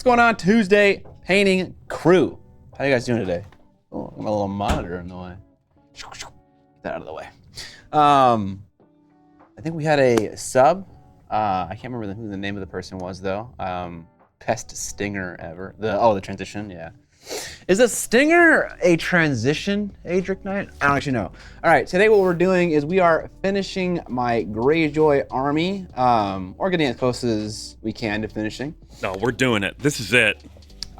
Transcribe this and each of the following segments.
going on? Tuesday painting crew. How you guys doing today? Oh, my little monitor in the way. Get that out of the way. I think we had a sub. I can't remember who the name of the person was though. Best stinger ever. The transition, yeah. Is a stinger a transition, Adric Knight? I don't actually know. All right, today what we're doing is we are finishing my Greyjoy army, or getting as close as we can to finishing. No, we're doing it. This is it.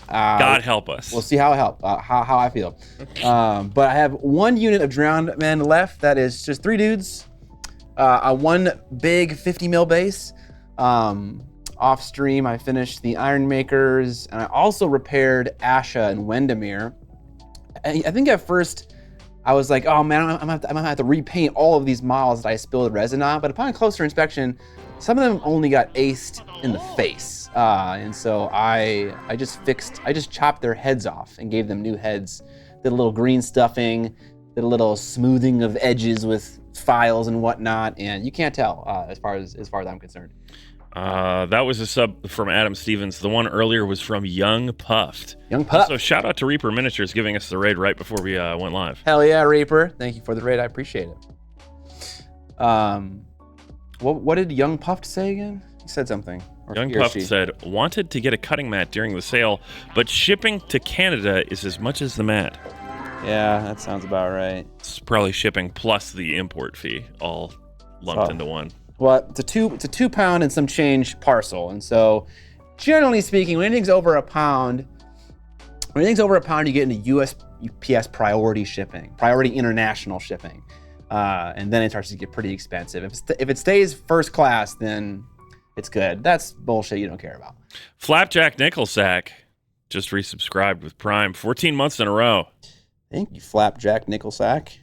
God help us. We'll see how I feel. But I have one unit of drowned men left. That is just 3 dudes. One big 50 mil base. Off stream, I finished the Iron Makers, and I also repaired Asha and Wendemir. I think at first I was like, oh man, I'm gonna have to repaint all of these models that I spilled resin on. But upon closer inspection, some of them only got aced in the face, and so I just chopped their heads off and gave them new heads. Did a little green stuffing, did a little smoothing of edges with files and whatnot, and you can't tell as far as I'm concerned. That was a sub from Adam Stevens. The one earlier was from Young Puffed. Young Puff. So shout out to Reaper Miniatures giving us the raid right before we went live. Hell yeah, Reaper. Thank you for the raid. I appreciate it. What did Young Puffed say again? He said something. Young Puffed said, wanted to get a cutting mat during the sale, but shipping to Canada is as much as the mat. Yeah, that sounds about right. It's probably shipping plus the import fee all lumped into one. Well, it's a 2 pound and some change parcel, and so generally speaking, when anything's over a pound, you get into USPS priority shipping, priority international shipping, and then it starts to get pretty expensive. If it stays first class, then it's good. That's bullshit you don't care about. Flapjack Nickelsack just resubscribed with Prime, 14 months in a row. Thank you, Flapjack Nickelsack.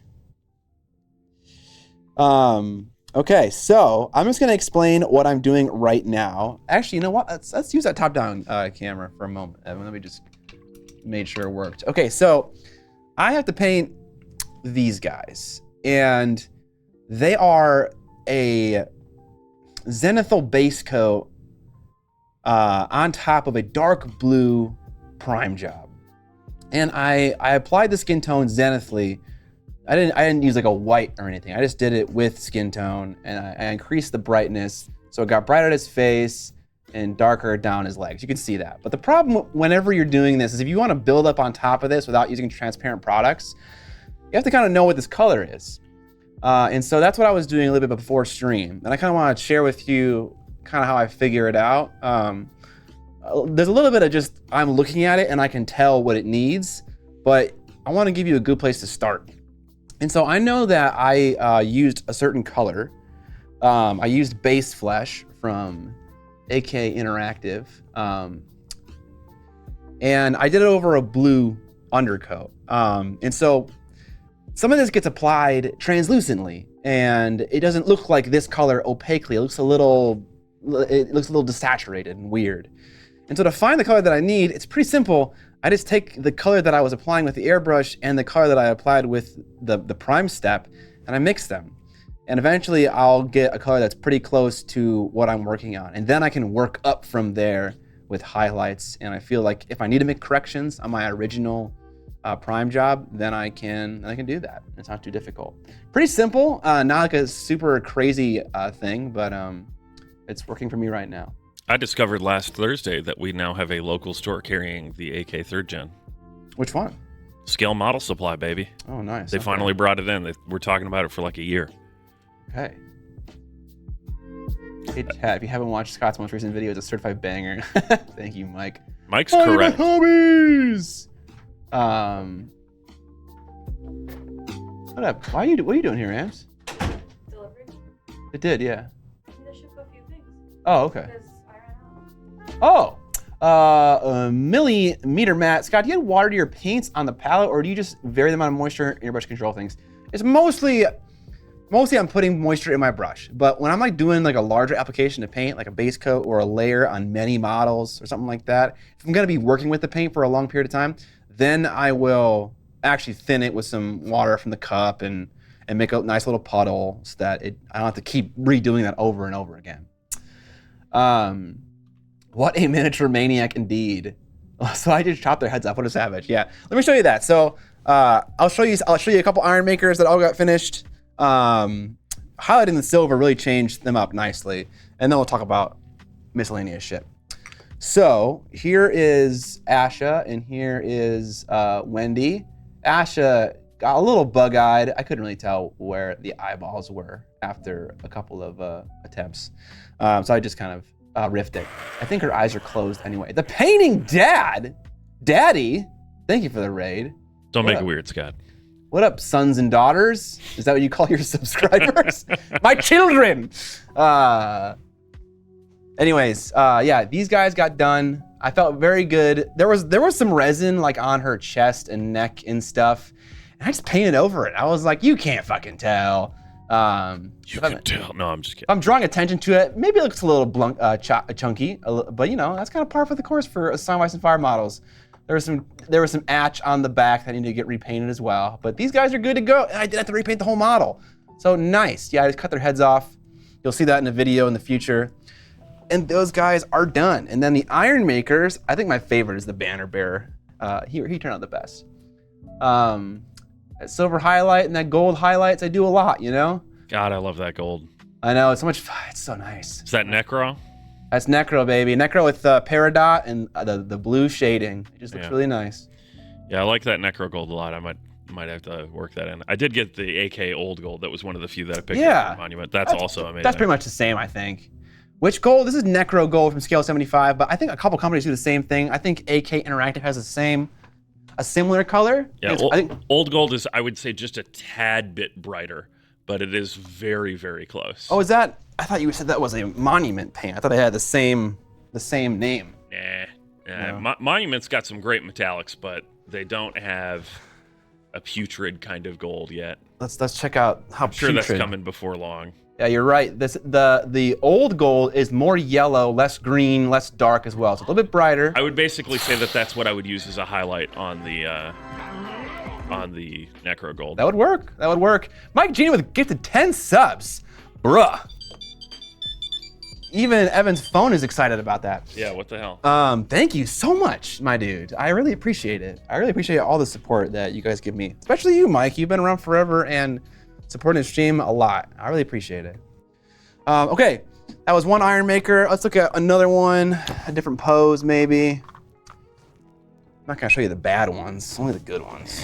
Okay, so I'm just gonna explain what I'm doing right now. Actually, you know what? Let's use that top-down camera for a moment, Evan. Let me just make sure it worked. Okay, so I have to paint these guys, and they are a zenithal base coat on top of a dark blue prime job. And I applied the skin tone zenithally. I didn't use like a white or anything. I just did it with skin tone, and I increased the brightness so it got brighter at his face and darker down his legs. You can see that. But the problem whenever you're doing this is if you want to build up on top of this without using transparent products, you have to kind of know what this color is. And so that's what I was doing a little bit before stream. And I kind of want to share with you kind of how I figure it out. There's a little bit of just I'm looking at it and I can tell what it needs, but I want to give you a good place to start. And so I know that I used a certain color. I used base flesh from AK Interactive. And I did it over a blue undercoat. And so some of this gets applied translucently, and it doesn't look like this color opaquely. It looks a little desaturated and weird. And so to find the color that I need, it's pretty simple. I just take the color that I was applying with the airbrush and the color that I applied with the prime step, and I mix them. And eventually I'll get a color that's pretty close to what I'm working on. And then I can work up from there with highlights. And I feel like if I need to make corrections on my original prime job, then I can do that. It's not too difficult. Pretty simple, not like a super crazy thing, but it's working for me right now. I discovered last Thursday that we now have a local store carrying the AK 3rd Gen. Which one? Scale Model Supply, baby. Oh, nice. They finally brought it in. We're talking about it for like a year. Okay. Hey, chat, if you haven't watched Scott's most recent video, it's a certified banger. Thank you, Mike. Mike's correct. Homies! What up? What are you doing here, Ams? Delivery? It did, yeah. I need to ship a few things. Oh, okay. Because I ran out. Millimeter Matt. Scott, do you water your paints on the palette, or do you just vary the amount of moisture in your brush control things? It's mostly I'm putting moisture in my brush, but when I'm like doing like a larger application to paint, like a base coat or a layer on many models or something like that, if I'm gonna be working with the paint for a long period of time, then I will actually thin it with some water from the cup and make a nice little puddle so that I don't have to keep redoing that over and over again. What a miniature maniac indeed. So I just chopped their heads off. What a savage. Yeah. Let me show you that. So I'll show you a couple iron makers that all got finished. Highlighting the silver really changed them up nicely. And then we'll talk about miscellaneous shit. So here is Asha and here is Wendy. Asha got a little bug-eyed. I couldn't really tell where the eyeballs were after a couple of attempts. So I just kind of riffed it. I think her eyes are closed anyway. The painting daddy, thank you for the raid. Don't make it weird, Scott. What up, sons and daughters? Is that what you call your subscribers? My children. Anyways, yeah, these guys got done. I felt very good. There was some resin like on her chest and neck and stuff. And I just painted over it. I was like, you can't fucking tell. You can tell. No, I'm just kidding. If I'm drawing attention to it, maybe it looks a little chunky, but you know, that's kind of par for the course for Assign Ice and Fire models. There was some atch on the back that needed to get repainted as well, but these guys are good to go, and I didn't have to repaint the whole model. So nice. Yeah, I just cut their heads off. You'll see that in a video in the future. And those guys are done. And then the iron makers, I think my favorite is the banner bearer. He turned out the best. That silver highlight and that gold highlights, I do a lot, you know? God, I love that gold. I know, it's so much fun. It's so nice. Is that Necro? That's Necro, baby. Necro with Peridot and the blue shading. It just looks really nice. Yeah, I like that Necro gold a lot. I might have to work that in. I did get the AK old gold. That was one of the few that I picked up from Monument. That's also amazing. That's pretty much the same, I think. Which gold? This is Necro gold from Scale 75, but I think a couple companies do the same thing. I think AK Interactive has a similar color. Yeah, old gold is, I would say, just a tad bit brighter, but it is very, very close. Oh, is that? I thought you said that was a Monument paint. I thought they had the same name. Nah. No. Monument's got some great metallics, but they don't have a putrid kind of gold yet. Let's check out how I'm sure putrid. that's coming before long. Yeah, you're right. The old gold is more yellow, less green, less dark as well. So a little bit brighter. I would basically say that that's what I would use as a highlight on the Necro gold. That would work. That would work. Mike Gene with gifted 10 subs. Bruh. Even Evan's phone is excited about that. Yeah, what the hell? Thank you so much, my dude. I really appreciate it. I really appreciate all the support that you guys give me. Especially you, Mike. You've been around forever and supporting the stream a lot. I really appreciate it. Okay, that was one Iron Maker. Let's look at another one, a different pose maybe. I'm not gonna show you the bad ones, only the good ones.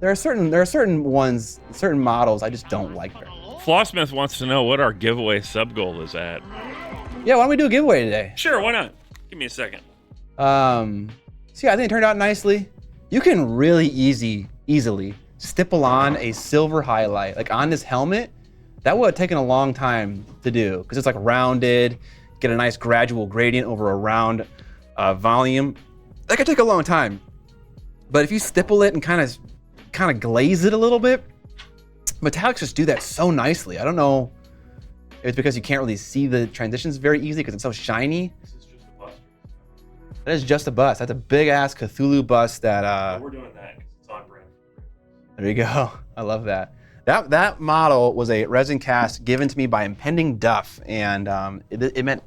There are certain ones, certain models I just don't like very much. Flossmith wants to know what our giveaway sub goal is at. Yeah, why don't we do a giveaway today? Sure, why not? Give me a second. See, I think it turned out nicely. You can really easily stipple on a silver highlight, like on this helmet. That would have taken a long time to do because it's like rounded, get a nice gradual gradient over a round volume. That could take a long time. But if you stipple it and kind of glaze it a little bit, metallics just do that so nicely. I don't know if it's because you can't really see the transitions very easily because it's so shiny. This is just a bust. That is just a bust. That's a big ass Cthulhu bust that We're doing that because it's on brand. there you go. I love that. That model was a resin cast given to me by Impending Duff, and it meant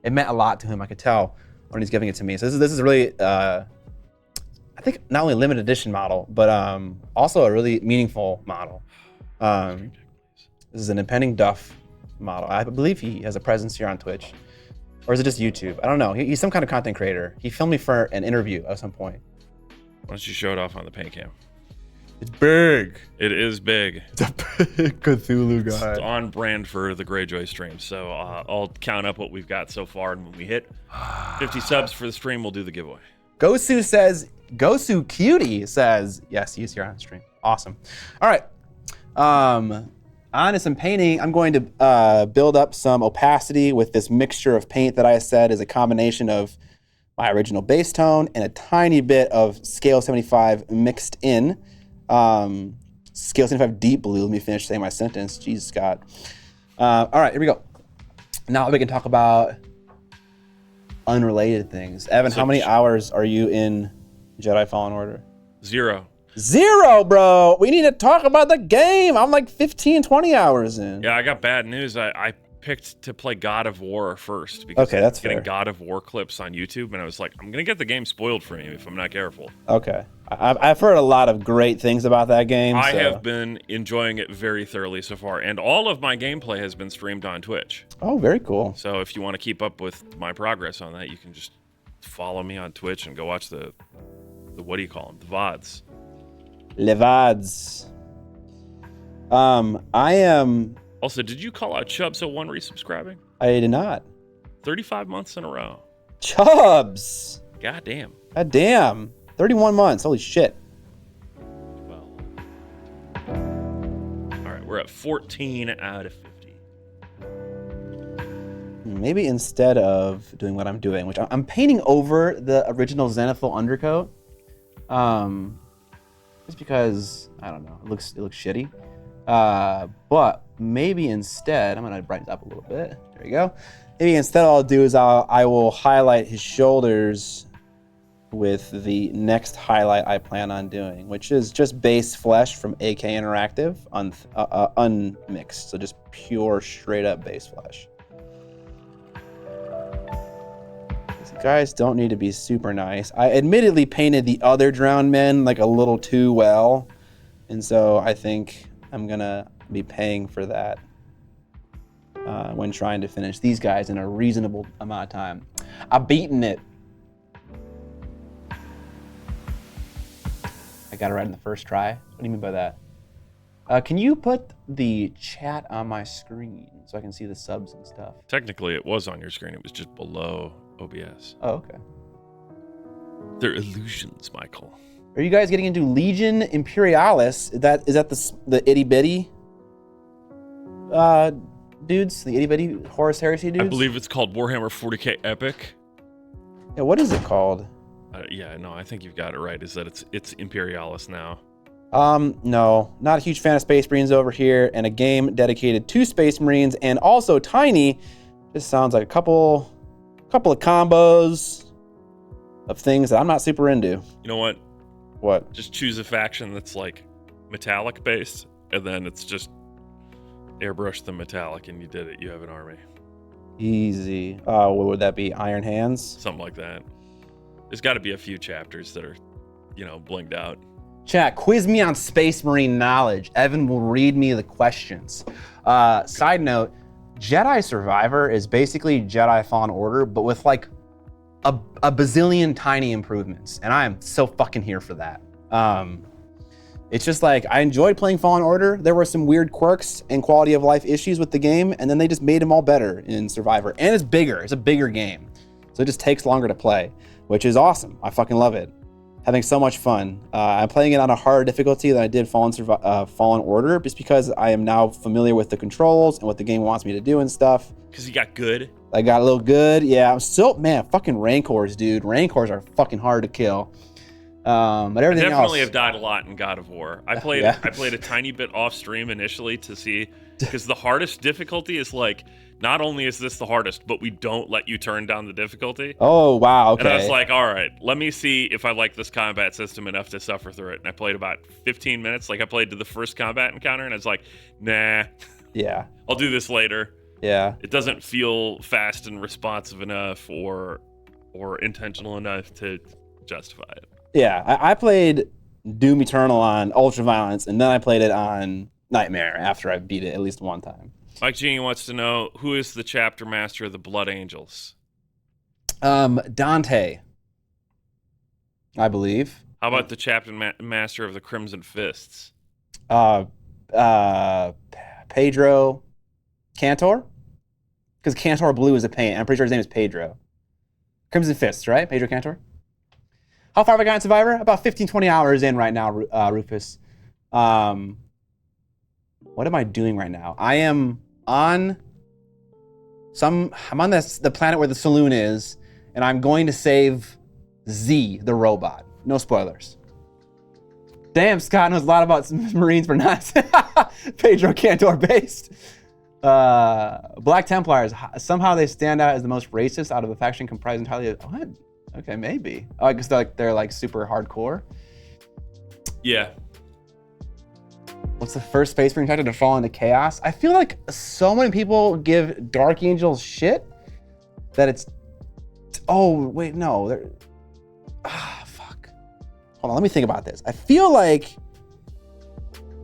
a lot to him. I could tell when he's giving it to me. So this is really I think not only a limited edition model, but also a really meaningful model. This is an Impending Duff model. I believe he has a presence here on Twitch, or is it just YouTube? I don't know. He's some kind of content creator. He filmed me for an interview at some point. Why don't you show it off on the paint cam? It's big. It is big. It's a big Cthulhu guy. It's on brand for the Greyjoy stream. So I'll count up what we've got so far, and when we hit 50 subs for the stream, we'll do the giveaway. Gosu Cutie says, yes, he's here on stream. Awesome. All right. On to some painting. I'm going to build up some opacity with this mixture of paint that I said is a combination of my original base tone and a tiny bit of Scale 75 mixed in. Scale 75 deep blue. Let me finish saying my sentence. Jesus, Scott. All right, here we go. Now we can talk about unrelated things. Evan, how many hours are you in Jedi Fallen Order? 0. 0, bro. We need to talk about the game. I'm like 15, 20 hours in. Yeah, I got bad news. I picked to play God of War first because Okay, that's getting fair. God of War clips on YouTube, and I was like, I'm gonna get the game spoiled for me if I'm not careful. Okay. I've heard a lot of great things about that game. I so. have been enjoying it very thoroughly so far, and all of my gameplay has been streamed on Twitch. Oh, very cool. So if you want to keep up with my progress on that, you can just follow me on Twitch and go watch the what do you call them? The VODs. Levads. I am. Also, did you call out Chubbs01 resubscribing? I did not. 35 months in a row. Chubbs. God damn. God damn. 31 months. Holy shit. Well. All right, we're at 14 out of 50. Maybe instead of doing what I'm doing, which I'm painting over the original Zenithal undercoat, just because I don't know, it looks shitty. But maybe instead, I'm gonna brighten it up a little bit. There we go. Maybe instead, all I'll do is I will highlight his shoulders with the next highlight I plan on doing, which is just base flesh from AK Interactive, unmixed, so just pure, straight up base flesh. These guys don't need to be super nice. I admittedly painted the other drowned men like a little too well, and so I think I'm gonna be paying for that when trying to finish these guys in a reasonable amount of time. I've beaten it. I got it right in the first try. What do you mean by that? Can you put the chat on my screen so I can see the subs and stuff? Technically, it was on your screen. It was just below OBS. Oh, okay. They're illusions, Michael. Are you guys getting into Legion Imperialis? Is that the itty bitty dudes? The itty bitty Horus Heresy dudes? I believe it's called Warhammer 40k Epic. Yeah, what is it called? Yeah, no, I think you've got it right. Is that it's Imperialis now? No, not a huge fan of Space Marines over here, and a game dedicated to Space Marines and also Tiny. Just sounds like a couple of combos of things that I'm not super into. You know what? What? Just choose a faction that's like metallic based, and then it's just airbrush the metallic, and you did it. You have an army. Easy. What would that be? Iron Hands? Something like that. There's got to be a few chapters that are, blinged out. Chat, quiz me on Space Marine knowledge. Evan will read me the questions. Side note, Jedi Survivor is basically Jedi Fallen Order, but with like a bazillion tiny improvements, and I am so fucking here for that. It's just like, I enjoyed playing Fallen Order. There were some weird quirks and quality of life issues with the game, and then they just made them all better in Survivor. And it's bigger, it's a bigger game. So it just takes longer to play, which is awesome. I fucking love it. Having so much fun. I'm playing it on a harder difficulty than I did Fallen Order, just because I am now familiar with the controls and what the game wants me to do and stuff. Because you got good? I got a little good, yeah. I'm still, man, fucking Rancors, dude. Rancors are fucking hard to kill. But everything else. I definitely have died a lot in God of War. I played a tiny bit off stream initially to see, because the hardest difficulty is like, not only is this the hardest, but we don't let you turn down the difficulty. Oh, wow, okay. And I was like, all right, let me see if I like this combat system enough to suffer through it. And I played about 15 minutes. Like, I played to the first combat encounter, and I was like, nah. Yeah. I'll do this later. Yeah. It doesn't feel fast and responsive enough or intentional enough to justify it. Yeah, I played Doom Eternal on Ultraviolence, and then I played it on Nightmare after I beat it at least one time. Mike Genie wants to know, who is the chapter master of the Blood Angels? Dante, I believe. How about the chapter master of the Crimson Fists? Pedro Cantor? Because Cantor Blue is a paint. I'm pretty sure his name is Pedro. Crimson Fists, right? Pedro Cantor? How far have I got in Survivor? About 15, 20 hours in right now, Rufus. What am I doing right now? I am on the planet where the saloon is, and I'm going to save Z, the robot. No spoilers. Damn, Scott knows a lot about Marines for not Pedro Cantor based. Black Templars, somehow they stand out as the most racist out of a faction comprised entirely of, what? Okay, maybe. Oh, I guess they're like super hardcore. Yeah. What's the first Space Marine character to fall into chaos? I feel like so many people give Dark Angels shit that it's. Oh wait, no. Fuck. Hold on, let me think about this. I feel like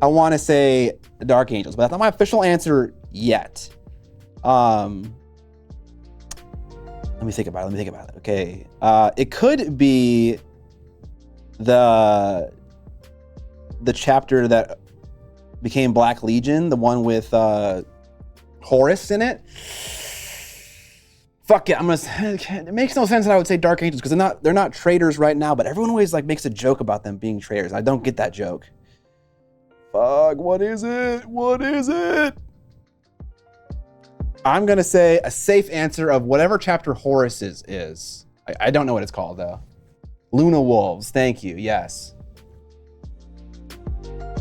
I want to say Dark Angels, but that's not my official answer yet. Let me think about it. Okay. It could be the chapter that became Black Legion, the one with Horus in it. Fuck it, it makes no sense that I would say Dark Angels because they're not traitors right now, but everyone always like makes a joke about them being traitors. I don't get that joke. Fuck, what is it? I'm gonna say a safe answer of whatever chapter Horus is. I don't know what it's called though. Luna Wolves, thank you, yes.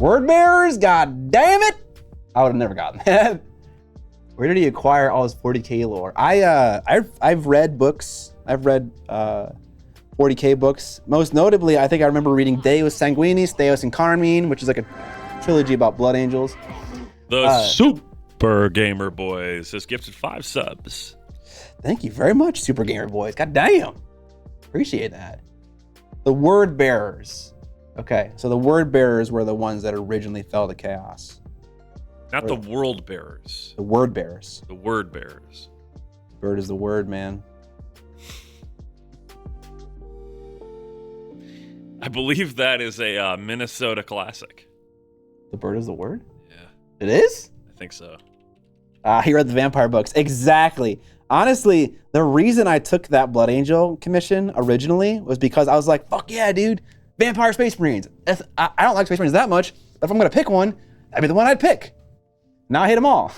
Word bearers, god damn it! I would have never gotten that. Where did he acquire all his 40K lore? I've read books. I've read 40K books. Most notably, I think I remember reading Deus Sanguinis, Deus and Carmine, which is like a trilogy about blood angels. The Super Gamer Boys has gifted 5 subs. Thank you very much, Super Gamer Boys. God damn. Appreciate that. The word bearers. Okay, so the word bearers were the ones that originally fell to chaos. Not the world bearers. The word bearers. The word bearers. Bird is the word, man. I believe that is a Minnesota classic. The bird is the word? Yeah. It is? I think so. He read the vampire books. Exactly. Honestly, the reason I took that Blood Angel commission originally was because I was like, fuck yeah, dude. Vampire Space Marines. I don't like Space Marines that much, but if I'm going to pick one, that'd be the one I'd pick. Now I hate them all.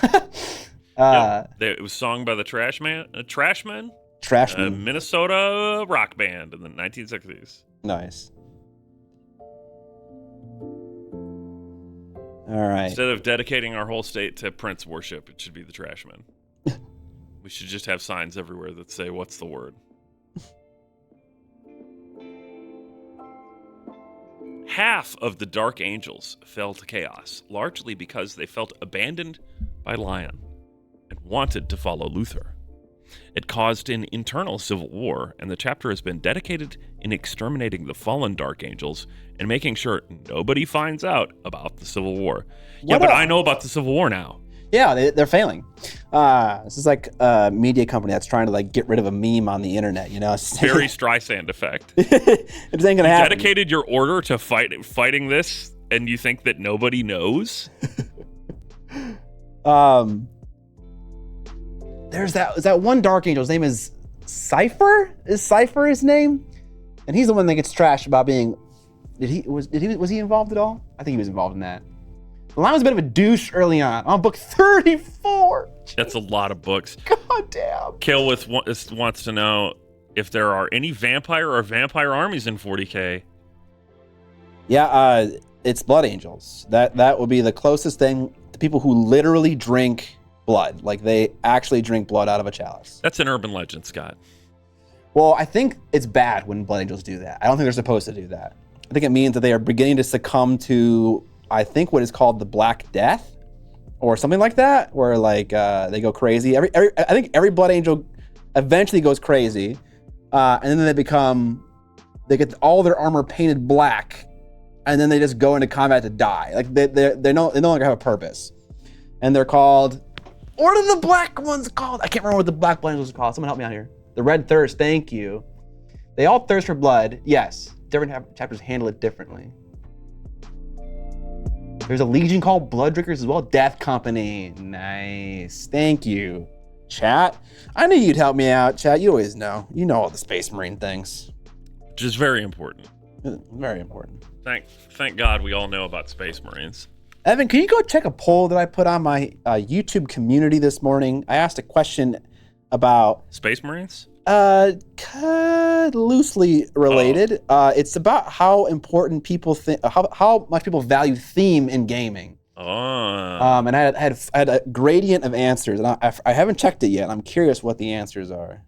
It was sung by the Trashmen. Trashmen. Minnesota rock band in the 1960s. Nice. All right. Instead of dedicating our whole state to Prince worship, it should be the Trashmen. We should just have signs everywhere that say, what's the word? Half of the Dark Angels fell to chaos, largely because they felt abandoned by Lion and wanted to follow Luther. It caused an internal civil war, and the chapter has been dedicated in exterminating the fallen Dark Angels and making sure nobody finds out about the Civil War. I know about the Civil War now. Yeah, they're failing. This is like a media company that's trying to like get rid of a meme on the internet, you know? Very Streisand effect. It just ain't gonna happen. Dedicated your order to fighting this, and you think that nobody knows? There's that one Dark Angel. His name is Cypher. Is Cypher his name? And he's the one that gets trashed about being. Was he involved at all? I think he was involved in that. The line was a bit of a douche early on book 34. That's a lot of books. God damn. Killwith wants to know if there are any vampire or vampire armies in 40K. Yeah, it's Blood Angels. That would be the closest thing to people who literally drink blood. Like they actually drink blood out of a chalice. That's an urban legend, Scott. Well, I think it's bad when Blood Angels do that. I don't think they're supposed to do that. I think it means that they are beginning to succumb to, I think, what is called the Black Death or something like that, where like they go crazy. I think every Blood Angel eventually goes crazy, and then they get all their armor painted black, and then they just go into combat to die. Like they no longer have a purpose, and they're called. What are the black ones called? I can't remember what the black Blood Angels are called. Someone help me out here. The Red Thirst. Thank you. They all thirst for blood. Yes, different chapters handle it differently. There's a legion called Blood Drinkers as well. Death Company. Nice. Thank you. Chat. I knew you'd help me out, chat. You always know. You know all the Space Marine things. Which is very important. Very important. Thank God we all know about Space Marines. Evan, can you go check a poll that I put on my YouTube community this morning? I asked a question about... Space Marines? Loosely related. It's about how important people think, how much people value theme in gaming. And I had a gradient of answers, and I haven't checked it yet. I'm curious what the answers are.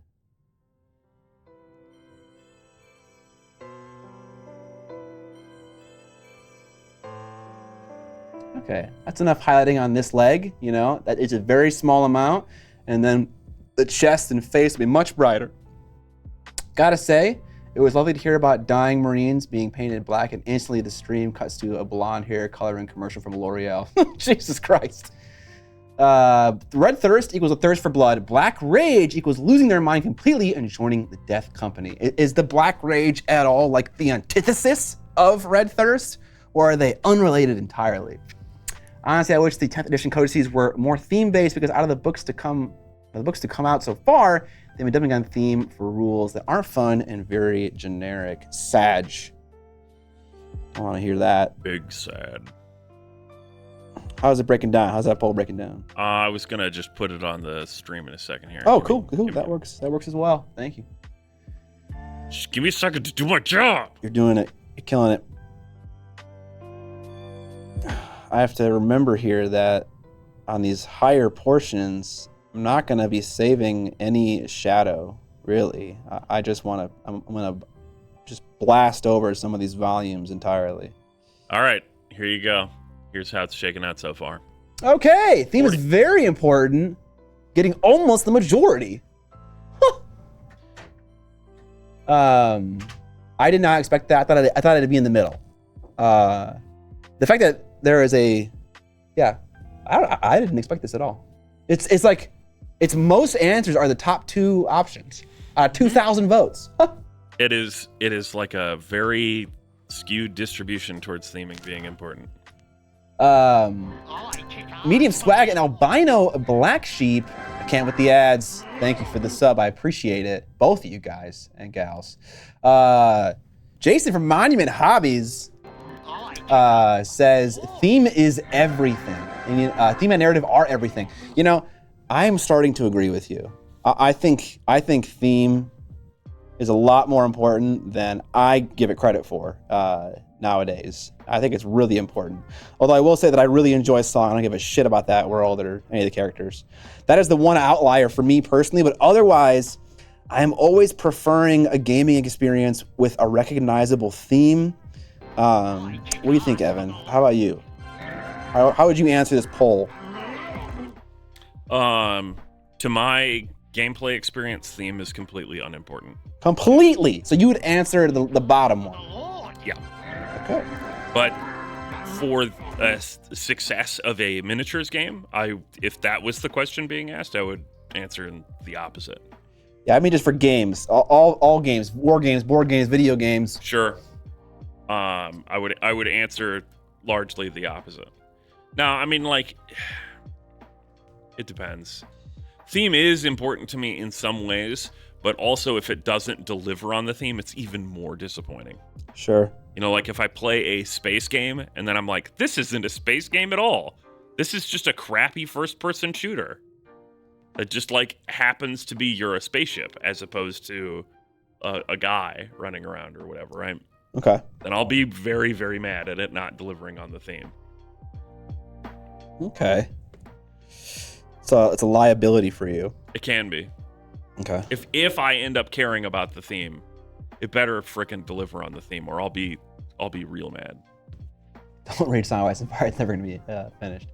Okay, that's enough highlighting on this leg, you know, that is a very small amount. And then the chest and face will be much brighter. Gotta say, it was lovely to hear about dying Marines being painted black, and instantly the stream cuts to a blonde hair coloring commercial from L'Oreal. Jesus Christ. Red thirst equals a thirst for blood. Black rage equals losing their mind completely and joining the death company. Is the black rage at all like the antithesis of red thirst, or are they unrelated entirely? Honestly, I wish the 10th edition codices were more theme-based, because out of the books to come out so far, they've been dumping on theme for rules that aren't fun and very generic. Sag. I want to hear that. Big sad. How's it breaking down? How's that poll breaking down? I was gonna just put it on the stream in a second here. Oh, cool. That works. That works as well. Thank you. Just give me a second to do my job. You're doing it. You're killing it. I have to remember here that on these higher portions, I'm not going to be saving any shadow, really. I just want to, I'm going to just blast over some of these volumes entirely. All right, here you go. Here's how it's shaken out so far. Okay, theme 40. is very important. Getting almost the majority. Huh. I did not expect that. I thought it'd be in the middle. The fact that there is I didn't expect this at all. It's like, its most answers are the top two options. 2,000 votes. It is like a very skewed distribution towards theming being important. Medium swag and albino black sheep. I can't with the ads. Thank you for the sub. I appreciate it. Both of you guys and gals. Jason from Monument Hobbies says theme is everything. And, theme and narrative are everything. You know, I'm starting to agree with you. I think theme is a lot more important than I give it credit for nowadays. I think it's really important. Although I will say that I really enjoy song. I don't give a shit about that world or any of the characters. That is the one outlier for me personally, but otherwise, I am always preferring a gaming experience with a recognizable theme. What do you think, Evan? How about you? How would you answer this poll? To my gameplay experience, theme is completely unimportant. Completely. So you would answer the bottom one. Yeah. Okay. But for success of a miniatures game, if that was the question being asked, I would answer in the opposite. Yeah, I mean just for games, all games, war games, board games, video games. Sure. I would answer largely the opposite. Now, I mean, like, it depends. Theme is important to me in some ways, but also if it doesn't deliver on the theme, it's even more disappointing. Sure. You know, like if I play a space game and then I'm like, this isn't a space game at all. This is just a crappy first-person shooter that just like happens to be you're a spaceship as opposed to a guy running around or whatever, right? Okay. Then I'll be very, very mad at it not delivering on the theme. Okay. So it's a liability for you. It can be. Okay. If I end up caring about the theme, it better frickin' deliver on the theme, or I'll be real mad. Don't read Song of Ice and Fire. It's never gonna be finished.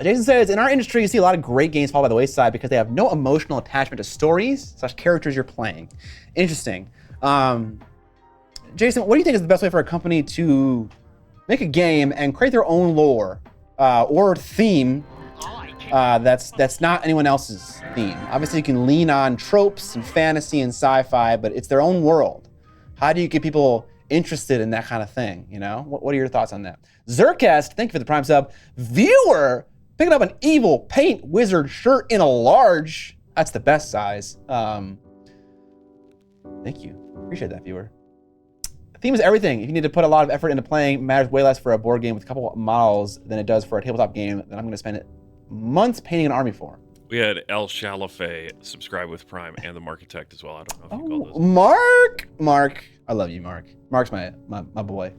Jason says, in our industry, you see a lot of great games fall by the wayside because they have no emotional attachment to stories / characters you're playing. Interesting. Jason, what do you think is the best way for a company to make a game and create their own lore or theme that's not anyone else's theme? Obviously, you can lean on tropes and fantasy and sci-fi, but it's their own world. How do you get people interested in that kind of thing? You know, what are your thoughts on that? Zercast, thank you for the prime sub. Viewer, picking up an evil paint wizard shirt in a large. That's the best size. Thank you. Appreciate that, viewer. Theme is everything. If you need to put a lot of effort into playing, it matters way less for a board game with a couple of models than it does for a tabletop game that I'm going to spend months painting an army for. We had El Shalafe subscribe with Prime and the Markitect as well. I don't know if you called those. Mark. I love you, Mark. Mark's my boy.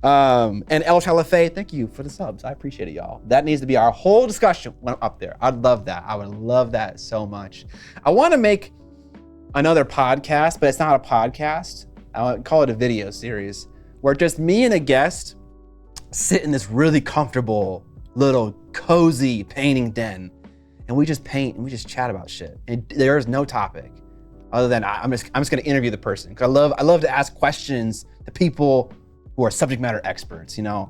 And El Shalafe, thank you for the subs. I appreciate it, y'all. That needs to be our whole discussion when I'm up there. I'd love that. I would love that so much. I want to make another podcast, but it's not a podcast. I would call it a video series where just me and a guest sit in this really comfortable little cozy painting den, and we just paint and we just chat about shit. And there's no topic other than I'm just gonna interview the person, because I love to ask questions to people who are subject matter experts. You know,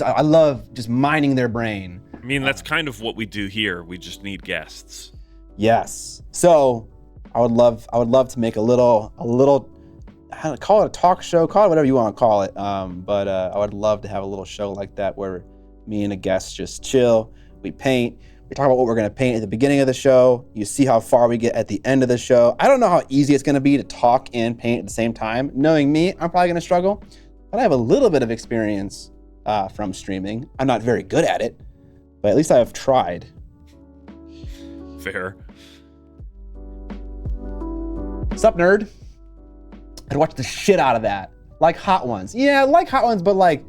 I love just mining their brain. I mean, that's kind of what we do here. We just need guests. Yes. So I would love to make a little, call it a talk show, call it whatever you want to call it. But I would love to have a little show like that where me and a guest just chill, we paint, we talk about what we're going to paint at the beginning of the show. You see how far we get at the end of the show. I don't know how easy it's going to be to talk and paint at the same time. Knowing me, I'm probably going to struggle, but I have a little bit of experience from streaming. I'm not very good at it, but at least I have tried. Fair. Sup, nerd? I'd watch the shit out of that. Like Hot Ones. Yeah, like Hot Ones, but like,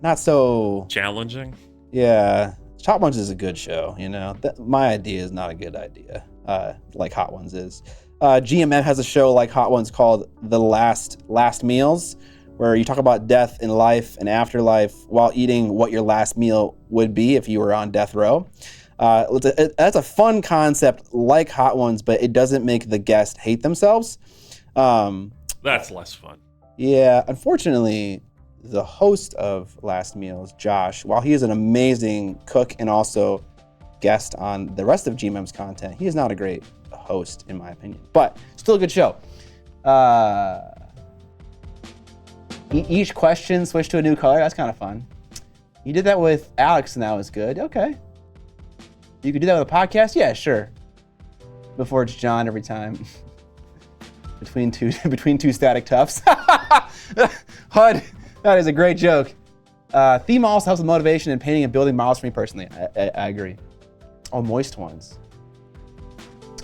not so... Challenging? Yeah. Hot Ones is a good show, you know? My idea is not a good idea, like Hot Ones is. GMM has a show like Hot Ones called The Last Meals, where you talk about death and life and afterlife while eating what your last meal would be if you were on death row. That's a fun concept like Hot Ones, but it doesn't make the guest hate themselves. That's less fun. Yeah, unfortunately, the host of Last Meals, Josh, while he is an amazing cook and also guest on the rest of GMM's content, he is not a great host, in my opinion, but still a good show. Each question switched to a new color. That's kind of fun. You did that with Alex, and that was good. Okay. You could do that with a podcast? Yeah, sure. Before it's John every time. between two static toughs. HUD, that is a great joke. Theme also helps with motivation in painting and building models for me personally. I agree. Oh, moist ones.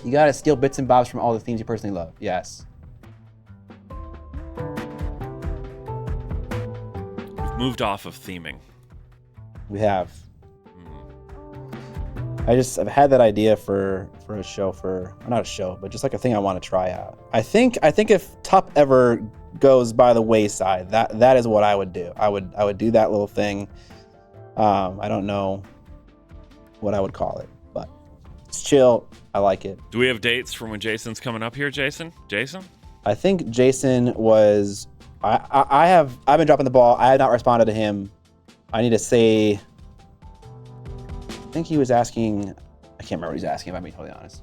You gotta steal bits and bobs from all the themes you personally love. Yes. We've moved off of theming. We have. I've had that idea for a show, not a show, but just like a thing I want to try out. I think if TUP ever goes by the wayside, that is what I would do. I would do that little thing. I don't know what I would call it, but it's chill. I like it. Do we have dates for when Jason's coming up here, Jason? Jason? I think Jason was. I've been dropping the ball. I have not responded to him. I need to say. I think he was asking, I can't remember what he's asking, if I'm being totally honest.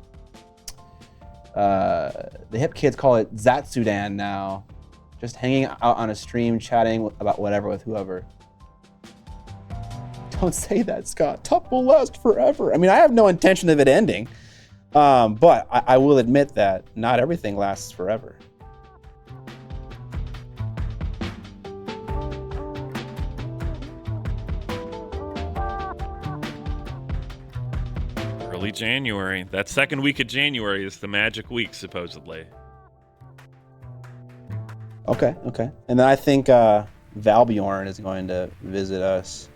The hip kids call it Zatsudan now. Just hanging out on a stream, chatting about whatever with whoever. Don't say that, Scott. TUP will last forever. I mean, I have no intention of it ending. But I will admit that not everything lasts forever. Early January. That second week of January is the magic week, supposedly. Okay. And then I think Valbjorn is going to visit us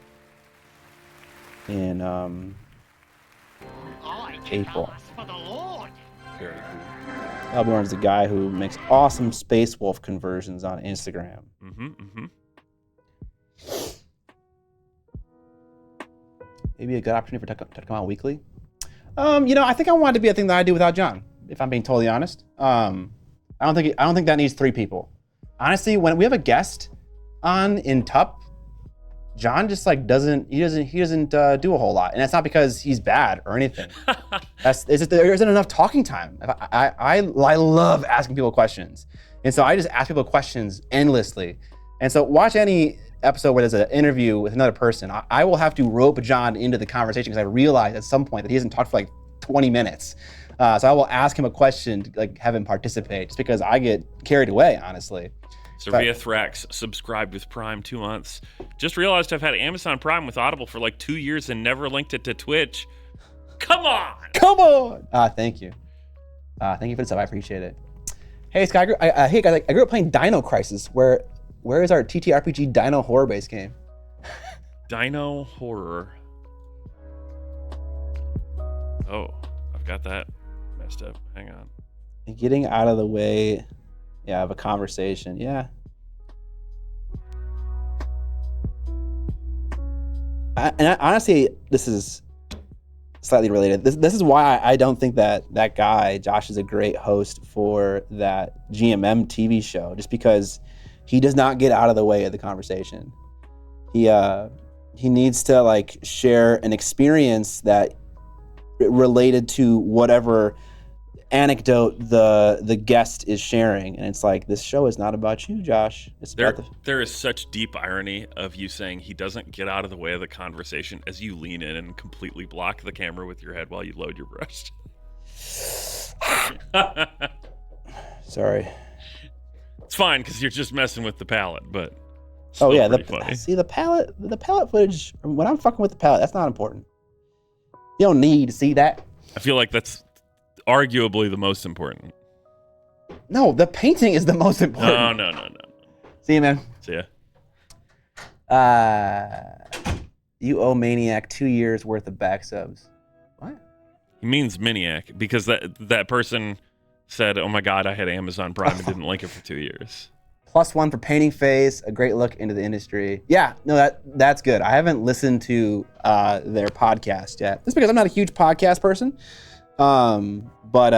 in April. Very cool. Valbjorn is the guy who makes awesome Space Wolf conversions on Instagram. Maybe a good opportunity for to come out weekly. I think I want it to be a thing that I do without John, if I'm being totally honest. I don't think that needs 3 people. Honestly, when we have a guest on in TUP, John just like doesn't do a whole lot, and that's not because he's bad or anything. It's just there isn't enough talking time. I love asking people questions, and so I just ask people questions endlessly. And so watch any episode where there's an interview with another person. I will have to rope John into the conversation because I realize at some point that he hasn't talked for like 20 minutes. So I will ask him a question to like have him participate, just because I get carried away, honestly. Servia Thrax subscribed with Prime 2 months. Just realized I've had Amazon Prime with Audible for like 2 years and never linked it to Twitch. Come on! Thank you. Thank you for the sub. I appreciate it. Hey, Scott. Hey guys, I grew up playing Dino Crisis. Where is our TTRPG Dino horror based game? Dino horror. Oh, I've got that messed up. Hang on. Getting out of the way, of a conversation. Yeah. Honestly, this is slightly related. This is why I don't think that guy Josh is a great host for that GMM TV show, just because he does not get out of the way of the conversation. He needs to like share an experience that related to whatever anecdote the guest is sharing, and it's like, this show is not about you, Josh. It's about there is such deep irony of you saying he doesn't get out of the way of the conversation as you lean in and completely block the camera with your head while you load your brush. Sorry. It's fine because you're just messing with the palette, but oh yeah, funny. See the palette footage. When I'm fucking with the palette, that's not important. You don't need to see that. I feel like that's arguably the most important. No, the painting is the most important. No. See you, man. See ya. You owe Miniac 2 years worth of back subs. What? He means Miniac because that person said, "Oh my God, I had Amazon Prime and didn't link it for 2 years." +1 for painting face. A great look into the industry. Yeah, no, that's good. I haven't listened to their podcast yet. Just because I'm not a huge podcast person. But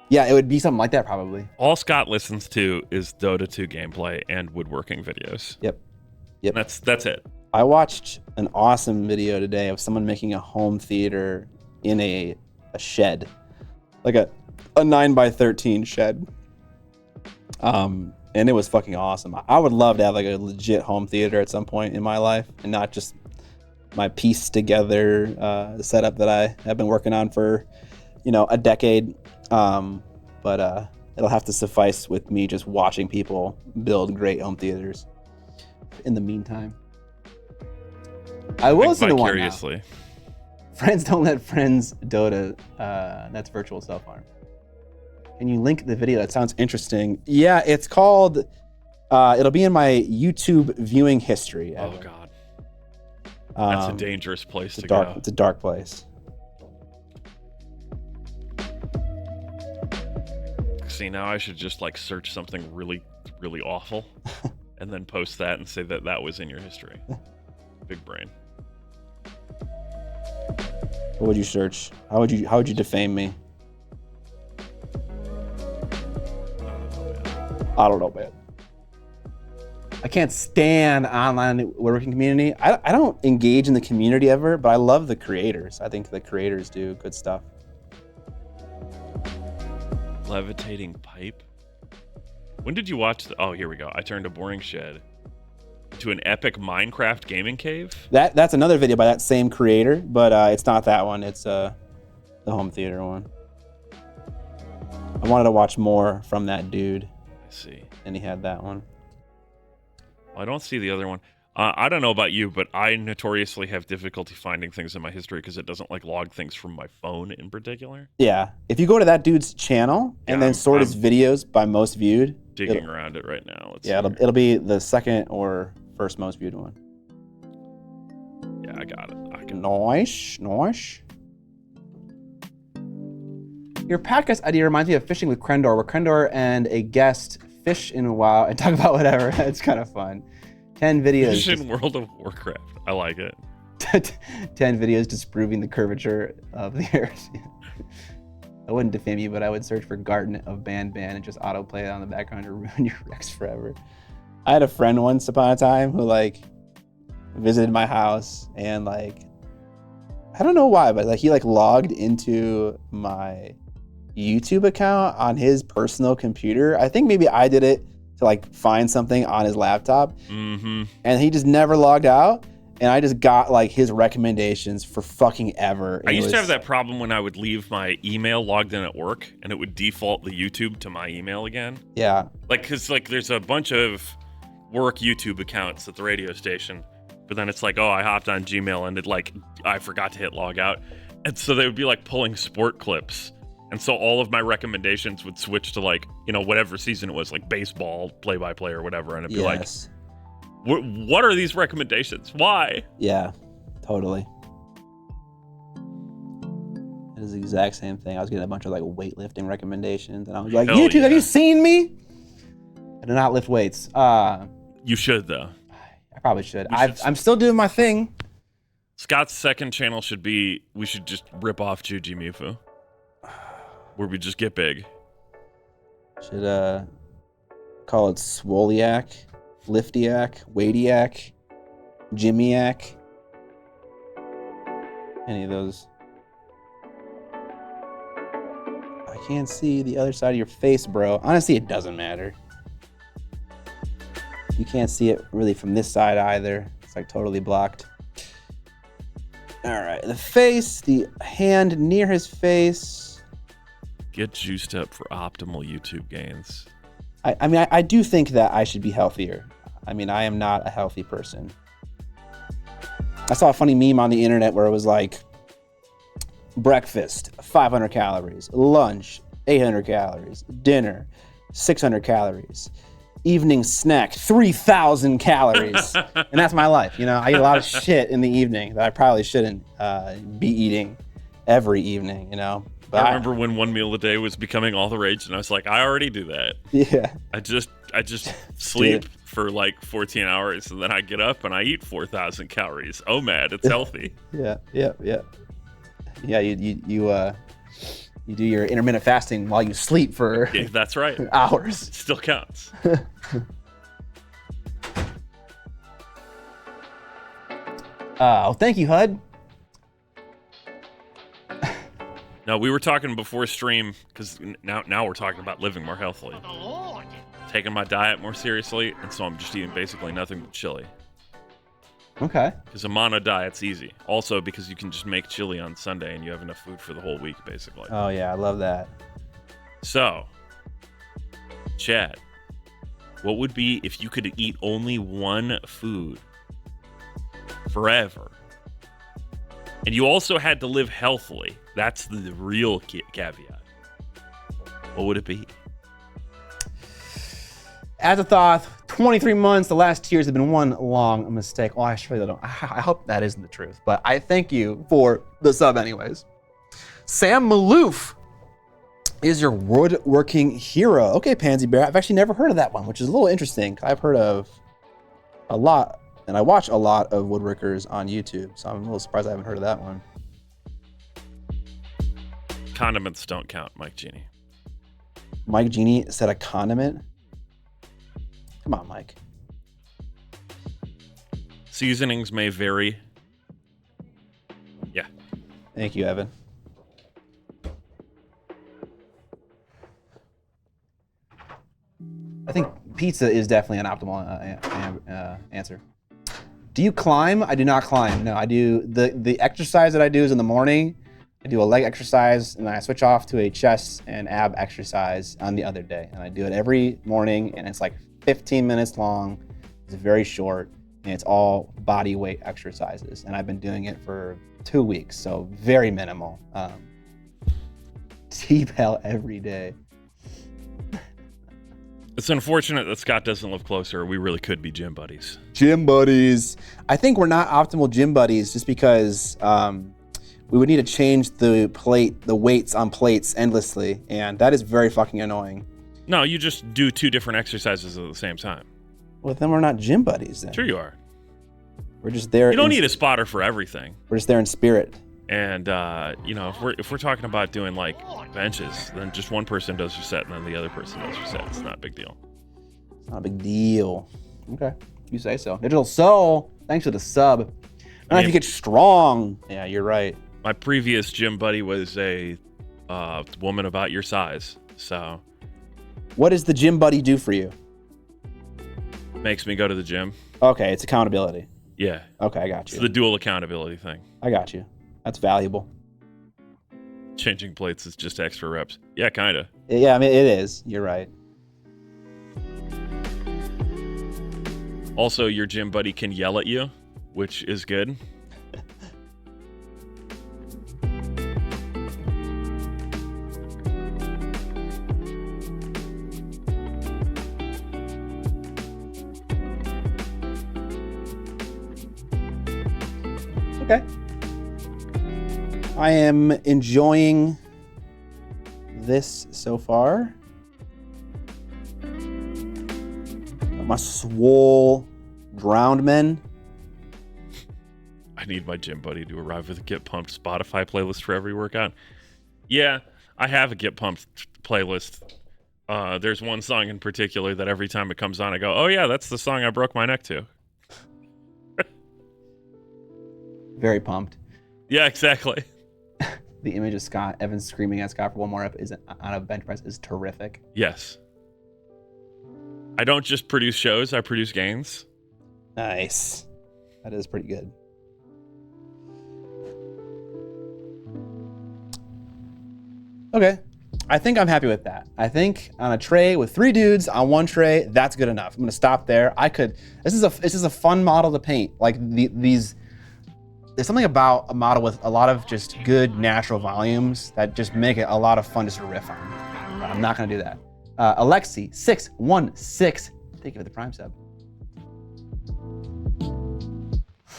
yeah, it would be something like that probably. All Scott listens to is Dota 2 gameplay and woodworking videos. Yep. And that's it. I watched an awesome video today of someone making a home theater in a shed, like a 9x13 shed. And it was fucking awesome. I would love to have like a legit home theater at some point in my life, and not just my piece together setup that I have been working on for, a decade. But it'll have to suffice with me just watching people build great home theaters. In the meantime, I will listen to one now. Friends don't let friends Dota. That's virtual self-harm. Can you link the video? That sounds interesting. Yeah, it's called. It'll be in my YouTube viewing history. Oh God. That's a dangerous place to go. It's a dark place. See, now I should just like search something really, really awful and then post that and say that was in your history. Big brain. What would you search? How would you defame me? I don't know, man. I can't stand online woodworking community. I don't engage in the community ever, but I love the creators. I think the creators do good stuff. Levitating pipe? When did you watch oh, here we go. I turned a boring shed into an epic Minecraft gaming cave? That's another video by that same creator, but it's not that one. It's the home theater one. I wanted to watch more from that dude. I see. And he had that one. I don't see the other one. I don't know about you, but I notoriously have difficulty finding things in my history because it doesn't like log things from my phone in particular. Yeah. If you go to that dude's channel and then sort his videos by most viewed. Digging around it right now. It'll be the second or first most viewed one. Yeah, I got it. Nice. Your podcast idea reminds me of Fishing with Krendor, where Krendor and a guest fish in a while and talk about whatever. It's kind of fun. 10 videos. Fish in World of Warcraft. I like it. 10 videos disproving the curvature of the earth. I wouldn't defame you, but I would search for Garden of Ban and just autoplay it on the background to ruin your Rex forever. I had a friend once upon a time who visited my house and I don't know why, but he logged into my YouTube account on his personal computer. I think maybe I did it to find something on his laptop. Mm-hmm. And he just never logged out. And I just got his recommendations for fucking ever. I used to have that problem when I would leave my email logged in at work and it would default the YouTube to my email again. Yeah. Cause there's a bunch of work YouTube accounts at the radio station, but then it's I hopped on Gmail and it I forgot to hit log out. And so they would be pulling sport clips. And so all of my recommendations would switch to whatever season it was, baseball, play-by-play or whatever. And it'd be what are these recommendations? Why? Yeah, totally. It is the exact same thing. I was getting a bunch of weightlifting recommendations, and I was like, Hell YouTube, yeah. Have you seen me? I do not lift weights. You should though. I probably should. I'm still doing my thing. Scott's second channel should be, we should just rip off Juji Mifu. Where we just get big. Should call it Swoliac, Liftiac, Weightiac, Jimmyiac. Any of those. I can't see the other side of your face, bro. Honestly, it doesn't matter. You can't see it really from this side either. It's like totally blocked. All right, the face, the hand near his face. Get juiced up for optimal YouTube gains. I mean, I do think that I should be healthier. I mean, I am not a healthy person. I saw a funny meme on the internet where it was like, breakfast, 500 calories, lunch, 800 calories, dinner, 600 calories, evening snack, 3,000 calories. And that's my life. You know, I eat a lot of shit in the evening that I probably shouldn't be eating every evening, you know. But I remember when one meal a day was becoming all the rage, and I was like, I already do that. Yeah. I just sleep for like 14 hours, and then I get up and I eat 4,000 calories. Oh, man, it's healthy. Yeah. Yeah, you do your intermittent fasting while you sleep for Yeah, that's right. hours. It still counts. Thank you, HUD. No, we were talking before stream, because now we're talking about living more healthily. Taking my diet more seriously, and so I'm just eating basically nothing but chili. Okay. Because a mono diet's easy. Also, because you can just make chili on Sunday and you have enough food for the whole week, basically. Oh, yeah, I love that. So, Chad, what would be if you could eat only one food forever? And you also had to live healthily. That's the real caveat. What would it be? As a thought, 23 months, the last 2 years have been one long mistake. Well, I really don't. I hope that isn't the truth, but I thank you for the sub anyways. Sam Maloof is your woodworking hero. Okay, Pansy Bear. I've actually never heard of that one, which is a little interesting. I've heard of a lot, and I watch a lot of woodworkers on YouTube, so I'm a little surprised I haven't heard of that one. Condiments don't count, Mike Genie. Mike Genie said a condiment? Come on, Mike. Seasonings may vary. Yeah. Thank you, Evan. I think pizza is definitely an optimal answer. Do you climb? I do not climb. No, I do the exercise that I do is in the morning. I do a leg exercise, and then I switch off to a chest and ab exercise on the other day. And I do it every morning, and it's like 15 minutes long. It's very short, and it's all body weight exercises. And I've been doing it for 2 weeks, so very minimal. T-Bell every day. It's unfortunate that Scott doesn't live closer. We really could be gym buddies. Gym buddies. I think we're not optimal gym buddies just because we would need to change the weights on plates endlessly, and that is very fucking annoying. No, you just do 2 different exercises at the same time. Well, then we're not gym buddies then. Sure you are. We're just there. You don't need a spotter for everything. We're just there in spirit. And if we're talking about doing like benches, then just one person does your set and then the other person does your set. It's not a big deal. It's not a big deal. Okay, you say so. Digital Soul, thanks for the sub. And if you get strong, yeah, you're right. My previous gym buddy was a woman about your size, so. What does the gym buddy do for you? Makes me go to the gym. Okay, it's accountability. Yeah. Okay, I got you. It's the dual accountability thing. I got you. That's valuable. Changing plates is just extra reps. Yeah, kind of. Yeah, I mean, it is. You're right. Also, your gym buddy can yell at you, which is good. Okay. I am enjoying this so far. My swole drowned men. I need my gym buddy to arrive with a Get Pumped Spotify playlist for every workout. Yeah, I have a Get Pumped playlist. There's one song in particular that every time it comes on, I go, oh yeah, that's the song I broke my neck to. Very pumped. Yeah, exactly. The image of Scott Evans screaming at Scott for one more rep on a bench press is terrific. Yes. I don't just produce shows, I produce gains. Nice. That is pretty good. Okay. I think I'm happy with that. I think on a tray with 3 dudes on one tray, that's good enough. I'm gonna stop there. This is a fun model to paint. Like these, there's something about a model with a lot of just good natural volumes that just make it a lot of fun just to riff on. But I'm not gonna do that. Alexi 616, thank you for the Prime sub.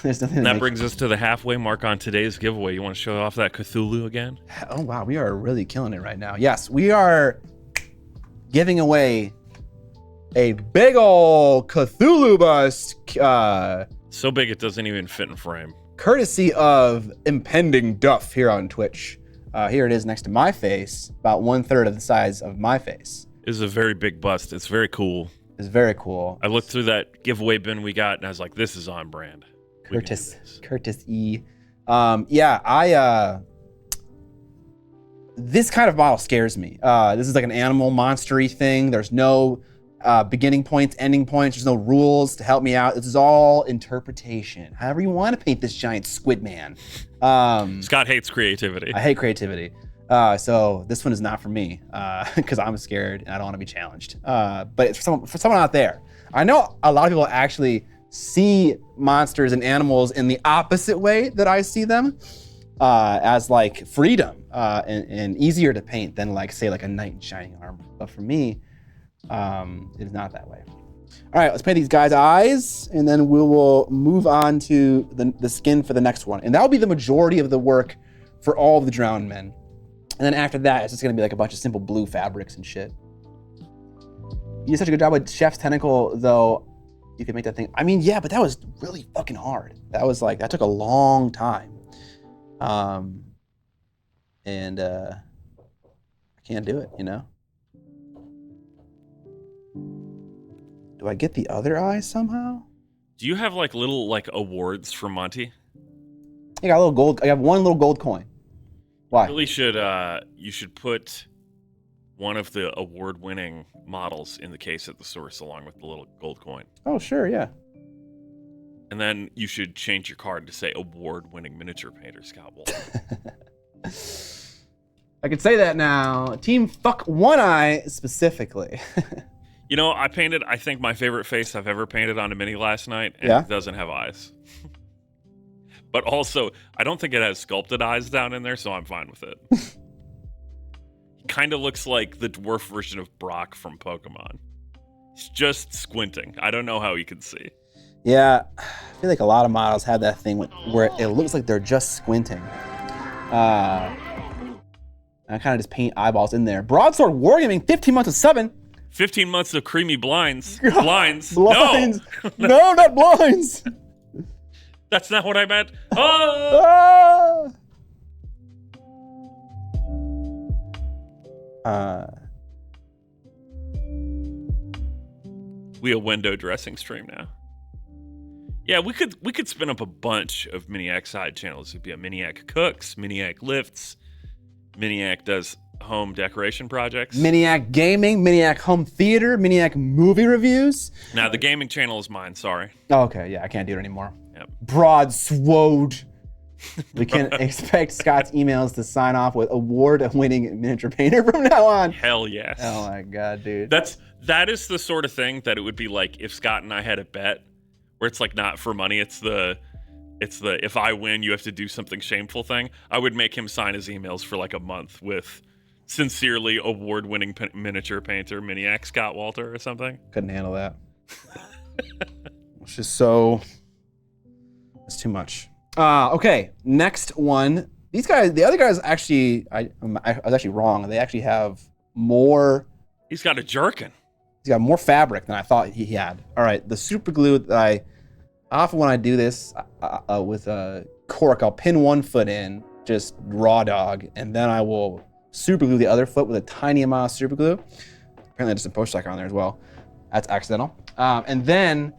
There's nothing And that brings us to the halfway mark on today's giveaway. You want to show off that Cthulhu again? Oh wow, we are really killing it right now. Yes, we are giving away a big ol' Cthulhu bust, So big it doesn't even fit in frame. courtesy of Impending Duff here on Twitch. Here it is next to my face, about 1/3 of the size of my face. It's a very big bust. It's very cool. It's very cool. I looked through that giveaway bin we got, and I was like, this is on brand. We can do this. Curtis E. This kind of model scares me. This is like an animal monster-y thing. There's no beginning points, ending points. There's no rules to help me out. This is all interpretation. However you want to paint this giant squid man. Scott hates creativity. I hate creativity. So this one is not for me because I'm scared and I don't want to be challenged. But it's for someone out there. I know a lot of people actually see monsters and animals in the opposite way that I see them, as like freedom and easier to paint than like say like a knight in shining armor. But for me, it is not that way. All right, let's paint these guys' eyes, and then we will move on to the skin for the next one, and that will be the majority of the work for all of the drowned men. And then after that, it's just gonna be like a bunch of simple blue fabrics and shit. You did such a good job with Chef's Tentacle, though. You could make that thing. I mean, yeah, but that was really fucking hard. That took a long time. I can't do it, you know? Do I get the other eye somehow? Do you have like little like awards from Monty? I got a little gold. I have one little gold coin. Why? Really should you should put one of the award-winning models in the case at the source along with the little gold coin. Oh, sure, yeah. And then you should change your card to say award-winning miniature painter Scott Wolf. I could say that now. Team fuck one eye specifically. You know, I think my favorite face I've ever painted on a mini last night, and Yeah? it doesn't have eyes. But also, I don't think it has sculpted eyes down in there, so I'm fine with it. He kind of looks like the dwarf version of Brock from Pokemon. He's just squinting. I don't know how he can see. Yeah, I feel like a lot of models have that thing where it looks like they're just squinting. I kind of just paint eyeballs in there. Broadsword Wargaming, 15 months of subbing. 15 months of creamy blinds. Blinds. Blinds. No. No, not blinds. That's not what I meant. Oh! We a window dressing stream now. Yeah, we could spin up a bunch of Miniac side channels. It'd be a Miniac Cooks, Miniac Lifts, Miniac does home decoration projects. Miniac Gaming, Miniac Home Theater, Miniac Movie Reviews. Now the gaming channel is mine, sorry. Oh, okay, yeah, I can't do it anymore. Yep. Broadsword. We can expect Scott's emails to sign off with award-winning miniature painter from now on. Hell yes. Oh my god, dude. That is the sort of thing that it would be like if Scott and I had a bet where it's like not for money, it's the if I win you have to do something shameful thing. I would make him sign his emails for like a month with sincerely award-winning miniature painter Miniac Scott Walter or something. Couldn't handle that. It's just so. It's too much. Okay, next one. These guys, the other guys, actually, I was actually wrong. They actually have more. He's got a jerkin. He's got more fabric than I thought he had. All right, the super glue that I often when I do this with cork. I'll pin one foot in, just raw dog, and then I will super glue the other foot with a tiny amount of super glue. Apparently there's some post sticker on there as well. That's accidental. And then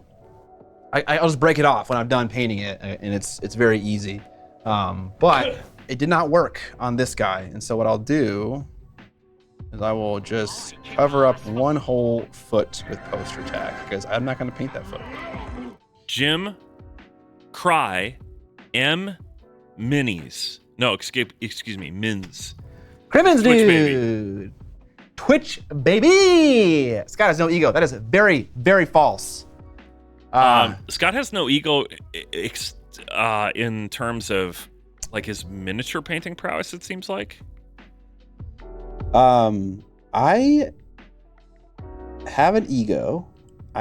I'll just break it off when I'm done painting it, and it's very easy. But it did not work on this guy, and so what I'll do is I will just cover up one whole foot with poster tack because I'm not going to paint that foot. Jim, Cry, M, Minis. No, excuse me, Mins. Crimmins, Twitch dude. Twitch baby. Scott has no ego. That is very, very false. Scott has no ego in terms of like his miniature painting prowess, it seems like. I have an ego.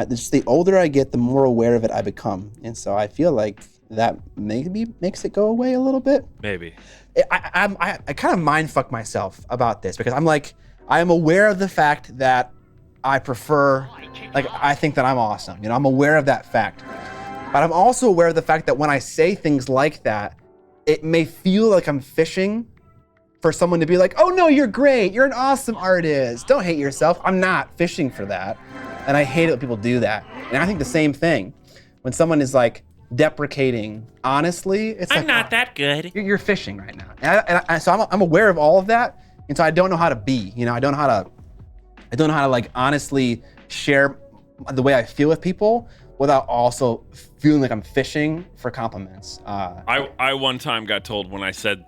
Just the older I get, the more aware of it I become. And so I feel like that maybe makes it go away a little bit. Maybe. I kind of mind fuck myself about this because I'm like, I am aware of the fact that I prefer, like, I think that I'm awesome. You know, I'm aware of that fact. But I'm also aware of the fact that when I say things like that, it may feel like I'm fishing for someone to be like, oh no, you're great. You're an awesome artist. Don't hate yourself. I'm not fishing for that. And I hate it when people do that. And I think the same thing. When someone is like deprecating, honestly, it's like, I'm not that good. You're fishing right now. So I'm aware of all of that. And so I don't know how to be, you know, I don't know how to like honestly share the way I feel with people without also feeling like I'm fishing for compliments. I one time got told when I said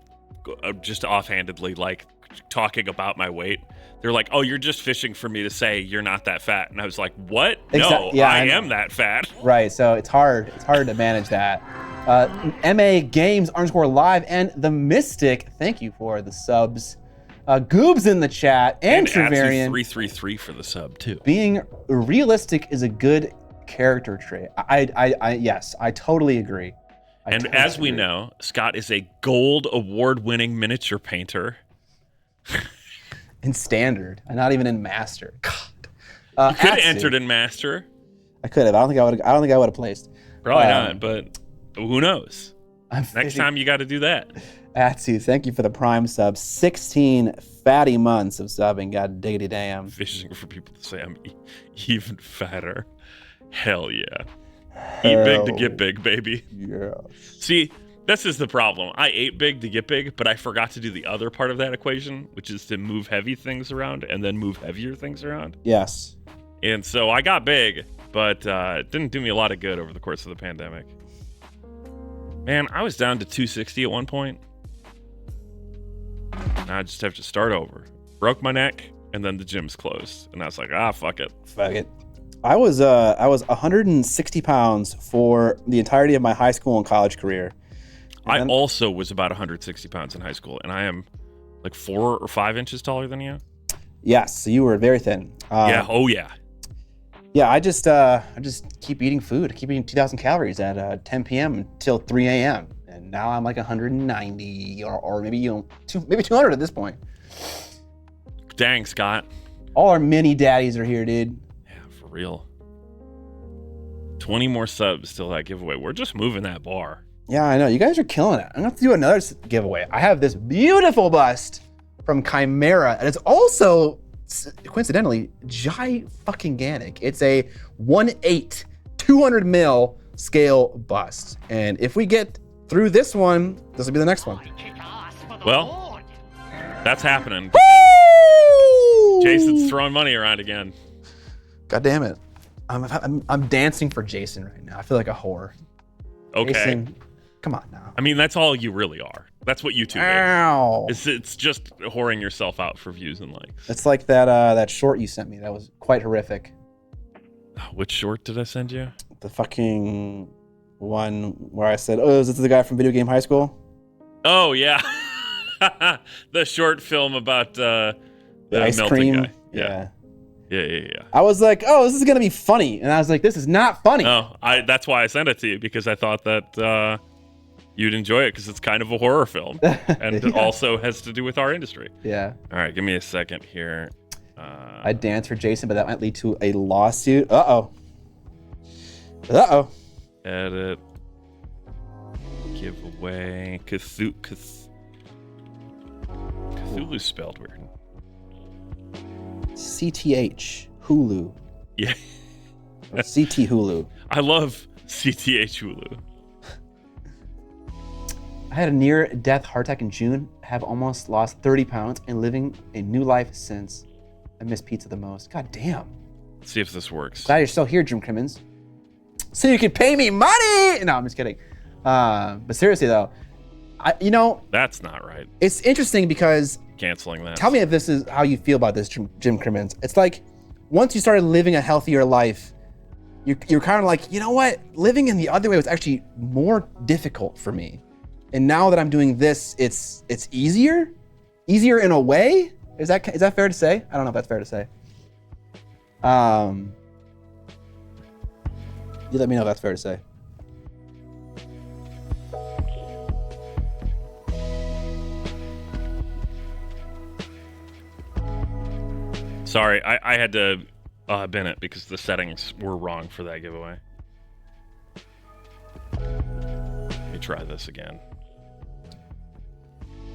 just offhandedly, like talking about my weight, they're like, oh, you're just fishing for me to say you're not that fat. And I was like, what? No, yeah, I am that fat. Right, so it's hard to manage that. MA Games _live and The Mystic, thank you for the subs. Goobs in the chat and Trevarian. 333 for the sub too. Being realistic is a good character trait. Yes, I totally agree. And as we know, Scott is a gold award-winning miniature painter. In standard, and not even in master. God. You could have entered in master. I could have. I don't think I would have placed. Probably not, but who knows? Next time you got to do that. Atsu, thank you for the prime sub. 16 fatty months of subbing. God diggity damn. Fishing for people to say I'm even fatter. Hell yeah. Eat big to get big, baby. Yeah. See, this is the problem. I ate big to get big, but I forgot to do the other part of that equation, which is to move heavy things around and then move heavier things around. Yes. And so I got big, but it didn't do me a lot of good over the course of the pandemic. Man, I was down to 260 at one point. Now I just have to start over. Broke my neck, and then the gym's closed. And I was like, fuck it. Fuck it. I was 160 pounds for the entirety of my high school and college career. I also was about 160 pounds in high school, and I am like 4 or 5 inches taller than you. Yes, so you were very thin. Yeah. Oh yeah. Yeah, I just keep eating food. I keep eating 2,000 calories at 10 p.m. until 3 a.m. And now I'm like 190 or maybe maybe 200 at this point. Dang, Scott. All our mini daddies are here, dude. Yeah, for real. 20 more subs till that giveaway. We're just moving that bar. Yeah, I know. You guys are killing it. I'm going to have to do another giveaway. I have this beautiful bust from Chimera, and it's also, coincidentally, fucking-ganic. It's a 1/8, 200 mil scale bust. And if we get through this one, this will be the next one. Well, that's happening. Woo! Jason's throwing money around again. God damn it. I'm dancing for Jason right now. I feel like a whore. Okay. Jason, come on now. I mean, that's all you really are. That's what YouTube Ow. is. It's just whoring yourself out for views and likes. It's like that short you sent me. That was quite horrific. Which short did I send you? The fucking one where I said, oh, is this the guy from Video Game High School? Oh, yeah. The short film about the ice melting cream guy. Yeah. I was like, oh, this is going to be funny. And I was like, this is not funny. No, that's why I sent it to you, because I thought that you'd enjoy it, because it's kind of a horror film. And it also has to do with our industry. Yeah. All right, give me a second here. I dance for Jason, but that might lead to a lawsuit. Uh-oh. Edit. giveaway. Cthulhu spelled weird. CTH Hulu. Yeah. Or CT Hulu. I love CTH Hulu. I had a near-death heart attack in June. Have almost lost 30 pounds and living a new life since. I miss pizza the most. God damn. Let's see if this works. Glad you're still here, Jim Crimmins. So you can pay me money. No, I'm just kidding. But seriously though, That's not right. it's interesting because Canceling that. tell me if this is how you feel about this, Jim Crimmins. It's like once you started living a healthier life, you're kind of like, you know what? Living in the other way was actually more difficult for me. And now that I'm doing this, it's easier in a way. Is that fair to say? I don't know if that's fair to say. You let me know if that's fair to say. Sorry, I had to bin it because the settings were wrong for that giveaway. Let me try this again.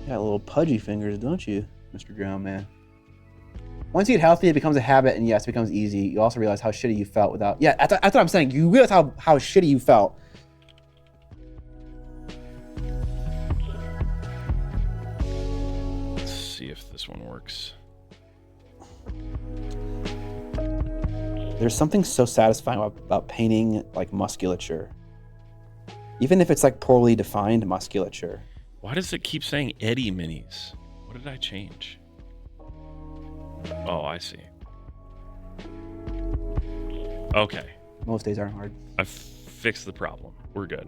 You got little pudgy fingers, don't you, Mr. Drown Man? Once you get healthy, it becomes a habit, and yes, it becomes easy. You also realize how shitty you felt without... Yeah, that's what I'm saying. You realize how shitty you felt. Let's see if this one works. There's something so satisfying about painting like musculature. Even if it's like poorly defined musculature. Why does it keep saying Eddie Minis? What did I change? Oh, I see. Okay. Most days aren't hard. I fixed the problem. We're good.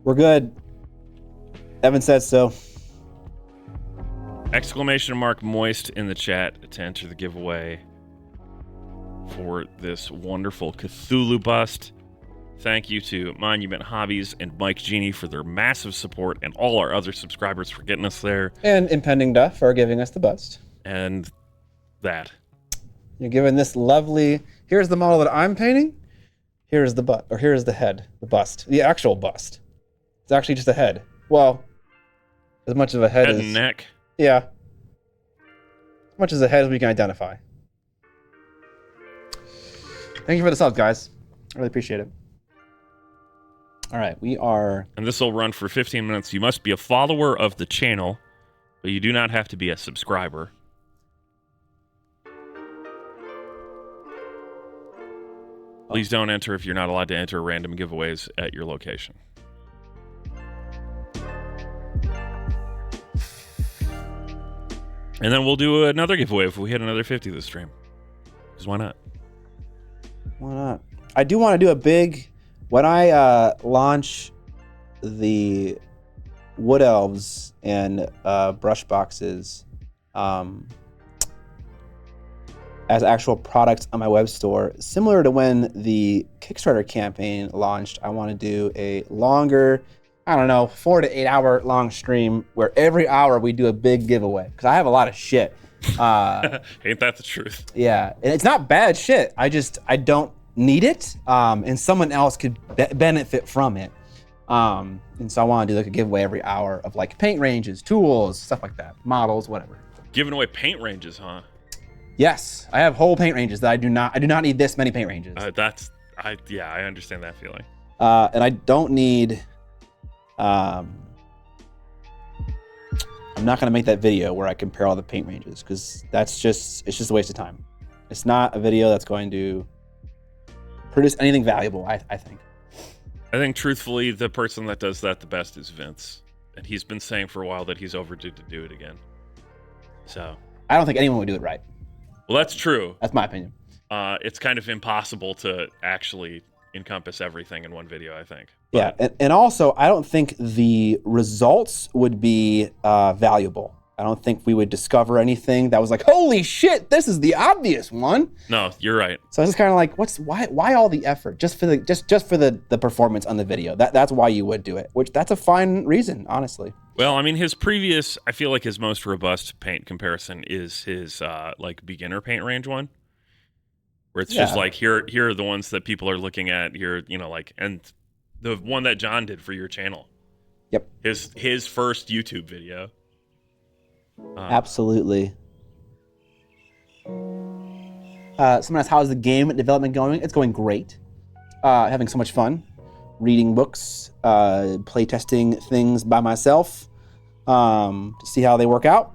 We're good. Evan says so. Exclamation mark moist in the chat to enter the giveaway for this wonderful Cthulhu bust. Thank you to Monument Hobbies and Mike Genie for their massive support and all our other subscribers for getting us there. And Impending Duff for giving us the bust. And that. You're given this lovely... Here's the model that I'm painting. Here's the butt, or here's the head, the bust, the actual bust. It's actually just a head. Well, as much of a head Head as... and neck. Yeah. As much as a head as we can identify. Thank you for the subs, guys. I really appreciate it. All right, we are... And this will run for 15 minutes. You must be a follower of the channel, but you do not have to be a subscriber. Please don't enter if you're not allowed to enter random giveaways at your location. And then we'll do another giveaway if we hit another 50 this stream. Because why not? Why not? I do want to do a big... When I launch the Wood Elves and brush boxes as actual products on my web store, similar to when the Kickstarter campaign launched, I want to do a longer, 4 to 8 hour long stream where every hour we do a big giveaway. Because I have a lot of shit. Ain't that the truth? Yeah, and it's not bad shit. I don't need it, and someone else could benefit from it. And so I want to do like a giveaway every hour of like paint ranges, tools, stuff like that, models, whatever. Giving away paint ranges, huh? Yes, I have whole paint ranges that I do not need this many paint ranges. I understand that feeling. And I don't need. I'm not gonna make that video where I compare all the paint ranges because it's just a waste of time. It's not a video that's going to produce anything valuable, I think. I think truthfully, the person that does that the best is Vince. And he's been saying for a while that he's overdue to do it again. So I don't think anyone would do it right. Well, that's true. That's my opinion. It's kind of impossible to actually encompass everything in one video, I think. Yeah, and also, I don't think the results would be valuable. I don't think we would discover anything that was like, holy shit, this is the obvious one. No, you're right. So it's just kind of like, why all the effort just for the performance on the video? That's why you would do it. Which that's a fine reason, honestly. Well, I mean, his previous, I feel like his most robust paint comparison is his like beginner paint range one, where it's just like here are the ones that people are looking at here, and the one that John did for your channel Yep. His first YouTube video. Absolutely. Someone asked, how's the game development going? It's going great. Having so much fun. Reading books, play testing things by myself to see how they work out.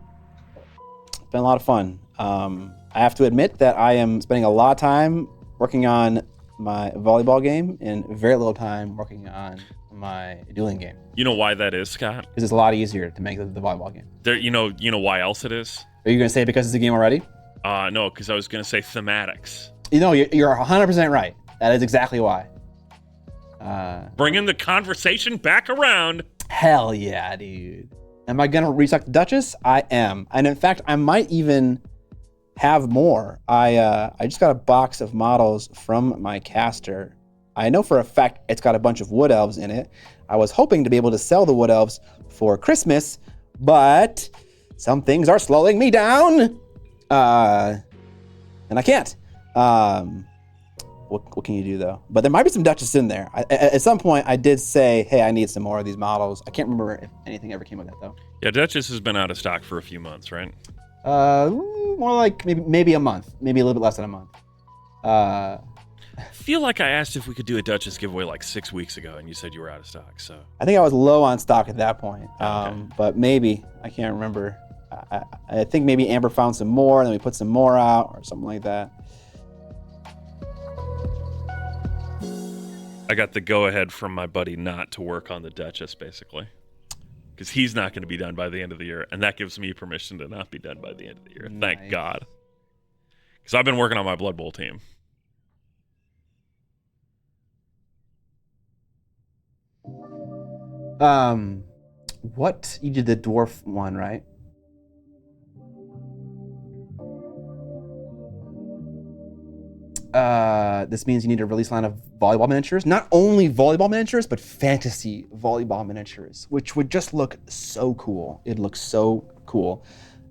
It's been a lot of fun. I have to admit that I am spending a lot of time working on my volleyball game and very little time working on my dueling game. You know why that is, Scott? Because it's a lot easier to make the volleyball game. There, you know why else it is? Are you going to say because it's a game already? No, because I was gonna say thematics. You know, you're 100% right. That is exactly why. Bringing the conversation back around. Hell yeah, dude. Am I gonna restock the Duchess? I am. And in fact, I might even have more. I just got a box of models from my caster. I know for a fact it's got a bunch of wood elves in it. I was hoping to be able to sell the wood elves for Christmas, but some things are slowing me down. And I can't. What can you do though? But there might be some Duchess in there. At some point, I did say, "Hey, I need some more of these models." I can't remember if anything ever came of that though. Yeah, Duchess has been out of stock for a few months, right? More like maybe a month, maybe a little bit less than a month. I feel like I asked if we could do a Duchess giveaway like 6 weeks ago, and you said you were out of stock. So I think I was low on stock at that point. Okay. But maybe I can't remember. I think maybe Amber found some more, and then we put some more out or something like that. I got the go-ahead from my buddy not to work on the Duchess, basically. Because he's not going to be done by the end of the year, and that gives me permission to not be done by the end of the year. Nice. Thank God. Because I've been working on my Blood Bowl team. What? You did the dwarf one, right? This means you need a release line of volleyball miniatures. Not only volleyball miniatures, but fantasy volleyball miniatures, which would just look so cool. It looks so cool.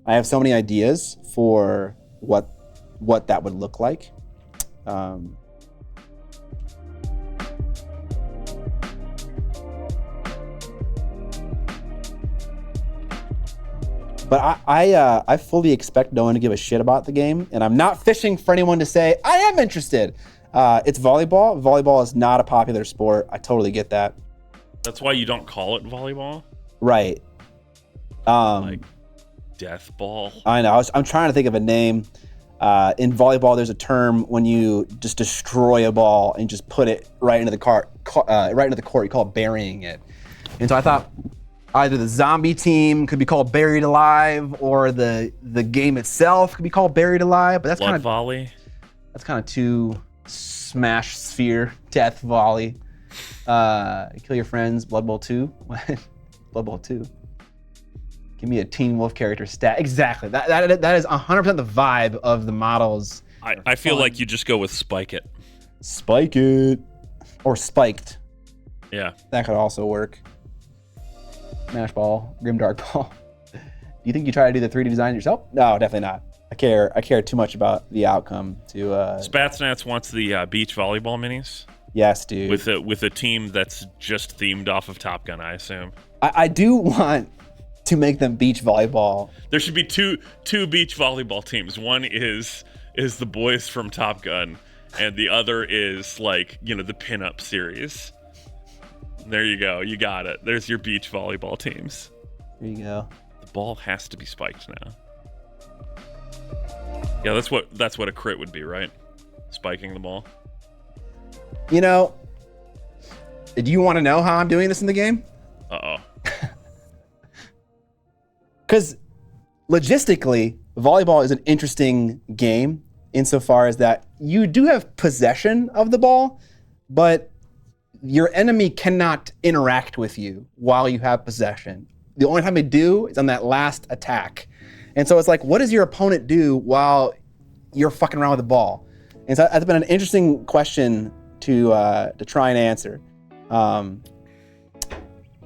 I have so many ideas for what that would look like. But I fully expect no one to give a shit about the game, and I'm not fishing for anyone to say, I am interested. It's volleyball. Volleyball is not a popular sport. I totally get that. That's why you don't call it volleyball? Right. Like death ball? I know. I'm trying to think of a name. In volleyball, there's a term when you just destroy a ball and just put it right into the court. You call it burying it. And so I thought either the zombie team could be called Buried Alive, or the game itself could be called Buried Alive. But that's Blood volley. That's kind of too smash sphere. Death volley. Kill your friends. Blood Bowl 2. Blood Bowl 2. Give me a Teen Wolf character stat. Exactly. That is 100% the vibe of the models. I feel like you just go with Spike It. Spike it. Or Spiked. Yeah. That could also work. Smash Ball. Grimdark Ball. Do you think you try to do the 3D design yourself? No, definitely not. I care too much about the outcome to... Spatsnats wants the beach volleyball minis. Yes, dude. With a team that's just themed off of Top Gun, I assume. I do want to make them beach volleyball. There should be two beach volleyball teams. One is the boys from Top Gun, and the other is like, the pinup series. There you go. You got it. There's your beach volleyball teams. There you go. The ball has to be spiked now. Yeah, that's what a crit would be, right? Spiking the ball. Do you want to know how I'm doing this in the game? Uh-oh. Because logistically, volleyball is an interesting game insofar as that you do have possession of the ball, but your enemy cannot interact with you while you have possession. The only time they do is on that last attack. And so it's like, what does your opponent do while you're fucking around with the ball? And so that's been an interesting question to try and answer. But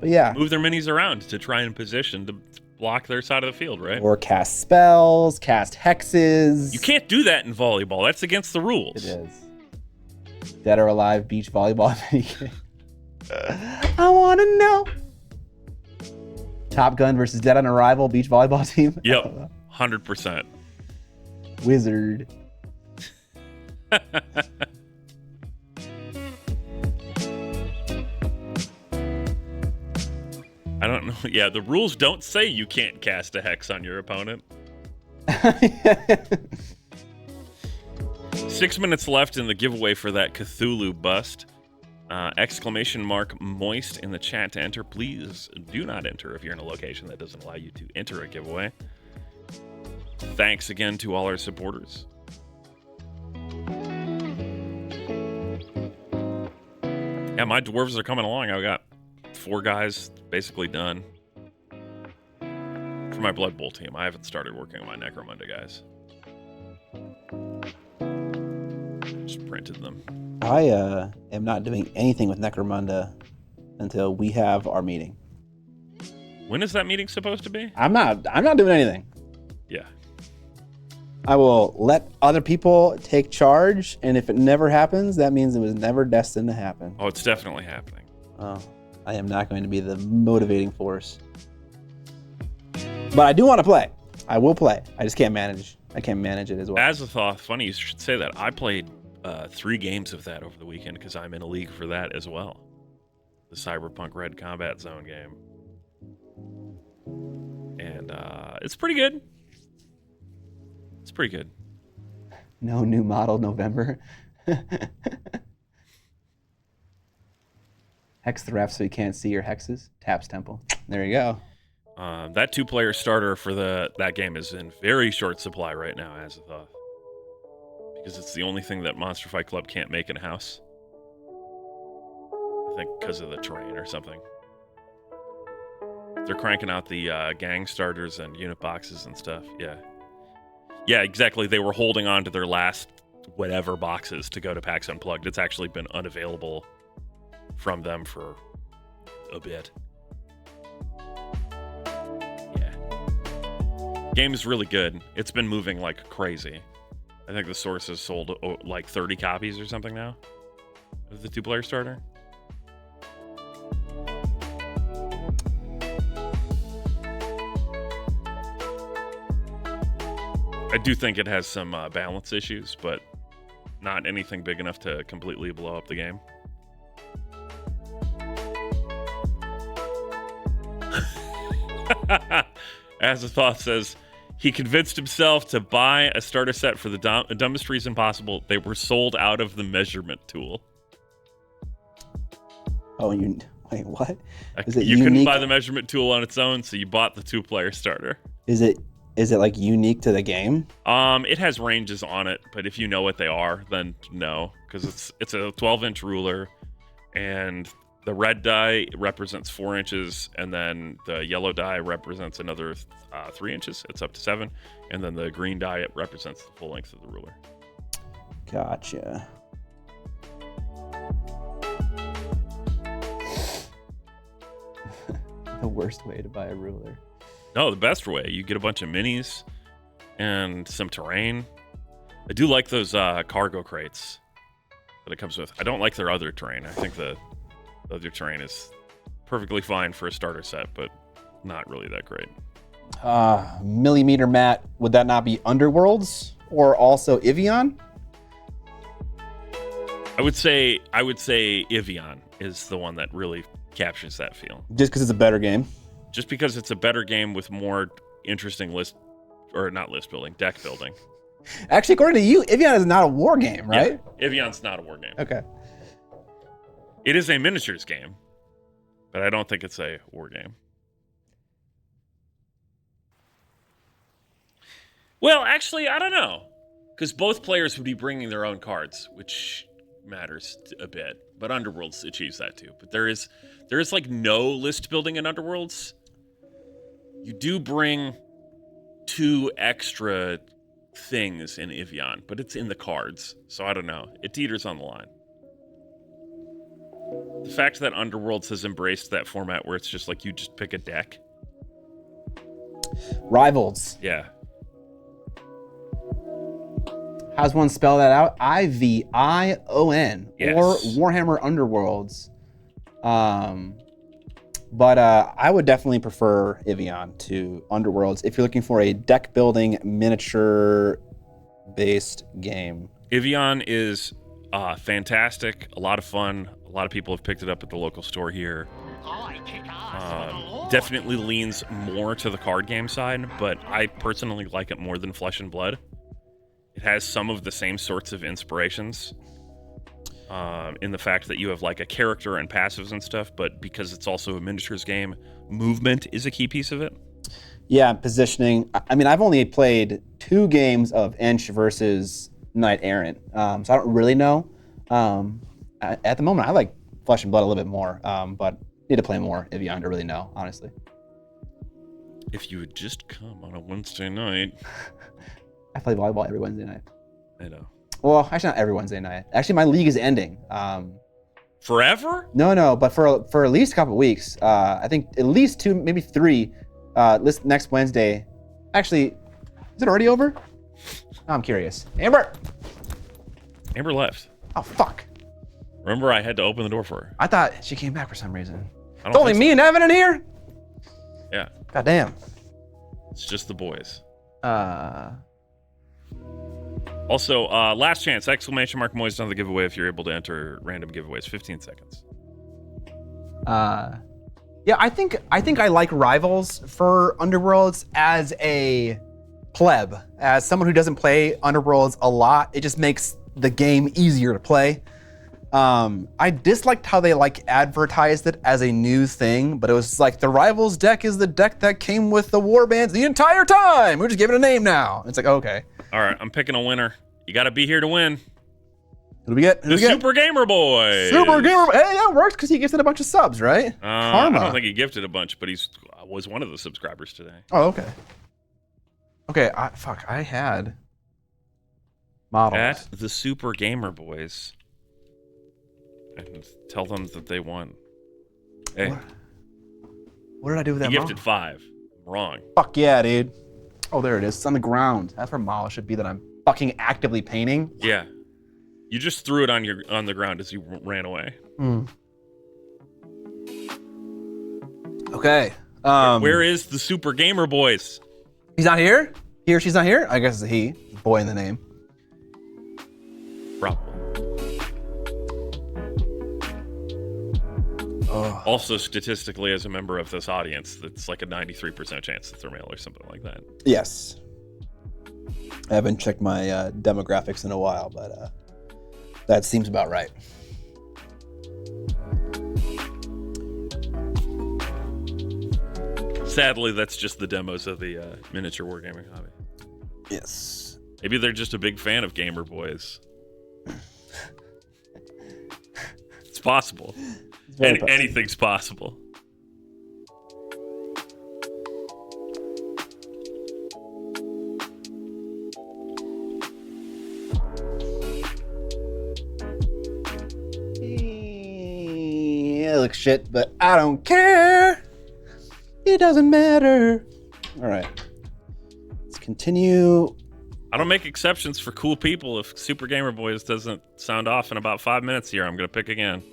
yeah. Move their minis around to try and position to block their side of the field, right? Or cast spells, cast hexes. You can't do that in volleyball. That's against the rules. It is. Dead or Alive beach volleyball minigame. I want to know. Top Gun versus Dead on Arrival beach volleyball team. Yep, 100%. Wizard. I don't know. Yeah, the rules don't say you can't cast a hex on your opponent. 6 minutes left in the giveaway for that Cthulhu bust. Exclamation mark moist in the chat to enter. Please do not enter if you're in a location that doesn't allow you to enter a giveaway. Thanks again to all our supporters. Yeah, my dwarves are coming along. I've got 4 guys basically done for my Blood Bowl team. I haven't started working on my Necromunda guys. Just printed them. I am not doing anything with Necromunda until we have our meeting. When is that meeting supposed to be? I'm not doing anything. Yeah. I will let other people take charge, and if it never happens, that means it was never destined to happen. Oh, it's definitely happening. Oh, I am not going to be the motivating force. But I do want to play. I will play. I just can't manage. I can't manage it as well. Azathoth, funny you should say that. I played 3 games of that over the weekend because I'm in a league for that as well. The Cyberpunk Red Combat Zone game. And it's pretty good. It's pretty good. No new model November. Hex the ref so you can't see your hexes. Taps Temple. There you go. That 2-player starter for that game is in very short supply right now, Azathoth. Because it's the only thing that Monster Fight Club can't make in-house. I think because of the terrain or something. They're cranking out the gang starters and unit boxes and stuff. Yeah. Yeah, exactly. They were holding on to their last whatever boxes to go to PAX Unplugged. It's actually been unavailable from them for a bit. Yeah. Game is really good. It's been moving like crazy. I think the source has sold like 30 copies or something now of the 2-player starter. I do think it has some balance issues, but not anything big enough to completely blow up the game. Azathoth says he convinced himself to buy a starter set for the dumbest reason possible. They were sold out of the measurement tool. Oh, wait, what? Is you unique? couldn't buy the measurement tool on its own, so you bought the 2-player starter. Is it like unique to the game? It has ranges on it, but if you know what they are, then no, because it's a 12-inch ruler, and the red die represents 4 inches, and then the yellow die represents another 3 inches. It's up to 7, and then the green die it represents the full length of the ruler. Gotcha. The worst way to buy a ruler. No, the best way. You get a bunch of minis and some terrain. I do like those cargo crates that it comes with. I don't like their other terrain. I think the other terrain is perfectly fine for a starter set, but not really that great. Millimeter Matt, would that not be Underworlds or also Evian? I would say Evian is the one that really captures that feel. Just because it's a better game? Just because it's a better game with more interesting deck building. Actually, according to you, Evian is not a war game, right? Yeah, Evian's not a war game. Okay. It is a miniatures game, but I don't think it's a war game. Well, actually, I don't know. Because both players would be bringing their own cards, which matters a bit. But Underworlds achieves that too. But there is like no list building in Underworlds. You do bring 2 extra things in Evian, but it's in the cards. So I don't know. It teeters on the line. The fact that Underworlds has embraced that format where it's just like you just pick a deck. Rivals. Yeah. How's one spell that out? IVION. Yes. Or Warhammer Underworlds. But I would definitely prefer Evian to Underworlds if you're looking for a deck building miniature based game. Evian is fantastic, a lot of fun. A lot of people have picked it up at the local store here. Definitely leans more to the card game side, but I personally like it more than Flesh and Blood. It has some of the same sorts of inspirations in the fact that you have like a character and passives and stuff, but because it's also a miniatures game, movement is a key piece of it. Yeah, positioning. I mean, I've only played 2 games of Ench versus Knight Errant, so I don't really know. At the moment, I like Flesh and Blood a little bit more, but need to play more Evian to really know, honestly. If you would just come on a Wednesday night. I play volleyball every Wednesday night. I know. Well, actually not every Wednesday night. Actually, my league is ending. Forever? No, but for at least a couple weeks. I think at least 2, maybe 3. Next Wednesday. Actually, is it already over? I'm curious. Amber left. Oh fuck. Remember, I had to open the door for her. I thought she came back for some reason. I It's only me and Evan in here? Yeah. God damn. It's just the boys. Uh, Also, last chance, exclamation mark Moist on the giveaway if you're able to enter random giveaways. 15 seconds. yeah, I think I like Rivals for Underworlds as a pleb. As someone who doesn't play Underworlds a lot, it just makes the game easier to play. I disliked how they advertised it as a new thing, but it was like the Rivals deck is the deck that came with the warbands the entire time. We're just giving it a name now. It's like, okay. All right, I'm picking a winner. You got to be here to win. Who do we get? The Super Gamer Boy. Super Gamer. Hey, that works because he gifted a bunch of subs, right? I don't think he gifted a bunch, but was one of the subscribers today. Oh, okay. Okay, I had models. At the Super Gamer Boys. And tell them that they won. Hey. What did I do with that You model? gifted 5. I'm wrong. Fuck yeah, dude. Oh, there it is. It's on the ground. That's where model should be that I'm fucking actively painting. Yeah. You just threw it on the ground as you ran away. Okay. Where is the Super Gamer Boys? He's not here? He or she's not here? I guess it's a he. Boy in the name. Probably. Oh. Also, statistically, as a member of this audience, that's like a 93% chance that they're male or something like that. Yes. I haven't checked my demographics in a while, but that seems about right. Sadly, that's just the demos of the miniature wargaming hobby. Yes. Maybe they're just a big fan of Gamer Boys. It's possible. Anything's possible. It looks shit, but I don't care. It doesn't matter. All right. Let's continue. I don't make exceptions for cool people. If Super Gamer Boys doesn't sound off in about 5 minutes here, I'm going to pick again.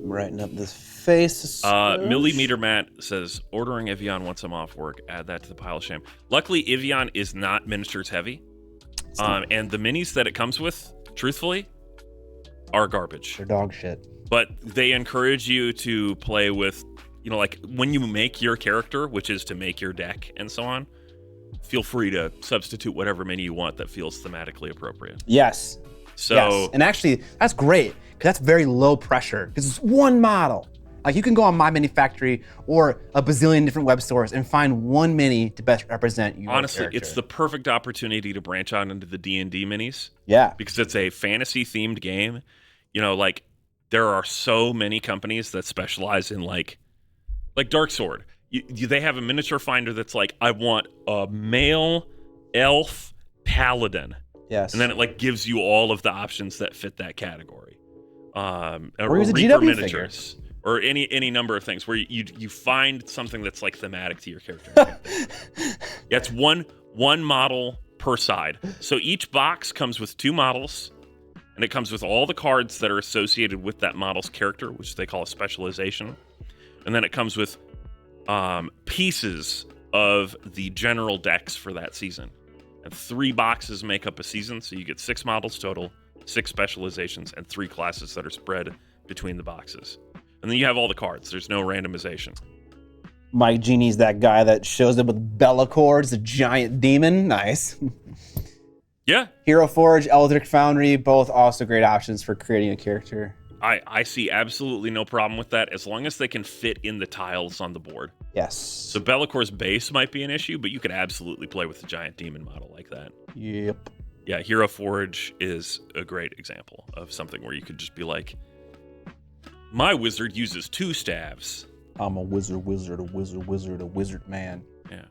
Brighten up this face. Millimeter Matt says, ordering Evian once I'm off work. Add that to the pile of shame. Luckily, Evian is not miniatures heavy. And the minis that it comes with, truthfully, are garbage. They're dog shit. But they encourage you to play with, like when you make your character, which is to make your deck and so on, feel free to substitute whatever mini you want that feels thematically appropriate. Yes. So, yes. And actually, that's great because that's very low pressure because it's one model. Like you can go on My Mini Factory or a bazillion different web stores and find one mini to best represent your honestly, character. it's the perfect opportunity to branch out into the D&D minis. Yeah. Because it's a fantasy themed game. Like there are so many companies that specialize in like Dark Sword. They have a miniature finder that's like, I want a male elf paladin. Yes. And then it gives you all of the options that fit that category. Or use a Reaper GW miniatures. Or any number of things where you find something that's thematic to your character. Yeah, it's one model per side. So each box comes with 2 models, and it comes with all the cards that are associated with that model's character, which they call a specialization. And then it comes with pieces of the general decks for that season. And 3 boxes make up a season, so you get 6 models total, 6 specializations, and 3 classes that are spread between the boxes. And then you have all the cards. There's no randomization. Mike Genie's that guy that shows up with Bellacords, the giant demon. Nice. Yeah. Hero Forge, Eldritch Foundry, both also great options for creating a character. I see absolutely no problem with that, as long as they can fit in the tiles on the board. Yes. So Bellacor's base might be an issue, but you could absolutely play with the giant demon model like that. Yep. Yeah, Hero Forge is a great example of something where you could just be like, my wizard uses 2 staves. I'm a wizard, a wizard man. Yeah.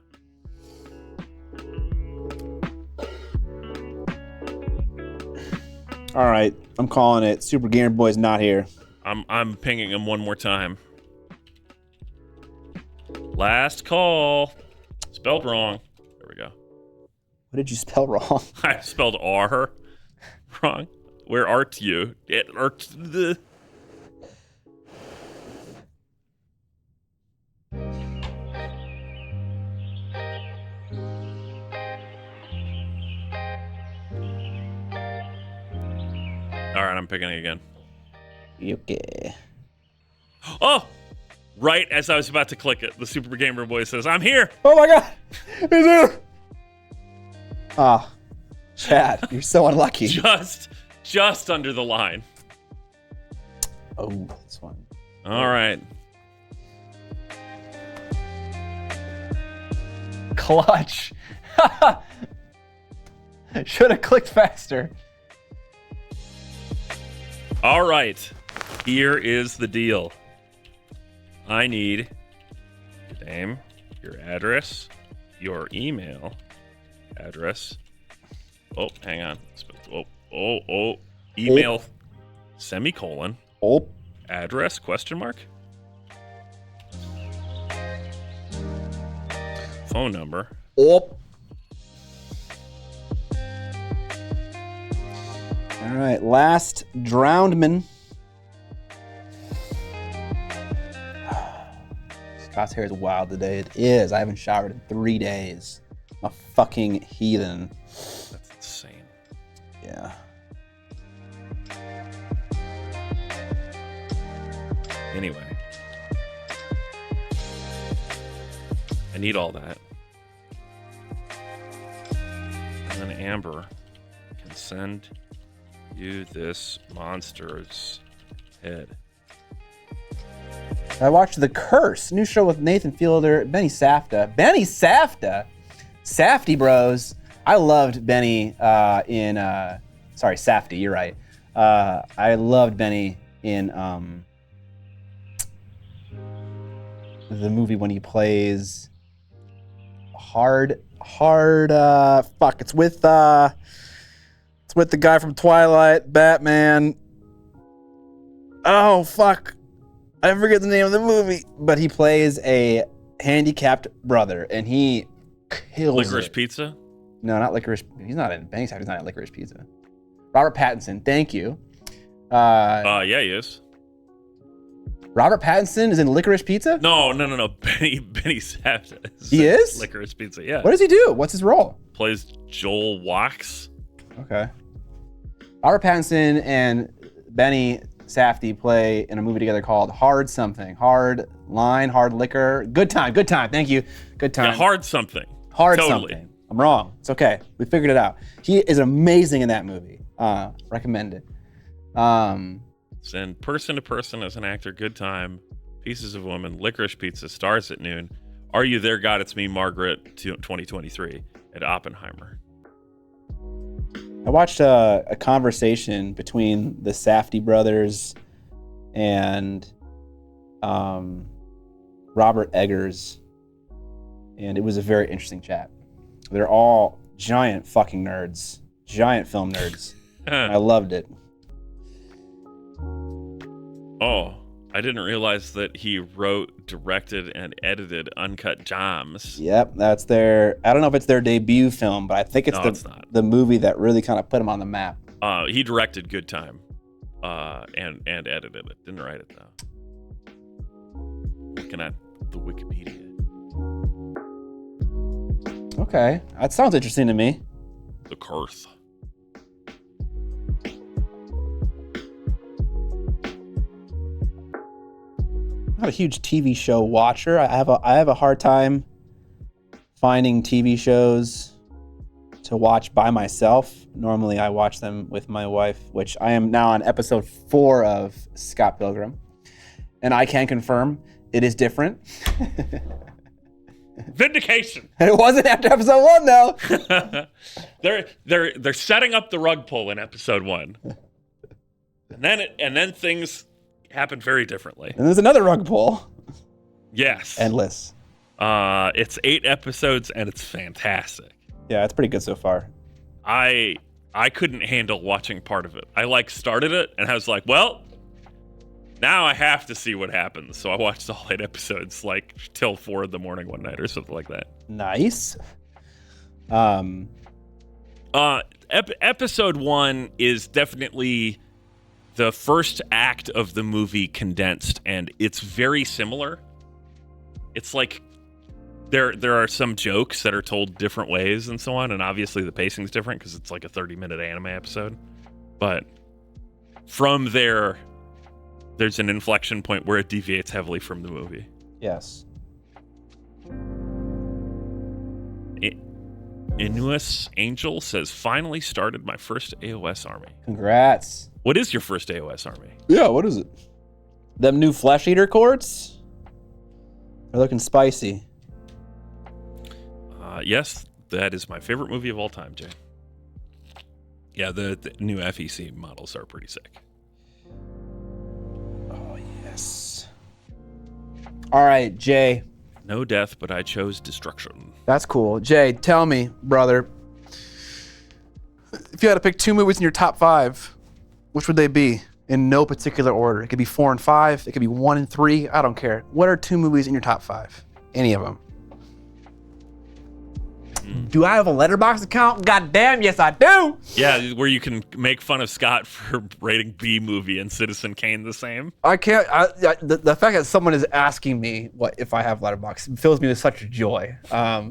All right, I'm calling it. Super Gamer Boy's not here. I'm pinging him one more time. Last call. Spelled wrong. There we go. What did you spell wrong? I spelled R wrong. Where art you? It art the. All right, I'm picking it again. Okay. Oh! Right as I was about to click it, the Super Gamer Boy says, I'm here! Oh my god! He's here! Ah, Chad, you're so unlucky. Just under the line. Oh, that's fun. All right. Clutch. Should have clicked faster. All right. Here is the deal. I need your name, your address, your email address. Oh, hang on. Email, semicolon, address, question mark. Phone number. All right, last drownedman. Scott's hair is wild today. It is. I haven't showered in 3 days. I'm a fucking heathen. That's insane. Yeah. Anyway. I need all that. And then Amber can send you this monster's head. I watched The Curse, new show with Nathan Fielder, Benny Safdie. Benny Safdie? Safdie Bros. I loved Benny in, sorry, Safdie, you're right. I loved Benny in the movie when he plays it's with the guy from Twilight, Batman. Oh, fuck. I forget the name of the movie, but he plays a handicapped brother, and he kills Licorice it. Pizza? No, not Licorice. He's not in Benny Safdie. He's not in Licorice Pizza. Robert Pattinson. Thank you. Yeah, he is. Robert Pattinson is in Licorice Pizza? No. Benny Safdie. He is? Licorice Pizza, yeah. What does he do? What's his role? Plays Joel Wax. Okay. Robert Pattinson and Benny Safdie play in a movie together called Hard Something. Hard Line, Hard Liquor. Good time. Thank you. Good time. Yeah, Hard Something. Hard Totally. Something. I'm wrong. It's okay. We figured it out. He is amazing in that movie. Recommend it. Send Person to Person as an actor. Good time. Pieces of Woman. Licorice Pizza. Stars at Noon. Are You There, God? It's Me, Margaret. 2023 at Oppenheimer. I watched a conversation between the Safdie brothers and Robert Eggers, and it was a very interesting chat. They're all giant fucking nerds, giant film nerds. I loved it. Oh, I didn't realize that he wrote, directed, and edited Uncut Gems. Yep, that's I don't know if it's their debut film, but I think it's No, it's not. the movie that really kind of put them on the map. He directed Good Time, and edited it. Didn't write it though. Looking at the Wikipedia. Okay, that sounds interesting to me. The Curse. I'm not a huge TV show watcher. I have a hard time finding TV shows to watch by myself. Normally, I watch them with my wife, which I am now on episode 4 of Scott Pilgrim, and I can confirm it is different. Vindication. It wasn't after episode 1 though. They're setting up the rug pull in episode 1, and then things happen very differently. And there's another rug pull. Yes. Endless. It's 8 episodes and it's fantastic. Yeah, it's pretty good so far. I couldn't handle watching part of it. I started it and I was like, well, now I have to see what happens. So I watched all 8 episodes till 4 in the morning one night or something like that. Nice. Episode 1 is definitely the first act of the movie condensed, and it's very similar. It's like there are some jokes that are told different ways and so on, and obviously the pacing's different because it's like a 30-minute anime episode. But from there's an inflection point where it deviates heavily from the movie. Yes. Inuus Angel says, finally started my first AOS army. Congrats. What is your first AOS army? Yeah, what is it? Them new Flesh Eater courts? They're looking spicy. Yes, that is my favorite movie of all time, Jay. Yeah, the new FEC models are pretty sick. Oh, yes. All right, Jay. No death, but I chose destruction. That's cool. Jay, tell me, brother, if you had to pick 2 movies in your top 5, which would they be? In no particular order. It could be 4 and 5. It could be 1 and 3. I don't care. What are 2 movies in your top 5? Any of them. Do I have a Letterboxd account? God damn, yes I do. Yeah, where you can make fun of Scott for rating B movie and Citizen Kane the same. I can't. The fact that someone is asking me what if I have Letterboxd fills me with such joy.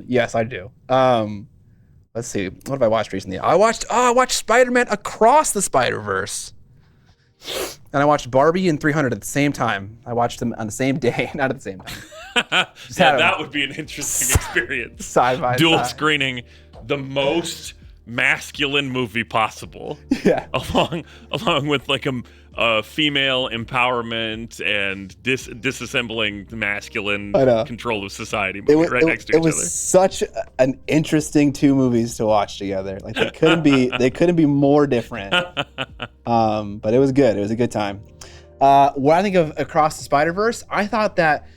Yes, I do. Let's see. What have I watched recently? I watched Spider-Man Across the Spider-Verse. And I watched Barbie and 300 at the same time. I watched them on the same day, not at the same time. Yeah, that would be an interesting experience. Side by Dual side. screening the most masculine movie possible. Yeah. Along with like a female empowerment and disassembling the masculine control of society movie next to each other. It was such an interesting 2 movies to watch together. Like they couldn't be more different. But it was good. It was a good time. What I think of Across the Spider-Verse, I thought that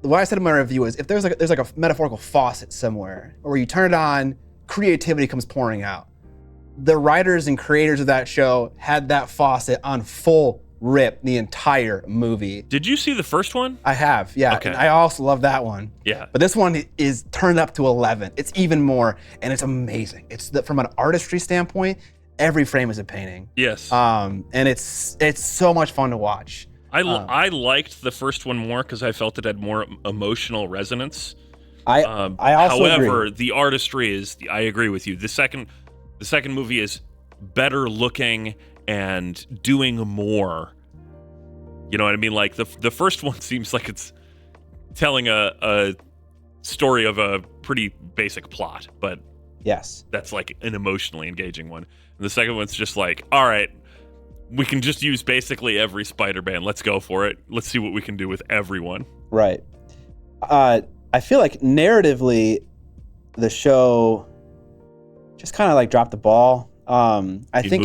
what I said in my review is if there's like a metaphorical faucet somewhere where you turn it on, creativity comes pouring out. The writers and creators of that show had that faucet on full rip the entire movie. Did you see the first one? I have, yeah. Okay. And I also love that one. Yeah. But this one is turned up to 11. It's even more, and it's amazing. It's from an artistry standpoint, every frame is a painting. Yes. And it's so much fun to watch. I liked the first one more because I felt it had more emotional resonance. I also however, agree. the artistry is. I agree with you. The second movie is better looking and doing more. You know what I mean? Like the first one seems like it's telling a story of a pretty basic plot, but yes, that's like an emotionally engaging one. And the second one's just like, all right, we can just use basically every Spider-Man. Let's go for it. Let's see what we can do with everyone. Right. I feel like narratively, the show just kind of like dropped the ball. I think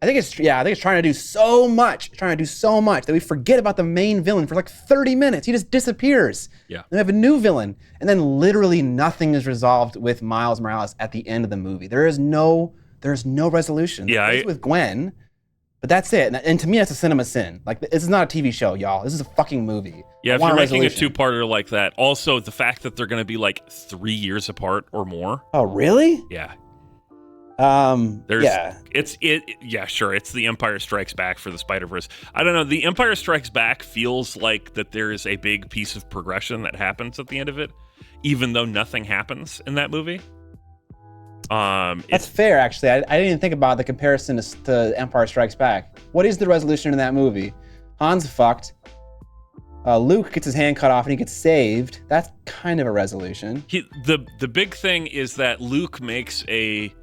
it's trying to do so much that we forget about the main villain for like 30 minutes. He just disappears. Yeah. Then we have a new villain, and then literally nothing is resolved with Miles Morales at the end of the movie. There's no resolution. Yeah, It's with Gwen, but that's it. And to me, that's a cinema sin. Like, this is not a TV show, y'all. This is a fucking movie. Yeah, if want you're a making a resolution. two-parter like that, also the fact that they're going to be like 3 years apart or more. Oh, really? Yeah. Sure. It's the Empire Strikes Back for the Spider-Verse. I don't know. The Empire Strikes Back feels like that there is a big piece of progression that happens at the end of it, even though nothing happens in that movie. That's fair, actually. I didn't even think about the comparison to Empire Strikes Back. What is the resolution in that movie? Han's fucked. Luke gets his hand cut off and he gets saved. That's kind of a resolution. The big thing is that Luke makes a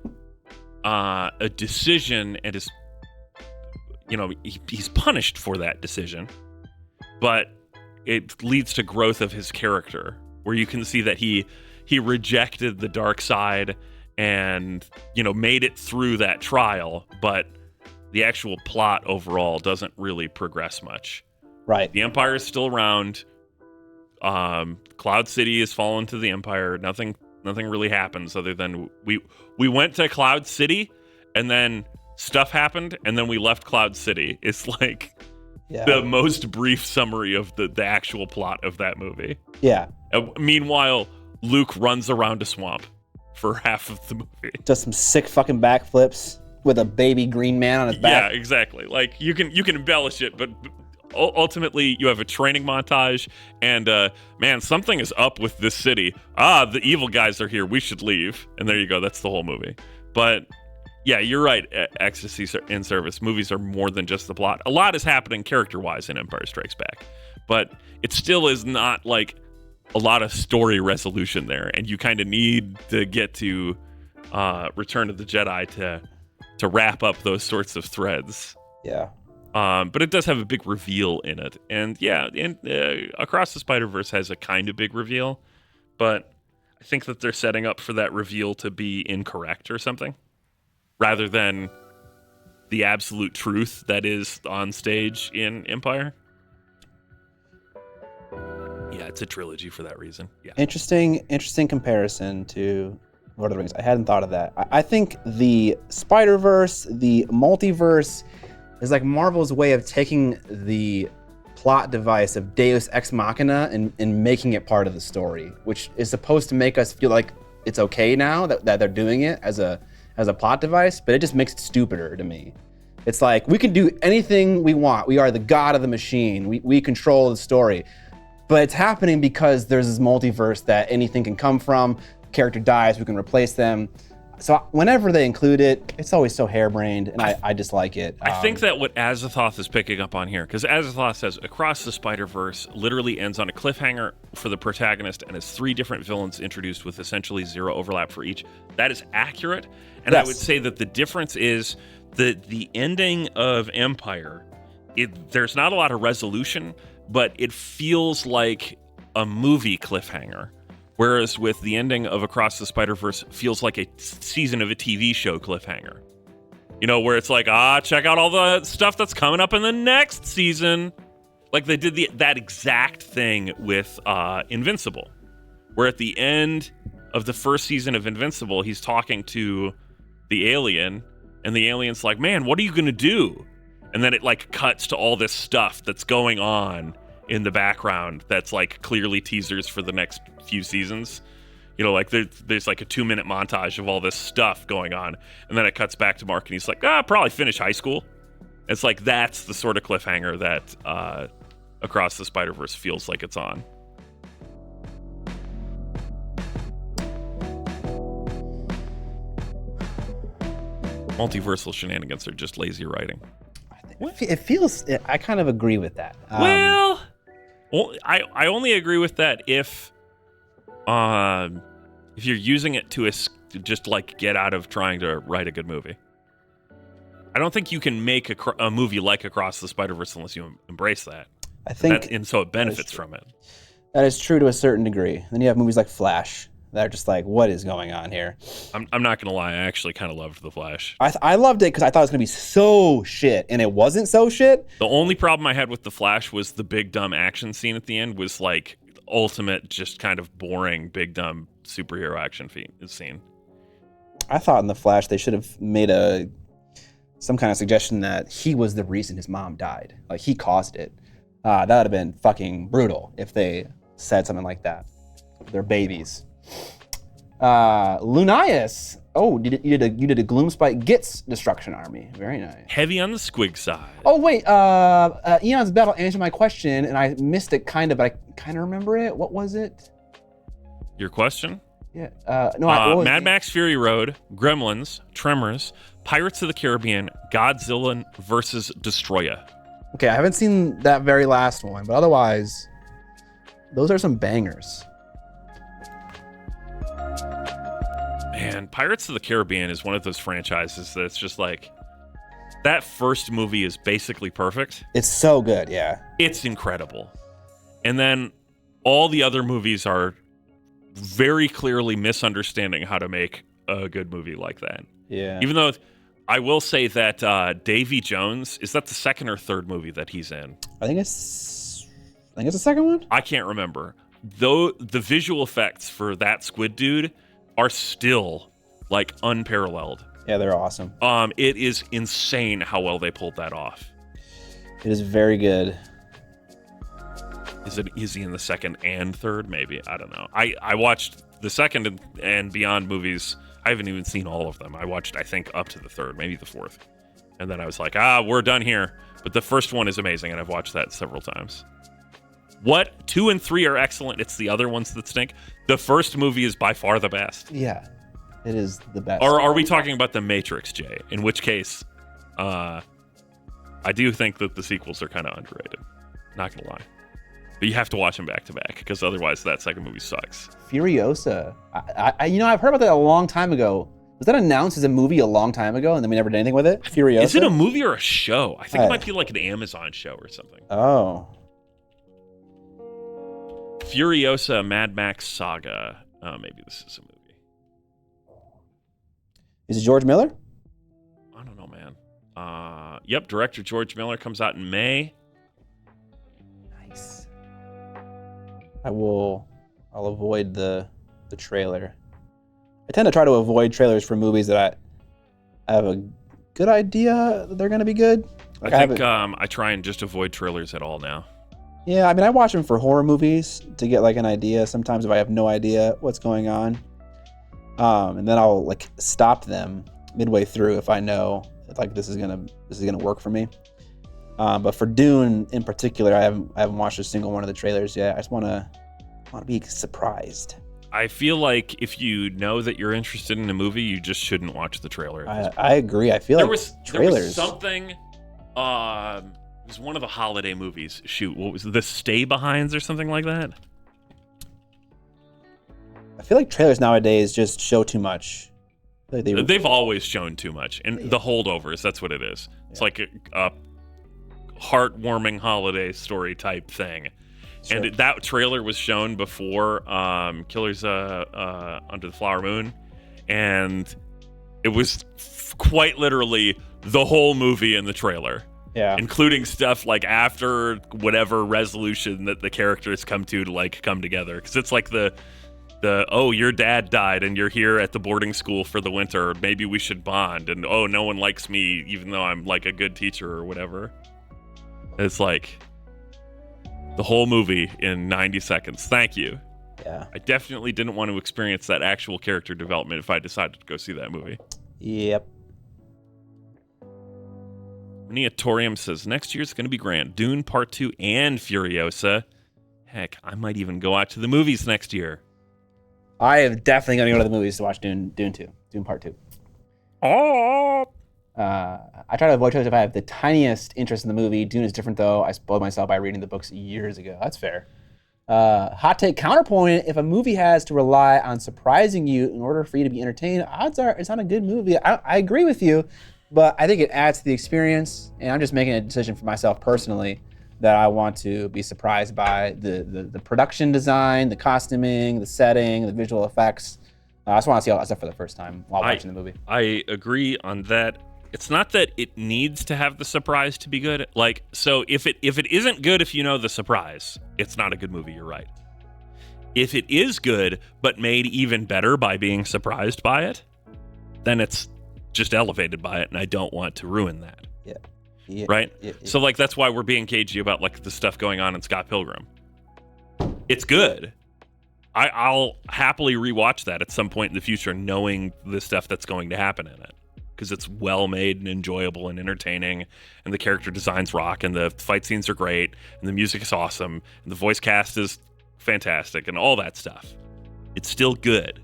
decision and is, he's punished for that decision, but it leads to growth of his character, where you can see that he rejected the dark side and made it through that trial, but the actual plot overall doesn't really progress much. Right. The Empire is still around. Cloud City has fallen to the Empire. Nothing really happens other than we went to Cloud City and then stuff happened and then we left Cloud City. It's like the most brief summary of the actual plot of that movie. Yeah. Meanwhile, Luke runs around a swamp for half of the movie. Does some sick fucking backflips with a baby green man on his back. Yeah, exactly. Like you can embellish it, but ultimately you have a training montage and man, something is up with this city. The evil guys are here, we should leave. And there you go, that's the whole movie. But yeah, you're right. Ecstasy in Service movies are more than just the plot. A lot is happening character-wise in Empire Strikes Back, but it still is not like a lot of story resolution there, and you kind of need to get to Return of the Jedi to wrap up those sorts of threads. Yeah. But it does have a big reveal in it, and Across the Spider-Verse has a kind of big reveal, but I think that they're setting up for that reveal to be incorrect or something, rather than the absolute truth that is on stage in Empire. Yeah, it's a trilogy for that reason. Yeah. Interesting comparison to Lord of the Rings. I hadn't thought of that. I think the Spider-Verse, the multiverse, is like Marvel's way of taking the plot device of Deus Ex Machina and making it part of the story, which is supposed to make us feel like it's okay now that they're doing it as a plot device, but it just makes it stupider to me. It's like, we can do anything we want. We are the god of the machine. We control the story. But it's happening because there's this multiverse that anything can come from. Character dies, we can replace them. So whenever they include it, it's always so harebrained, and I dislike it. I think that what Azathoth is picking up on here, because Azathoth says Across the Spider-Verse literally ends on a cliffhanger for the protagonist and has 3 different villains introduced with essentially 0 overlap for each. That is accurate, and yes. I would say that the difference is the ending of Empire, there's not a lot of resolution, but it feels like a movie cliffhanger. Whereas with the ending of Across the Spider-Verse feels like a season of a TV show cliffhanger. Where it's like, check out all the stuff that's coming up in the next season. Like they did that exact thing with Invincible. Where at the end of the first season of Invincible, he's talking to the alien, and the alien's like, man, what are you gonna do? And then it like cuts to all this stuff that's going on in the background that's like clearly teasers for the next few seasons. Like there's like a 2-minute montage of all this stuff going on, and then it cuts back to Mark and he's like, probably finish high school. It's like that's the sort of cliffhanger that Across the Spider-Verse feels like it's on. Multiversal shenanigans are just lazy writing. It feels, I kind of agree with that. Well, I only agree with that if you're using it to just like get out of trying to write a good movie. I don't think you can make a movie like Across the Spider-Verse unless you embrace that. I think, and so it benefits from it. That is true to a certain degree. Then you have movies like Flash that are just like, what is going on here? I'm not gonna lie, I actually kind of loved The Flash. I loved it because I thought it was gonna be so shit, and it wasn't so shit. The only problem I had with The Flash was the big dumb action scene at the end was like ultimate, just kind of boring, big dumb superhero action scene. I thought in The Flash they should have made some kind of suggestion that he was the reason his mom died. Like he caused it. That would have been fucking brutal if they said something like that. They're babies. Lunias Oh, you did a Gloomspite Gits Destruction Army. Very nice. Heavy on the squig side. Oh wait, Eon's Battle answered my question, and I missed it kind of, but I kind of remember it. What was it? Your question? Yeah. No. Mad Max Fury Road, Gremlins, Tremors, Pirates of the Caribbean, Godzilla versus Destroyer. Okay, I haven't seen that very last one, but otherwise, those are some bangers. Man, Pirates of the Caribbean is one of those franchises that's just like, that first movie is basically perfect. It's so good, yeah. It's incredible. And then all the other movies are very clearly misunderstanding how to make a good movie like that. Yeah. Even though I will say that Davy Jones, is that the second or third movie that he's in? I think it's the second one. I can't remember. Though the visual effects for that squid dude are still like unparalleled. Yeah, they're awesome. It is insane how well they pulled that off. It is very good. Is he in the second and third? Maybe. I don't know. I watched the second and beyond movies. I haven't even seen all of them. I watched, I think, up to the third, maybe the fourth. And then I was like, we're done here. But the first one is amazing, and I've watched that several times. 2 and 3 are excellent. It's the other ones that stink. The first movie is by far the best. Yeah, it is the best. Or are we talking about The Matrix, Jay? In which case, I do think that the sequels are kind of underrated. Not gonna lie. But you have to watch them back to back, because otherwise that second movie sucks. Furiosa. I've heard about that a long time ago. Was that announced as a movie a long time ago, and then we never did anything with it? Furiosa? Is it a movie or a show? I think it might be like an Amazon show or something. Oh. Furiosa Mad Max Saga. Maybe this is a movie. Is it George Miller? I don't know, man. Yep, director George Miller, comes out in May. Nice. I'll avoid the trailer. I tend to try to avoid trailers for movies that I have a good idea that they're going to be good. Like I try and just avoid trailers at all now. Yeah, I mean, I watch them for horror movies to get like an idea. Sometimes if I have no idea what's going on, and then I'll like stop them midway through if I know like this is gonna work for me. But for Dune in particular, I haven't watched a single one of the trailers yet. I just want to be surprised. I feel like if you know that you're interested in a movie, you just shouldn't watch the trailer. I agree. I feel like trailers. There was something. It was one of the holiday movies. Shoot, what was it? The Stay Behinds or something like that? I feel like trailers nowadays just show too much. Like They've always shown too much. And The Holdovers, that's what it is. It's like a heartwarming holiday story type thing. Sure. And that trailer was shown before Killers Under the Flower Moon. And it was quite literally the whole movie in the trailer. Yeah. Including stuff like after whatever resolution that the characters come to like come together. Because it's like the your dad died and you're here at the boarding school for the winter. Maybe we should bond. And no one likes me even though I'm like a good teacher or whatever. It's like the whole movie in 90 seconds. Thank you. Yeah. I definitely didn't want to experience that actual character development if I decided to go see that movie. Yep. Miniatorium says, next year's going to be grand. Dune Part 2 and Furiosa. Heck, I might even go out to the movies next year. I am definitely going to go to the movies to watch Dune 2. Dune Part 2. Oh! I try to avoid trailers if I have the tiniest interest in the movie. Dune is different, though. I spoiled myself by reading the books years ago. That's fair. Hot take counterpoint, if a movie has to rely on surprising you in order for you to be entertained, odds are it's not a good movie. I agree with you. But I think it adds to the experience, and I'm just making a decision for myself personally that I want to be surprised by the production design, the costuming, the setting, the visual effects. I just want to see all that stuff for the first time while watching the movie. I agree on that. It's not that it needs to have the surprise to be good. Like, so if it isn't good if you know the surprise, it's not a good movie, you're right. If it is good, but made even better by being surprised by it, then it's just elevated by it, and I don't want to ruin that. Yeah. Right? Yeah. So like that's why we're being cagey about like the stuff going on in Scott Pilgrim. It's good. I'll happily rewatch that at some point in the future, knowing the stuff that's going to happen in it, because it's well made and enjoyable and entertaining, and the character designs rock, and the fight scenes are great, and the music is awesome, and the voice cast is fantastic, and all that stuff. It's still good,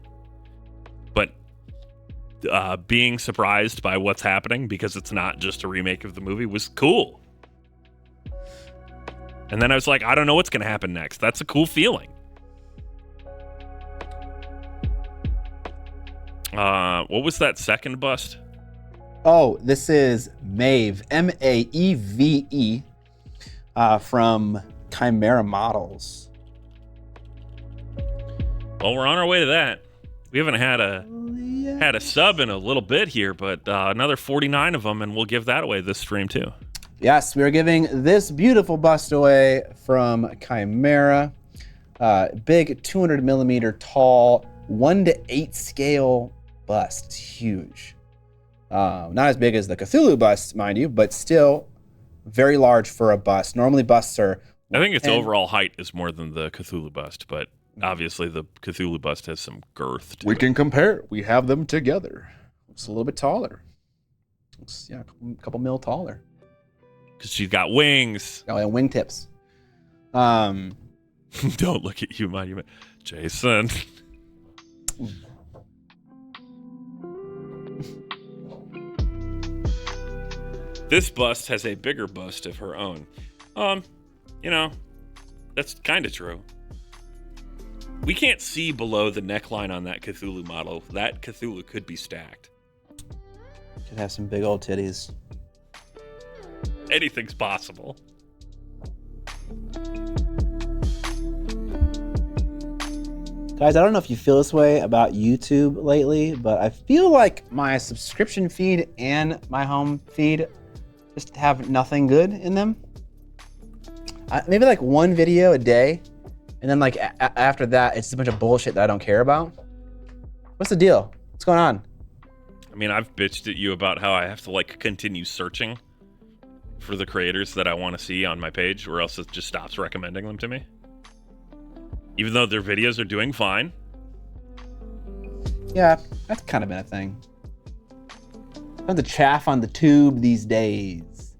but being surprised by what's happening because it's not just a remake of the movie was cool. And then I was like, I don't know what's going to happen next. That's a cool feeling. What was that second bust? Oh, this is Maeve, Maeve, from Chimera Models. Well, we're on our way to that. We haven't had a sub in a little bit here, but another 49 of them, and we'll give that away this stream too. Yes, we are giving this beautiful bust away from Chimera. Big 200 millimeter tall, 1:8 scale bust. It's huge. Not as big as the Cthulhu bust, mind you, but still very large for a bust. Normally busts are... I think its overall height is more than the Cthulhu bust, but obviously the Cthulhu bust has some girth to it. We can compare. We have them together. Looks a little bit taller. Looks, yeah, a couple mil taller. Because she's got wings. Oh, and wingtips. Don't look at you, Monument. Jason. This bust has a bigger bust of her own. You know, that's kind of true. We can't see below the neckline on that Cthulhu model. That Cthulhu could be stacked. Could have some big old titties. Anything's possible. Guys, I don't know if you feel this way about YouTube lately, but I feel like my subscription feed and my home feed just have nothing good in them. Maybe like one video a day, and then like after that, it's a bunch of bullshit that I don't care about. What's the deal? What's going on? I mean, I've bitched at you about how I have to like continue searching for the creators that I want to see on my page, or else it just stops recommending them to me. Even though their videos are doing fine. Yeah, that's kind of been a thing. Tons of chaff on the tube these days.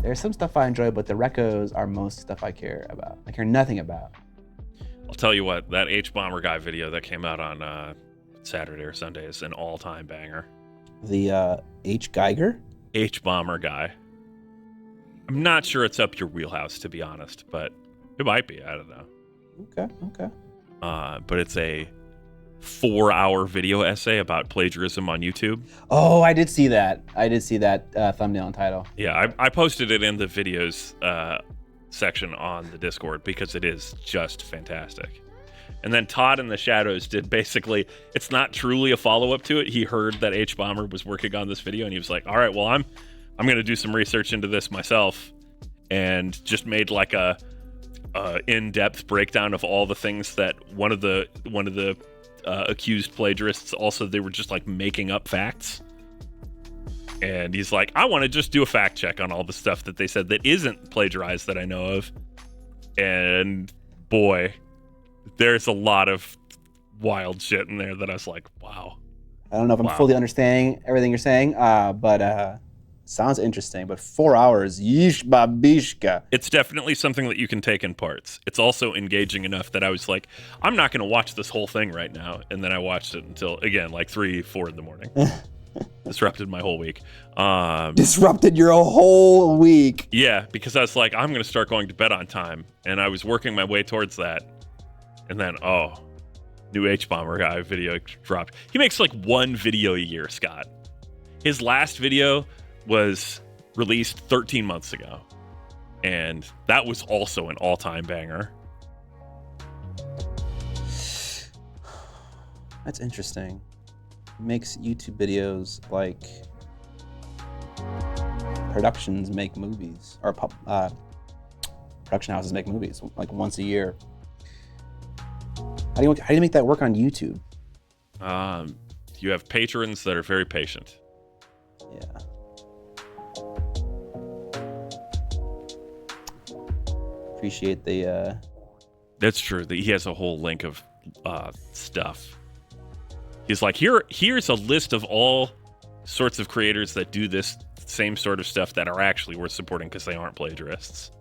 There's some stuff I enjoy, but the recos are most stuff I care about. I care nothing about. I'll tell you what, that H-Bomber guy video that came out on Saturday or Sunday is an all-time banger. The H. Geiger? H-Bomber guy. I'm not sure it's up your wheelhouse, to be honest, but it might be. I don't know. Okay. But it's a 4-hour video essay about plagiarism on YouTube. Oh, I did see that. Thumbnail and title. Yeah, I posted it in the videos section on the Discord because it is just fantastic. And then Todd in the Shadows did basically, it's not truly a follow-up to it. He heard that H-Bomber was working on this video and he was like, all right, well, I'm going to do some research into this myself, and just made like a in-depth breakdown of all the things that one of the accused plagiarists also, they were just like making up facts. And he's like, I want to just do a fact check on all the stuff that they said that isn't plagiarized that I know of. And boy, there's a lot of wild shit in there that I was like, wow. I don't know if I'm fully understanding everything you're saying, but sounds interesting. But 4 hours, yeesh babishka. It's definitely something that you can take in parts. It's also engaging enough that I was like, I'm not going to watch this whole thing right now. And then I watched it until, again, like 3-4 in the morning. Disrupted my whole week. Disrupted your whole week. Yeah, because I was like, I'm going to start going to bed on time. And I was working my way towards that. And then, new H-Bomber guy video dropped. He makes like one video a year, Scott. His last video was released 13 months ago. And that was also an all-time banger. That's interesting. Makes YouTube videos like productions make movies, or production houses make movies like once a year. How do you make that work on YouTube? You have patrons that are very patient. Yeah. Appreciate the That's true. He has a whole link of stuff. He's like, here's a list of all sorts of creators that do this same sort of stuff that are actually worth supporting because they aren't plagiarists.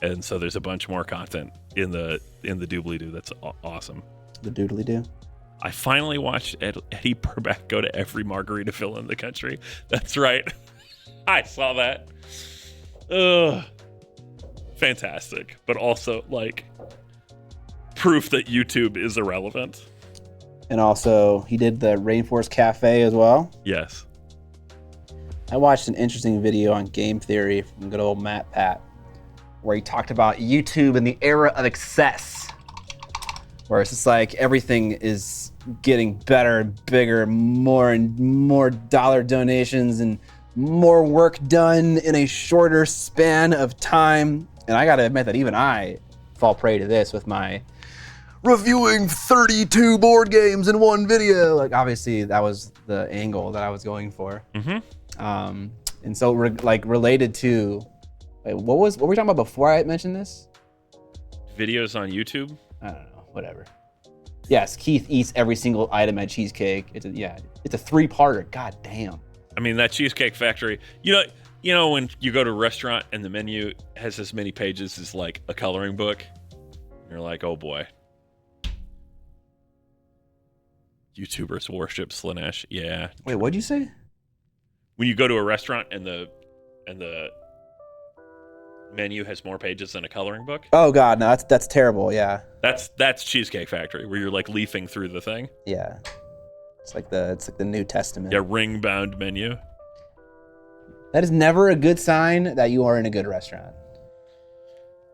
And so there's a bunch more content in the doobly-doo that's awesome. The doodly-doo? I finally watched Eddie Purback go to every Margaritaville in the country. That's right. I saw that. Ugh. Fantastic. But also, like, proof that YouTube is irrelevant. And also, he did the Rainforest Cafe as well. Yes. I watched an interesting video on game theory from good old Matt Pat, where he talked about YouTube in the era of excess, where it's just like everything is getting better and bigger, more and more dollar donations and more work done in a shorter span of time. And I gotta admit that even I fall prey to this with my reviewing 32 board games in one video. Like, obviously that was the angle that I was going for. Mm-hmm. And so related to, wait, what were we talking about before I mentioned this? Videos on YouTube? I don't know, whatever. Yes, Keith eats every single item at Cheesecake. It's a 3-parter. God damn. I mean, that Cheesecake Factory, you know when you go to a restaurant and the menu has as many pages as like a coloring book, you're like, oh boy. YouTubers worship Slanesh. Yeah. Wait, what'd you say? When you go to a restaurant and the menu has more pages than a coloring book. Oh god, no, that's terrible. Yeah. That's Cheesecake Factory, where you're like leafing through the thing. Yeah. It's like the New Testament. Yeah, ring-bound menu. That is never a good sign that you are in a good restaurant.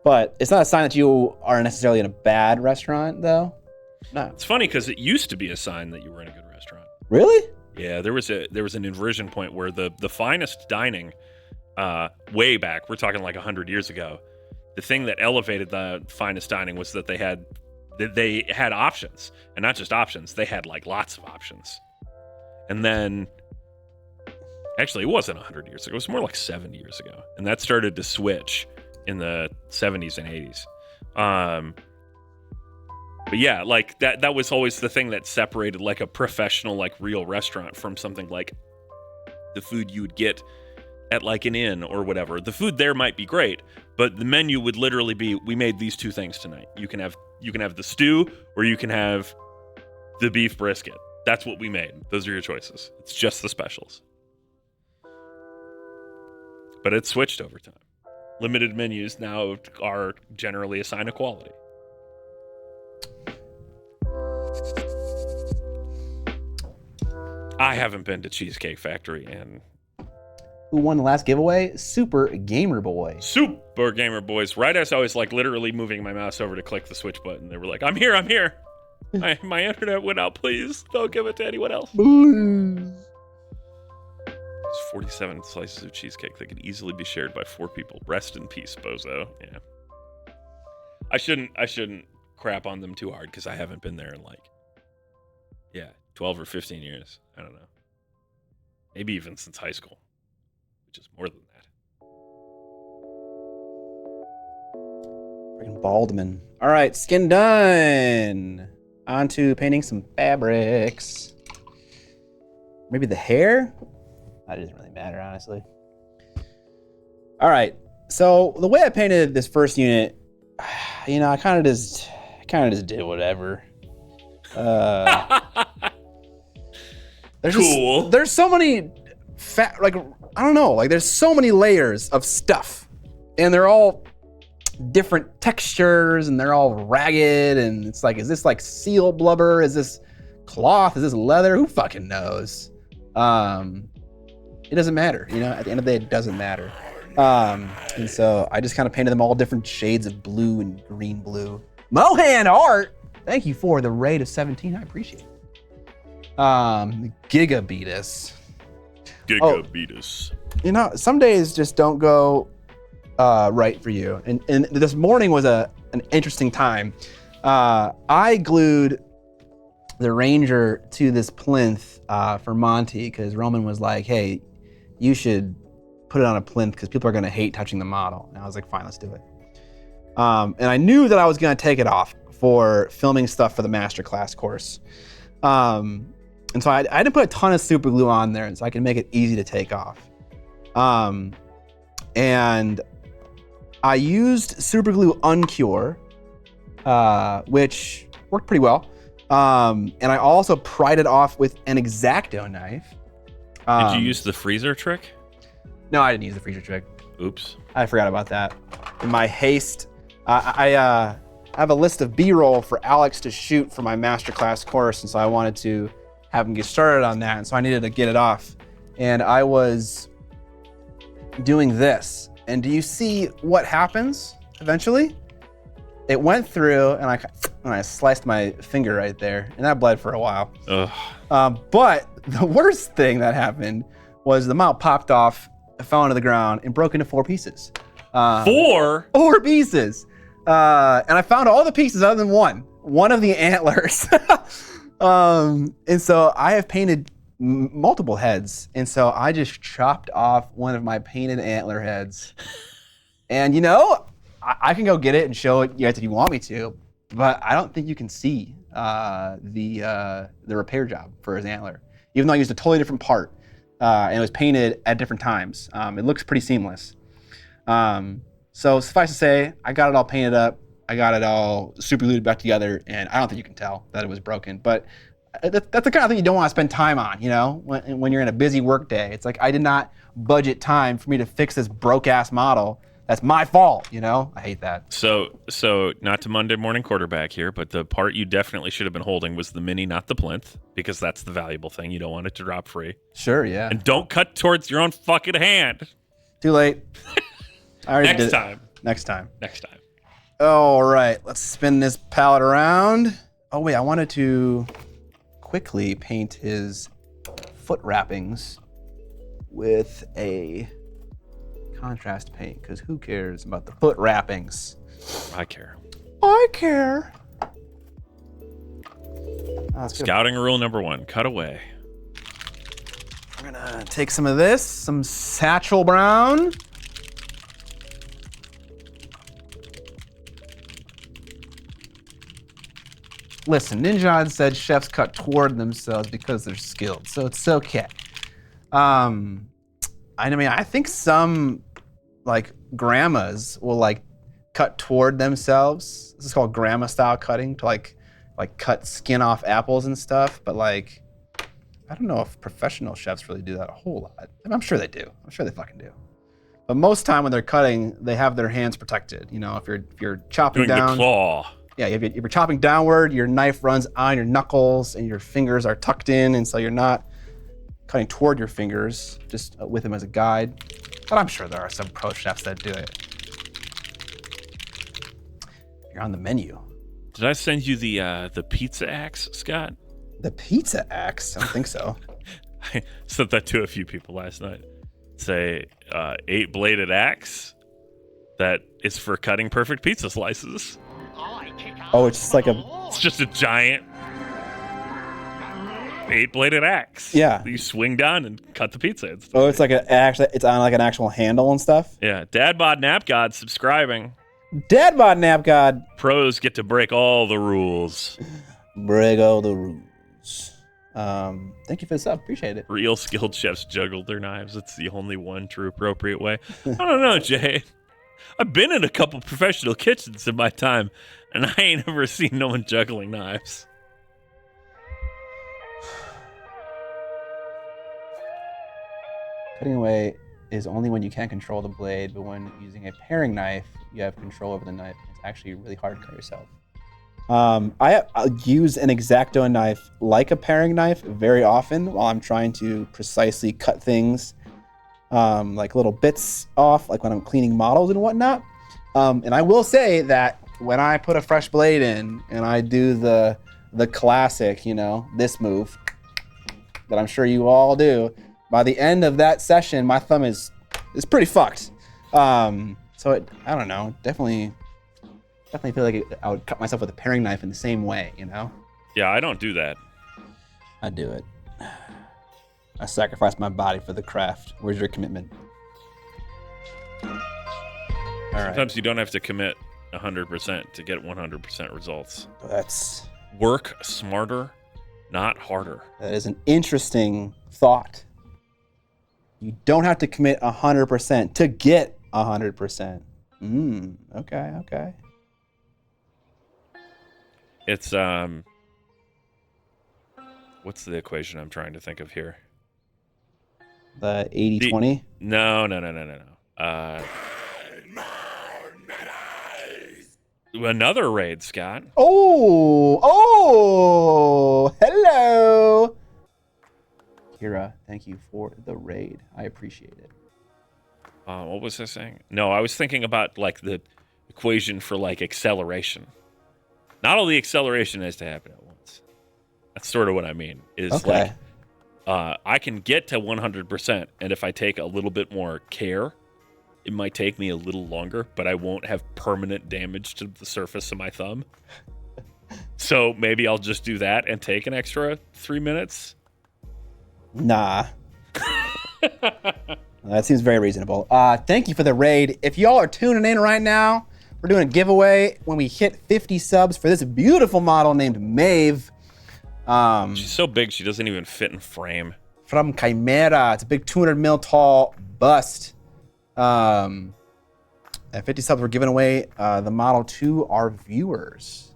But it's not a sign that you are necessarily in a bad restaurant, though. No. It's funny because it used to be a sign that you were in a good restaurant. Really? Yeah, there was an inversion point where the finest dining, way back, we're talking like 100 years ago, the thing that elevated the finest dining was that they had options, and not just options, they had like lots of options. And then, actually, it wasn't 100 years ago, it was more like 7 years ago, and that started to switch in the 70s and 80s. But yeah, like that was always the thing that separated like a professional, like real restaurant from something like the food you would get at like an inn or whatever. The food there might be great, but the menu would literally be, we made these two things tonight. You can have the stew or you can have the beef brisket. That's what we made. Those are your choices. It's just the specials. But it's switched over time. Limited menus now are generally a sign of quality. I haven't been to Cheesecake Factory and Who won the last giveaway? Super Gamer Boy. Super Gamer Boys. Right as I was like literally moving my mouse over to click the switch button, they were like, I'm here. My internet went out, please. Don't give it to anyone else. Boo. There's 47 slices of cheesecake that could easily be shared by 4 people. Rest in peace, bozo. Yeah. I shouldn't crap on them too hard because I haven't been there in 12 or 15 years. I don't know. Maybe even since high school, which is more than that. Freaking Baldman. All right, skin done. On to painting some fabrics. Maybe the hair? That doesn't really matter, honestly. All right, so the way I painted this first unit, I kind of just did whatever. There's so many I don't know, there's so many layers of stuff, and they're all different textures, and they're all ragged, and it's like, is this like seal blubber? Is this cloth? Is this leather? Who fucking knows? It doesn't matter, at the end of the day, it doesn't matter. And so I just kind of painted them all different shades of blue and green blue. Mohan Art, thank you for the raid of 17, I appreciate it. Gigabeatus. Gigabeatus. Some days just don't go right for you. And this morning was an interesting time. I glued the Ranger to this plinth for Monty because Roman was like, hey, you should put it on a plinth because people are going to hate touching the model. And I was like, fine, let's do it. And I knew that I was going to take it off for filming stuff for the masterclass course. And so I didn't put a ton of super glue on there so I can make it easy to take off. And I used super glue uncure, which worked pretty well. And I also pried it off with an X-Acto knife. Did you use the freezer trick? No, I didn't use the freezer trick. Oops. I forgot about that. In my haste, I have a list of B-roll for Alex to shoot for my masterclass course, and so I wanted to have him get started on that, and so I needed to get it off. And I was doing this, and do you see what happens eventually? It went through, and I sliced my finger right there, and that bled for a while. But the worst thing that happened was the mount popped off, fell into the ground, and broke into 4 pieces. 4 pieces. And I found all the pieces other than one of the antlers. And so I have painted multiple heads. And so I just chopped off one of my painted antler heads. And I can go get it and show it you guys if you want me to, but I don't think you can see the repair job for his antler, even though I used a totally different part and it was painted at different times. It looks pretty seamless. So suffice to say, I got it all painted up. I got it all super glued back together, and I don't think you can tell that it was broken. But that's the kind of thing you don't want to spend time on, when you're in a busy work day. It's like I did not budget time for me to fix this broke-ass model. That's my fault, I hate that. So not to Monday morning quarterback here, but the part you definitely should have been holding was the mini, not the plinth, because that's the valuable thing. You don't want it to drop free. Sure, yeah. And don't cut towards your own fucking hand. Too late. I already did it. Next time. All right, let's spin this palette around. Oh wait, I wanted to quickly paint his foot wrappings with a contrast paint, because who cares about the foot wrappings? I care. Scouting rule number 1, cut away. We're gonna take some of this, some satchel brown. Listen, Ninja said chefs cut toward themselves because they're skilled, so it's okay. I think some grandmas will cut toward themselves. This is called grandma style cutting, to like cut skin off apples and stuff. But I don't know if professional chefs really do that a whole lot. I'm sure they do. I'm sure they fucking do. But most time when they're cutting, they have their hands protected. If you're chopping doing down. The claw. Yeah, if you're chopping downward, your knife runs on your knuckles and your fingers are tucked in, and so you're not cutting toward your fingers, just with them as a guide. But I'm sure there are some pro chefs that do it. You're on the menu. Did I send you the pizza axe, Scott? The pizza axe? I don't think so. I sent that to a few people last night. It's a 8-bladed axe that is for cutting perfect pizza slices. Oh, it's just It's just a giant 8-bladed axe. Yeah. You swing down and cut the pizza. It's on an actual handle and stuff? Yeah. Dadbod Nap God subscribing. Dadbod Nap God. Pros get to break all the rules. Break all the rules. Thank you for the sub. Appreciate it. Real skilled chefs juggle their knives. It's the only one true appropriate way. I don't know, Jay. I've been in a couple professional kitchens in my time, and I ain't ever seen no one juggling knives. Cutting away is only when you can't control the blade, but when using a paring knife, you have control over the knife. It's actually really hard to cut yourself. I'll use an X-Acto knife like a paring knife very often while I'm trying to precisely cut things, like little bits off, like when I'm cleaning models and whatnot. And I will say that when I put a fresh blade in and I do the classic, this move that I'm sure you all do, by the end of that session, my thumb is pretty fucked. I don't know, definitely feel like I would cut myself with a paring knife in the same way, Yeah, I don't do that. I do it. I sacrifice my body for the craft. Where's your commitment? All right. Sometimes you don't have to commit 100% to get 100% results. That Work smarter, not harder. is an interesting thought. You don't have to commit 100% to get 100%. Okay. It's what's the equation I'm trying to think of here? The 80-20? No. Another raid, Scott. Oh, hello. Kira, thank you for the raid. I appreciate it. What was I saying? No, I was thinking about like the equation for like acceleration. Not all the acceleration has to happen at once. That's sort of what I mean. Is Okay. like I can get to 100%, and if I take a little bit more care, it might take me a little longer, but I won't have permanent damage to the surface of my thumb. So maybe I'll just do that and take an extra 3 minutes. Nah. That seems very reasonable. Thank you for the raid. If y'all are tuning in right now, we're doing a giveaway when we hit 50 subs for this beautiful model named Maeve. She's so big she doesn't even fit in frame. From Chimera. It's a big 200 mil tall bust. At 50 subs, we're giving away the model to our viewers.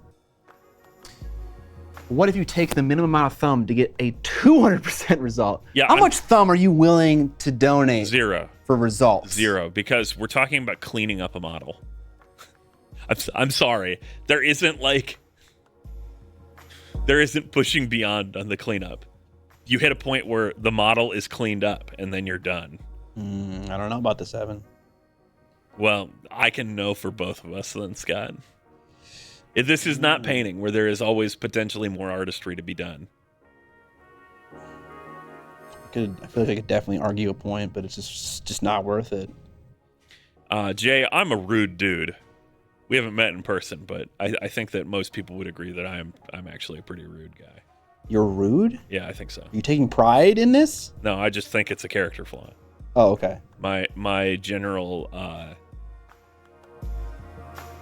What if you take the minimum amount of thumb to get a 200% result? Yeah, How much thumb are you willing to donate? 0. For results? 0, because we're talking about cleaning up a model. I'm sorry. There isn't pushing beyond on the cleanup. You hit a point where the model is cleaned up, and then you're done. I don't know about the 7. Well, I can know for both of us then, Scott. This is not painting, where there is always potentially more artistry to be done. I feel like I could definitely argue a point, but it's just not worth it. Jay, I'm a rude dude. We haven't met in person, but I think that most people would agree that I'm actually a pretty rude guy. You're rude? Yeah, I think so. Are you taking pride in this? No, I just think it's a character flaw. Oh, okay. My general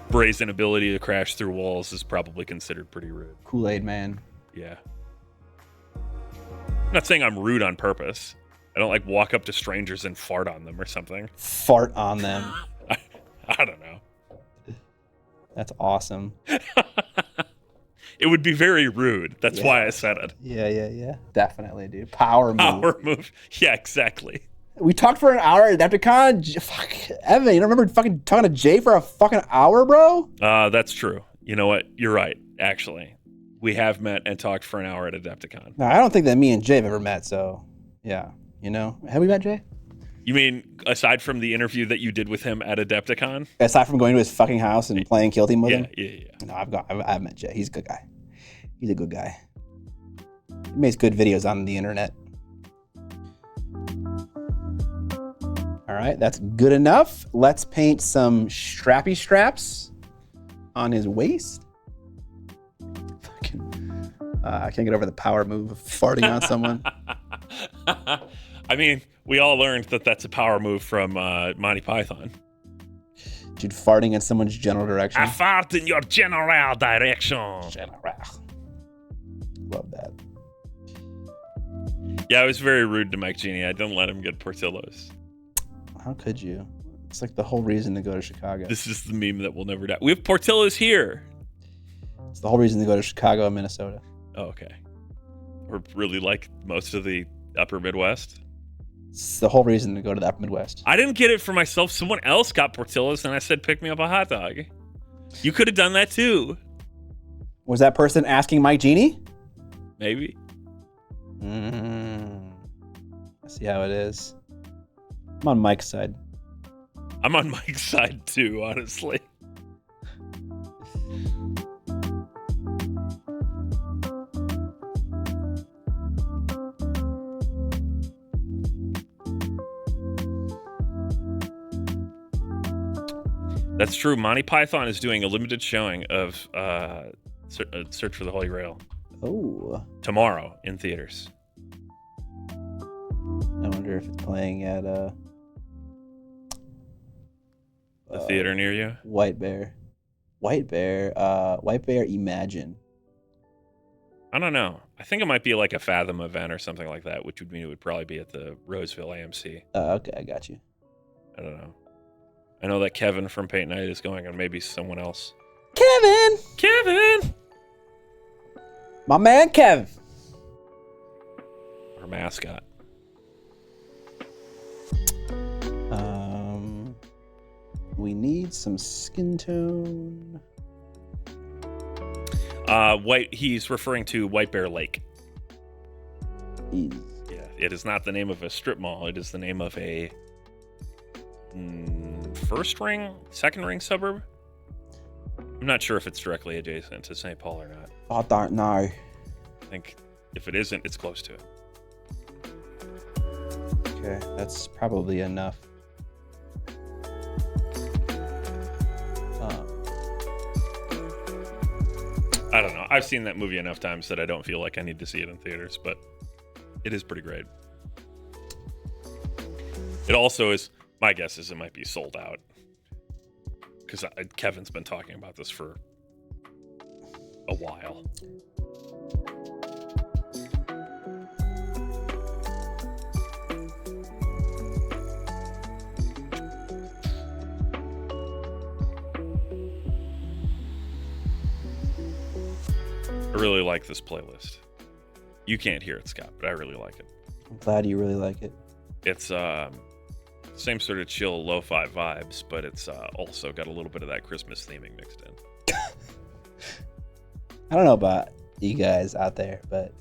brazen ability to crash through walls is probably considered pretty rude. Kool-Aid man. Yeah. I'm not saying I'm rude on purpose. I don't like walk up to strangers and fart on them or something. Fart on them. I don't know. That's awesome. It would be very rude. That's why I said it. Yeah. Definitely, dude. Power move. Power move. Yeah, exactly. We talked for an hour at Adepticon. Fuck, Evan, you don't remember fucking talking to Jay for a fucking hour, bro? That's true. You know what? You're right, actually. We have met and talked for an hour at Adepticon. No, I don't think that me and Jay have ever met, so yeah. You know? Have we met, Jay? You mean aside from the interview that you did with him at Adepticon? Aside from going to his fucking house and playing Kill Team with him? Yeah. No, I've met Jay. He's a good guy. He's a good guy. He makes good videos on the internet. All right, that's good enough. Let's paint some strappy straps on his waist. Fucking, I can't get over the power move of farting on someone. I mean, we all learned that that's a power move from Monty Python. Dude, farting in someone's general direction. I fart in your general direction. Love that. Yeah, I was very rude to Mike Genie. I don't let him get Portillo's. How could you? It's like the whole reason to go to Chicago. This is the meme that will never die. We have Portillo's here. It's the whole reason to go to Chicago and Minnesota. Oh, okay. Or really like most of the upper Midwest. It's the whole reason to go to the upper Midwest. I didn't get it for myself. Someone else got Portillo's and I said, pick me up a hot dog. You could have done that too. Was that person asking Mike Genie? Maybe. I see how it is. I'm on Mike's side. I'm on Mike's side too, honestly. That's true. Monty Python is doing a limited showing of Search for the Holy Grail. Oh. Tomorrow in theaters. I wonder if it's playing at the theater near you? White Bear. White Bear Imagine. I don't know. I think it might be like a Fathom event or something like that, which would mean it would probably be at the Roseville AMC. Okay, I got you. I don't know. I know that Kevin from Paint Night is going, and maybe someone else. Kevin! My man, Kev. Our mascot. We need some skin tone. He's referring to White Bear Lake. Easy. Yeah, it is not the name of a strip mall. It is the name of a second ring suburb. I'm not sure if it's directly adjacent to St. Paul or not. I don't know. I think if it isn't, it's close to it. Okay, that's probably enough. I don't know. I've seen that movie enough times that I don't feel like I need to see it in theaters, but it is pretty great. It also is, my guess is it might be sold out. Because Kevin's been talking about this for a while. I really like this playlist. You can't hear it, Scott, but I really like it. I'm glad you really like it. It's same sort of chill lo-fi vibes, but it's also got a little bit of that Christmas theming mixed in. I don't know about you guys out there, but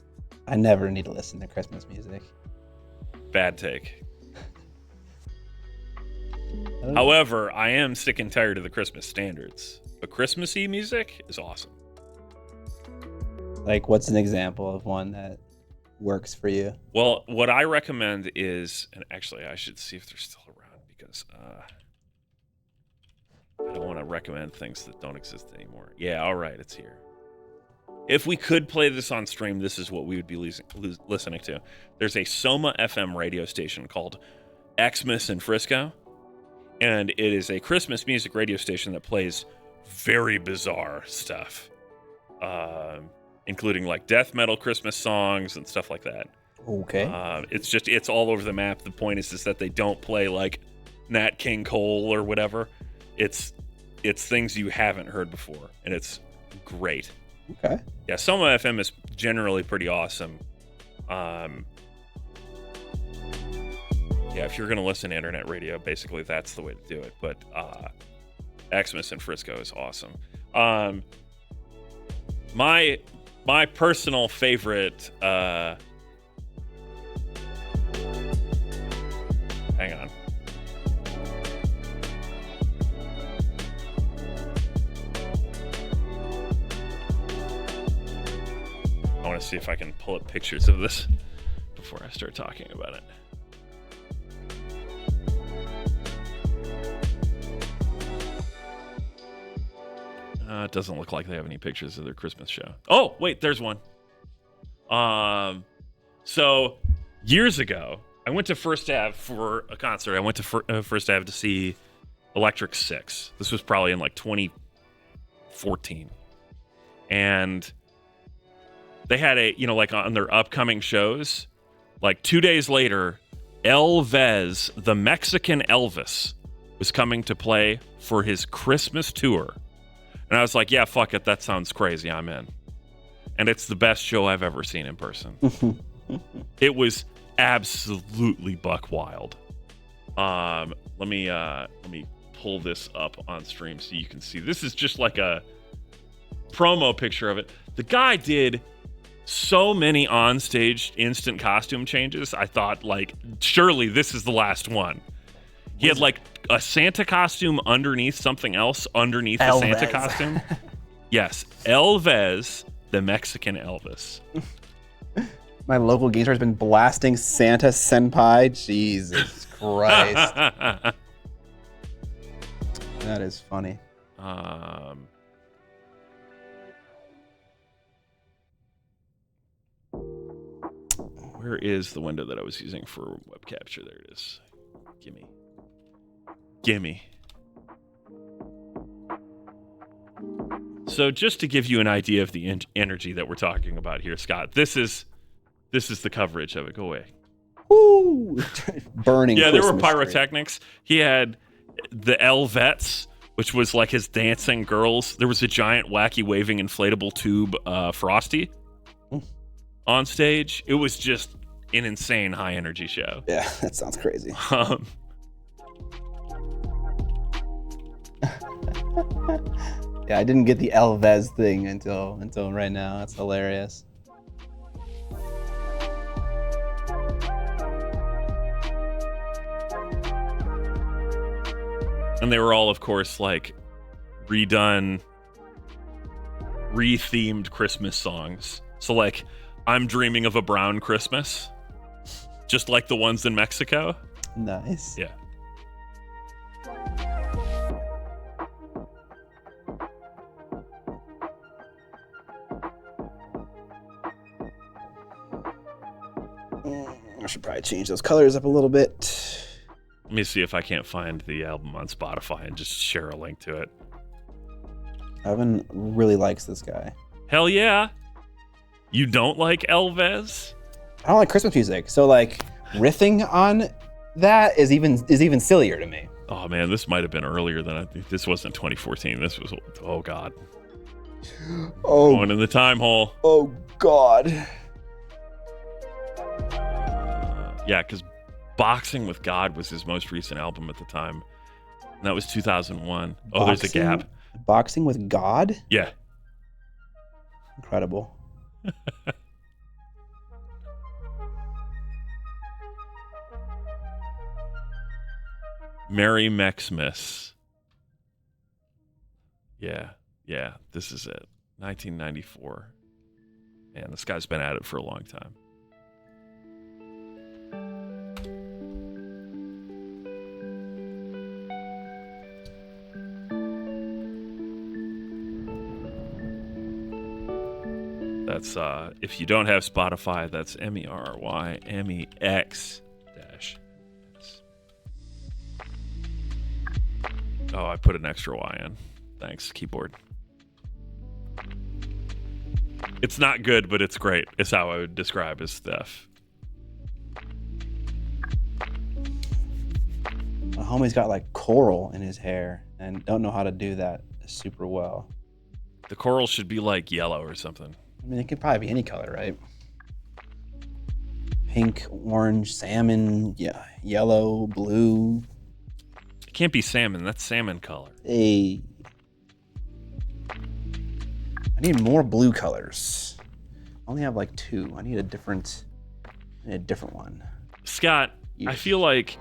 I never need to listen to Christmas music. Bad take. I However, I am sick and tired of the Christmas standards. But Christmassy music is awesome. Like, what's an example of one that works for you? Well, what I recommend is, and actually I should see if they're still around because I don't want to recommend things that don't exist anymore. Yeah, all right, it's here. If we could play this on stream, this is what we would be listening to. There's a Soma FM radio station called Xmas in Frisco, and it is a Christmas music radio station that plays very bizarre stuff, including like death metal Christmas songs and stuff like that. Okay. It's all over the map. The point is that they don't play like Nat King Cole or whatever. It's things you haven't heard before, and it's great. Okay. Yeah, Soma FM is generally pretty awesome. Yeah, if you're gonna listen to internet radio, basically that's the way to do it. But Xmas in Frisco is awesome. My personal favorite. Hang on. I want to see if I can pull up pictures of this before I start talking about it. It doesn't look like they have any pictures of their Christmas show. Oh, wait, there's one. So years ago, I went to First Ave for a concert. I went to First Ave to see Electric Six. This was probably in like 2014. And they had like on their upcoming shows, like 2 days later, Elvis, the Mexican Elvis, was coming to play for his Christmas tour. And I was like, yeah, fuck it. That sounds crazy. I'm in. And it's the best show I've ever seen in person. It was absolutely buck wild. Let me pull this up on stream so you can see. This is just like a promo picture of it. The guy did so many on-stage instant costume changes. I thought, like, surely this is the last one. He had like a Santa costume underneath something else underneath the Santa costume. Yes, Elvis, the Mexican Elvis. My local game store has been blasting Santa Senpai. Jesus Christ. That is funny. Where is the window that I was using for web capture? There it is. Gimme. So just to give you an idea of the energy that we're talking about here, Scott, this is the coverage of it. Go away. Woo! Burning. Yeah, there were Christmas tree. pyrotechnics. He had the Elvets, which was like his dancing girls. There was a giant, wacky, waving inflatable tube Frosty on stage. It was just an insane high energy show. Yeah, that sounds crazy. Yeah, I didn't get the Elvez thing until right now. That's hilarious. And they were all, of course, like rethemed Christmas songs. So like, I'm Dreaming of a Brown Christmas, just like the ones in Mexico. Nice. Yeah. I should probably change those colors up a little bit. Let me see if I can't find the album on Spotify and just share a link to it. Evan really likes this guy. Hell yeah. You don't like Elvez? I don't like Christmas music, so like riffing on that is even sillier to me. Oh man, this might have been earlier than I think. This wasn't 2014. This was, oh god. Oh. Going in the time hole. Oh God. Yeah, because Boxing with God was his most recent album at the time. And that was 2001. Oh, there's a gap. Boxing with God? Yeah. Incredible. Merry Mexmas. Yeah, this is it. 1994. Man, this guy's been at it for a long time. That's, if you don't have Spotify, that's MERYMEX-. Oh, I put an extra Y in. Thanks, keyboard. It's not good, but it's great. It's how I would describe his stuff. My homie's got like coral in his hair and don't know how to do that super well. The coral should be like yellow or something. I mean, it could probably be any color, right? Pink, orange, salmon, yeah, yellow, blue. It can't be salmon. That's salmon color. Hey. I need more blue colors. I only have like 2. I need a different one. Scott, Yes. I feel like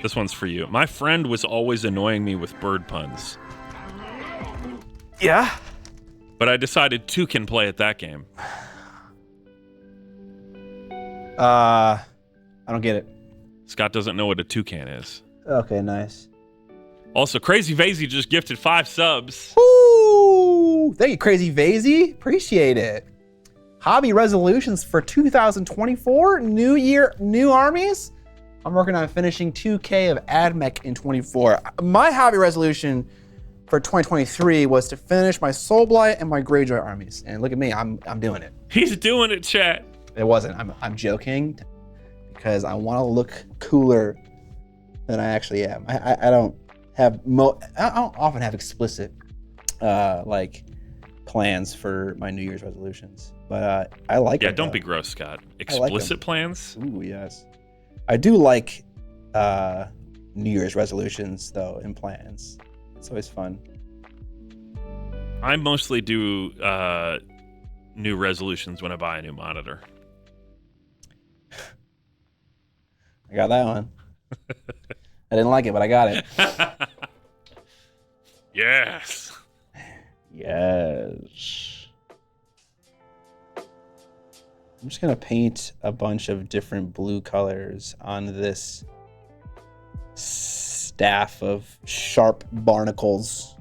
this one's for you. My friend was always annoying me with bird puns. Yeah? But I decided 2 can play at that game. I don't get it. Scott doesn't know what a toucan is. Okay, nice. Also, Crazy Vasey just gifted 5 subs. Woo! Thank you, Crazy Vasey. Appreciate it. Hobby resolutions for 2024. New year, new armies. I'm working on finishing 2K of AdMech in 24. My hobby resolution for 2023 was to finish my Soulblight and my Greyjoy armies. And look at me, I'm doing it. He's doing it, chat. It wasn't. I'm joking because I want to look cooler than I actually am. I don't often have explicit like plans for my New Year's resolutions, but I like it. Yeah, don't be gross, Scott. Explicit plans? Ooh, yes. I do like New Year's resolutions though and plans. It's always fun. I mostly do new resolutions when I buy a new monitor. I got that one. I didn't like it, but I got it. Yes. Yes. I'm just gonna paint a bunch of different blue colors on this staff of sharp barnacles.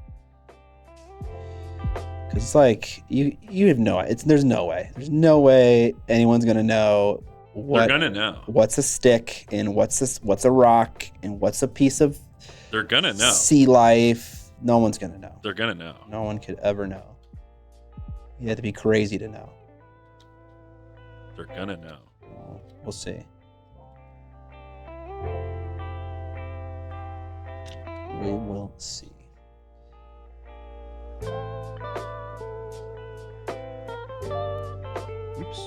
Cause it's like you have there's no way anyone's gonna know They're gonna know. What's a stick and what's a rock and what's a piece of They're gonna know. sea life. No one's gonna know. They're gonna know. No one could ever know. You have to be crazy to know. They're gonna know. Well, we'll see. We will see. Oops.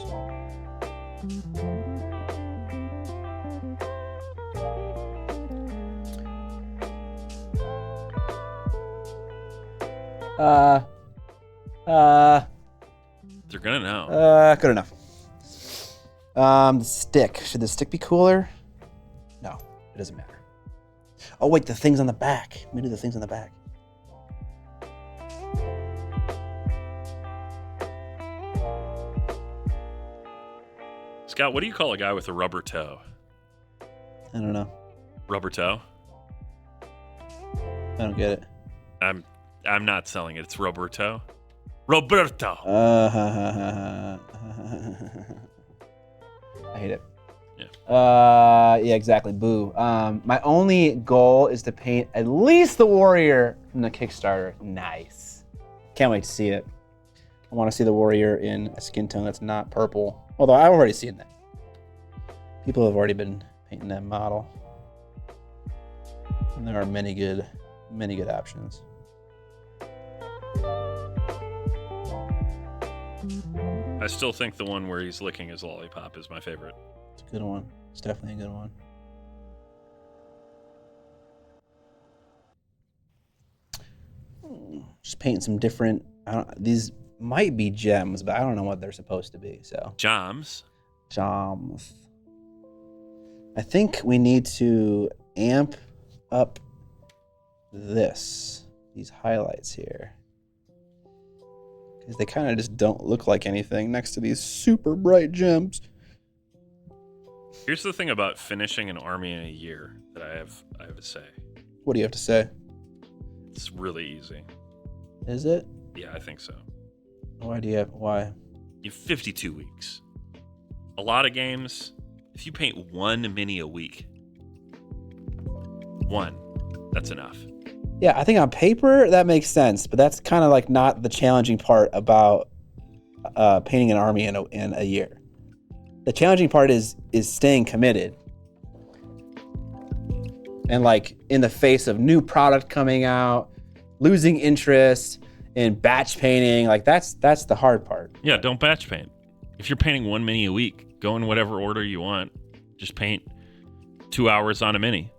They're gonna know. Good enough. The stick. Should the stick be cooler? No, it doesn't matter. Oh wait, the things on the back. Let me do the things on the back. Scott, what do you call a guy with a rubber toe? I don't know. Rubber toe? I don't get it. I'm not selling it. It's rubber toe. Roberto. I hate it. Yeah. Yeah, exactly. Boo. My only goal is to paint at least the warrior from the Kickstarter. Nice. Can't wait to see it. I want to see the warrior in a skin tone that's not purple. Although I've already seen that. People have already been painting that model. And there are many good options. I still think the one where he's licking his lollipop is my favorite. It's a good one. It's definitely a good one. Just painting some different. These might be gems, but I don't know what they're supposed to be. So Joms. I think we need to amp up these highlights here, because they kind of just don't look like anything next to these super bright gems. Here's the thing about finishing an army in a year that I have to say. What do you have to say? It's really easy. Is it? Yeah, I think so. Why? You have 52 weeks. A lot of games, if you paint one mini a week, that's enough. Yeah, I think on paper that makes sense, but that's kind of like not the challenging part about painting an army in a year. The challenging part is staying committed, and like in the face of new product coming out, losing interest in batch painting, like that's the hard part. Yeah, don't batch paint. If you're painting one mini a week, go in whatever order you want. Just paint 2 hours on a mini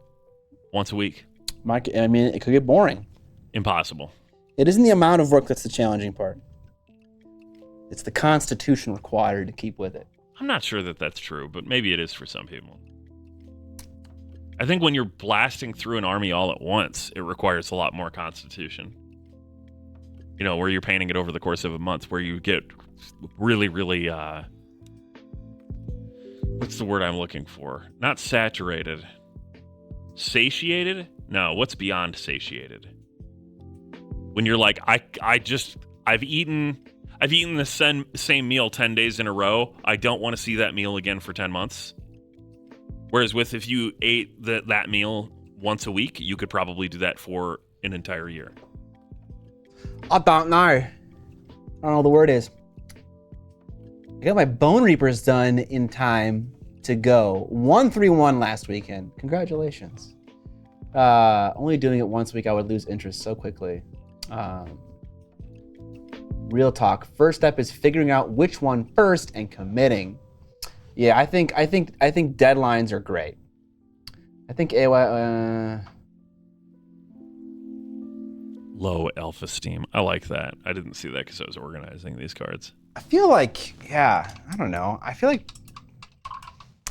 once a week. I mean, it could get boring. Impossible. It isn't the amount of work that's the challenging part. It's the constitution required to keep with it. I'm not sure that that's true, but maybe it is for some people. I think when you're blasting through an army all at once, it requires a lot more constitution. You know, where you're painting it over the course of a month, where you get really, really, what's the word I'm looking for? Not saturated. Satiated? No, what's beyond satiated? When you're like, I've eaten the same meal 10 days in a row. I don't want to see that meal again for 10 months. Whereas if you ate that meal once a week, you could probably do that for an entire year. I don't know. I don't know what the word is. I got my Bone Reapers done in time to go. 131 last weekend. Congratulations. Only doing it once a week, I would lose interest so quickly. Real talk. First step is figuring out which one first and committing. Yeah, I think deadlines are great. I think AY. Low self-esteem. I like that. I didn't see that because I was organizing these cards. I feel like, I don't know. I feel like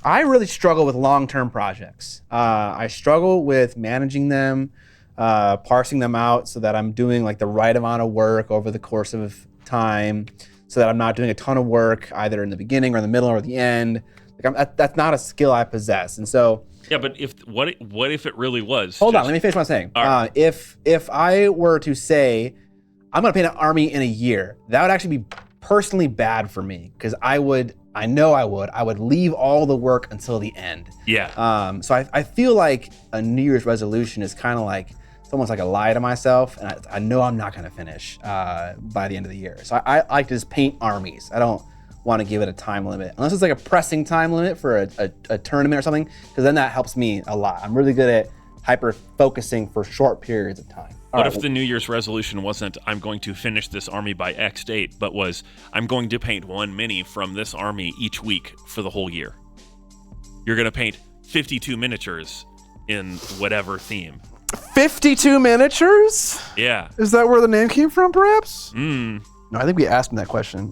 I really struggle with long-term projects. I struggle with managing them, parsing them out so that I'm doing like the right amount of work over the course of time, so that I'm not doing a ton of work either in the beginning or in the middle or the end. Like that's not a skill I possess, and so. Yeah, but what if it really was? Hold on, let me finish what I'm saying. Right. If I were to say I'm gonna paint an army in a year, that would actually be personally bad for me, because I would leave all the work until the end. Yeah. So I feel like a New Year's resolution is kind of like, it's almost like a lie to myself, and I know I'm not gonna finish by the end of the year. So I like to just paint armies. I don't want to give it a time limit, unless it's like a pressing time limit for a tournament or something, because then that helps me a lot. I'm really good at hyper focusing for short periods of time. What if the New Year's resolution wasn't I'm going to finish this army by X date, but was I'm going to paint one mini from this army each week for the whole year? You're going to paint 52 miniatures in whatever theme. 52 miniatures? Yeah. Is that where the name came from, perhaps? Mm. No, I think we asked him that question.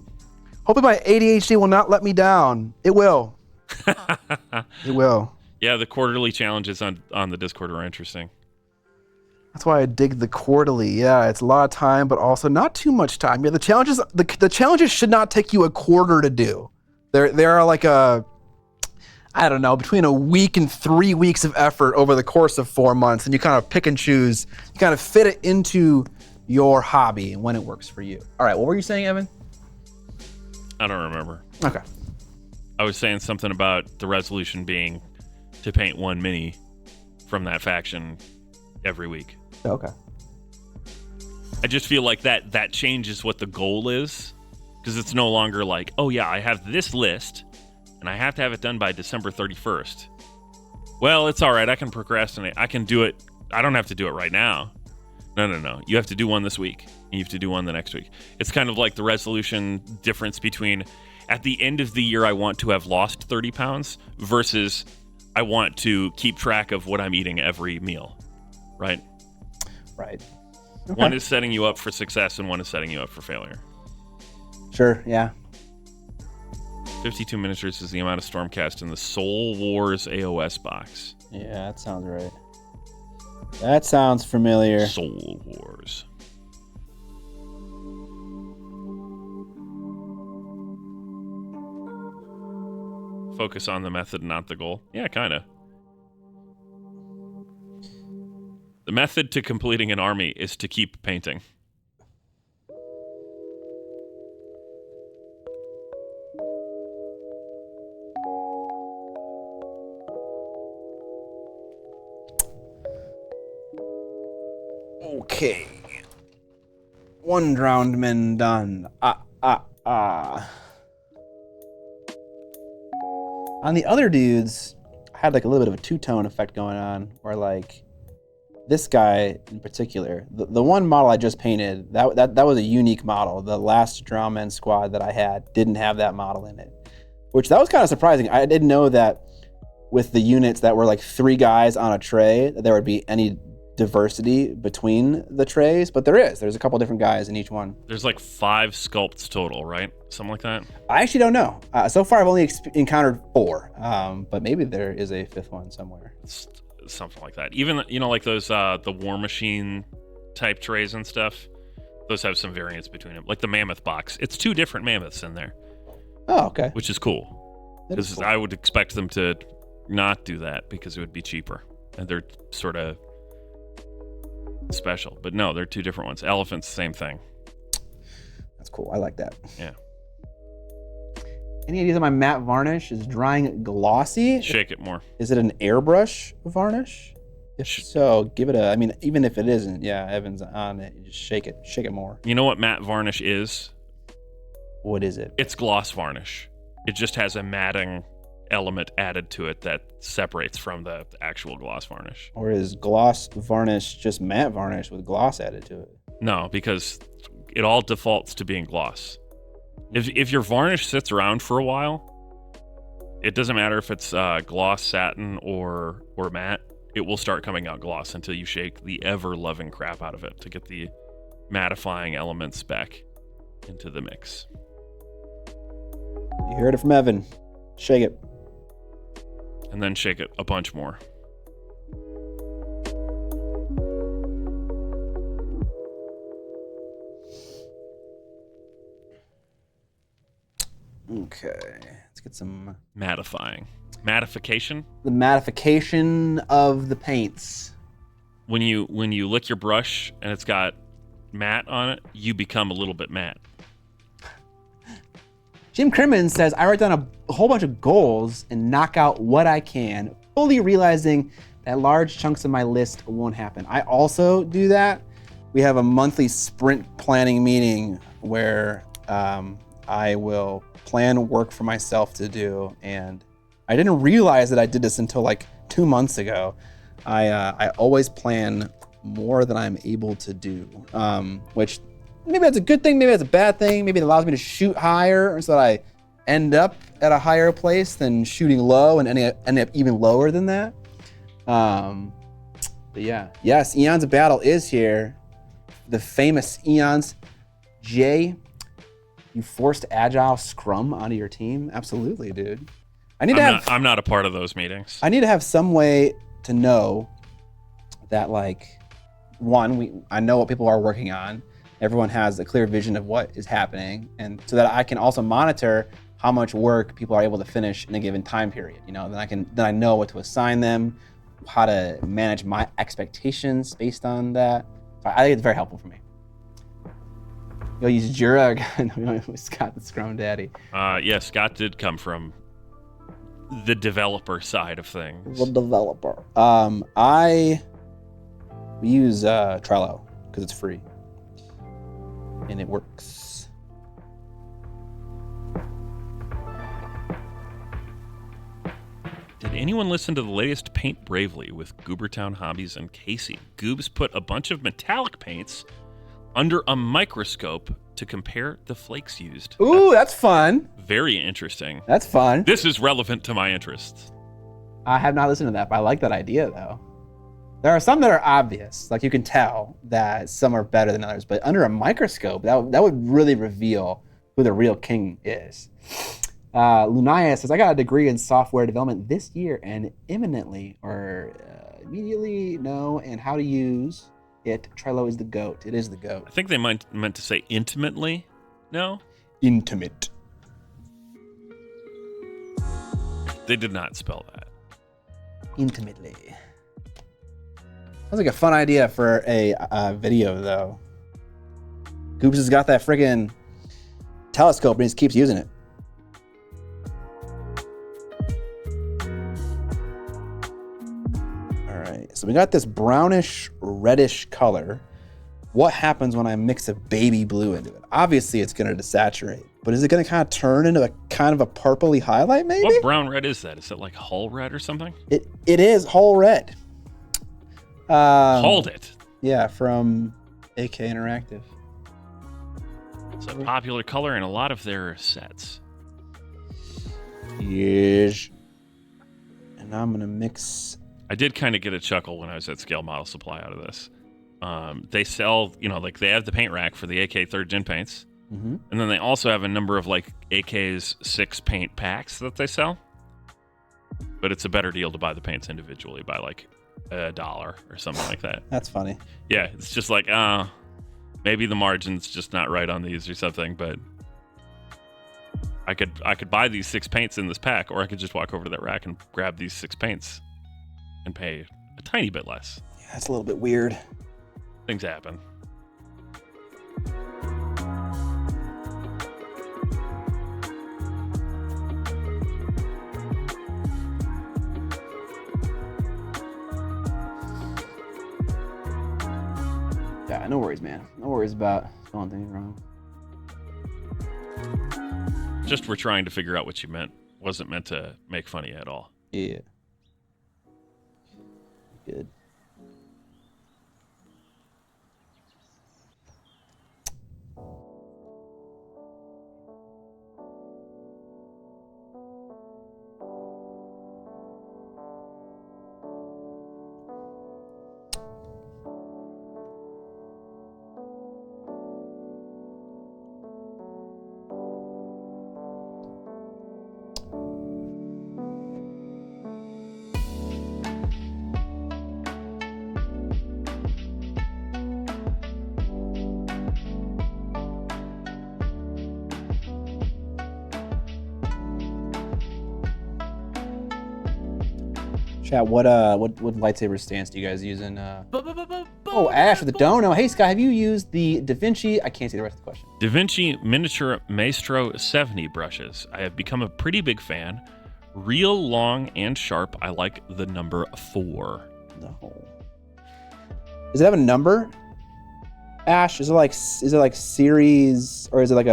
Hopefully my ADHD will not let me down. It will. It will. Yeah, the quarterly challenges on the Discord are interesting. That's why I dig the quarterly. Yeah, it's a lot of time, but also not too much time. Yeah, the challenges should not take you a quarter to do. They are like I don't know, between a week and 3 weeks of effort over the course of 4 months, and you kind of pick and choose. You kind of fit it into your hobby and when it works for you. All right, what were you saying, Evan? I don't remember. Okay. I was saying something about the resolution being to paint one mini from that faction every week. Okay. I just feel like that changes what the goal is, because it's no longer like, oh yeah, I have this list and I have to have it done by December 31st. Well, it's all right. I can procrastinate. I can do it. I don't have to do it right now. No. You have to do one this week. And you have to do one the next week. It's kind of like the resolution difference between at the end of the year, I want to have lost 30 pounds versus I want to keep track of what I'm eating every meal. Right? Right. Okay. One is setting you up for success and one is setting you up for failure. Sure, yeah. 52 miniatures is the amount of Stormcast in the Soul Wars AOS box. Yeah, that sounds right. That sounds familiar. Soul Wars. Focus on the method, not the goal. Yeah, kind of. The method to completing an army is to keep painting. Okay. One drowned man done. On the other dudes, I had like a little bit of a two-tone effect going on, where like this guy in particular, the one model I just painted, that was a unique model. The last Drowned Men squad that I had didn't have that model in it, which that was kind of surprising. I didn't know that with the units that were like 3 guys on a tray, that there would be any diversity between the trays, but there's a couple different guys in each one. There's like 5 sculpts total, right? Something like that. I actually don't know. So far I've only encountered 4, but maybe there is a 5th one somewhere. It's something like that. Even, like those the War Machine type trays and stuff, those have some variance between them. Like the Mammoth box, it's 2 different mammoths in there. Oh, okay. Which is cool. Because cool. I would expect them to not do that because it would be cheaper, and they're sort of special. But no, they're 2 different ones. Elephants, same thing. That's cool. I like that. Yeah. Any ideas on my matte varnish? Is drying glossy? Shake it more. Is it an airbrush varnish? If so, give it a, I mean, even if it isn't, yeah, Evan's on it. You just shake it more. You know what matte varnish is? What is it? It's gloss varnish. It just has a matting element added to it that separates from the actual gloss varnish. Or is gloss varnish just matte varnish with gloss added to it? No, because it all defaults to being gloss. If your varnish sits around for a while, it doesn't matter if it's gloss, satin, or matte. It will start coming out gloss until you shake the ever-loving crap out of it to get the mattifying elements back into the mix. You heard it from Evan. Shake it. And then shake it a bunch more. Okay, let's get some mattifying. Mattification? The mattification of the paints. When you lick your brush and it's got matte on it, you become a little bit matte. Jim Crimmins says, I write down a whole bunch of goals and knock out what I can, fully realizing That large chunks of my list won't happen. I also do that. We have a monthly sprint planning meeting where I will plan work for myself to do. And I didn't realize that I did this until like 2 months ago. I always plan more than I'm able to do, which maybe that's a good thing, maybe that's a bad thing. Maybe it allows me to shoot higher so that I end up at a higher place than shooting low and end up even lower than that. But yeah, yes, Eons of Battle is here. The famous Eons. Jay, you forced Agile Scrum onto your team? Absolutely, dude. I'm not a part of those meetings. I need to have some way to know that, like, I know what people are working on. Everyone has a clear vision of what is happening, and so that I can also monitor how much work people are able to finish in a given time period. You know, then I know what to assign them, how to manage my expectations based on that. So I think it's very helpful for me. You'll use Jura. Scott, the Scrum Daddy. Yeah, Scott did come from the developer side of things. The developer. I use Trello because it's free and it works. Did anyone listen to the latest Paint Bravely with Goobertown Hobbies and Casey? Goobs put a bunch of metallic paints under a microscope to compare the flakes used. Ooh, that's fun. Very interesting. That's fun. This is relevant to my interests. I have not listened to that, but I like that idea, though. There are some that are obvious. Like, you can tell that some are better than others, but under a microscope, that would really reveal who the real king is. Lunaya says, I got a degree in software development this year and immediately know and how to use it. Trello is the GOAT. It is the GOAT. I think they meant to say intimately. No? Intimate. They did not spell that. Intimately. Sounds like a fun idea for a video, though. Goops has got that friggin' telescope and he just keeps using it. All right, so we got this brownish reddish color. What happens when I mix a baby blue into it? Obviously, it's going to desaturate, but is it going to kind of turn into a kind of a purpley highlight, maybe? What brown red is that? Is it like hull red or something? It is whole red. Hold it. Yeah, from AK Interactive. It's a popular color in a lot of their sets. Yes. And I'm going to mix. I did kind of get a chuckle when I was at Scale Model Supply out of this. They sell, like they have the paint rack for the AK 3rd Gen paints. Mm-hmm. And then they also have a number of like AK's 6 paint packs that they sell. But it's a better deal to buy the paints individually by like $1 or something like that. That's funny. Yeah, it's just like, maybe the margin's just not right on these or something, but I could buy these 6 paints in this pack, or I could just walk over to that rack and grab these 6 paints and pay a tiny bit less. Yeah, that's a little bit weird. Things happen. Yeah, no worries, man. No worries about spelling things wrong. Just we're trying to figure out what you meant. Wasn't meant to make fun of you at all. Yeah. Good. Chat, what lightsaber stance do you guys use in Oh, Ash with the dono. Hey Scott, have you used the DaVinci? I can't see the rest of the question. DaVinci Miniature Maestro 70 brushes. I have become a pretty big fan. Real long and sharp. I like the number 4. The whole. Does it have a number? Ash, is it like series, or is it like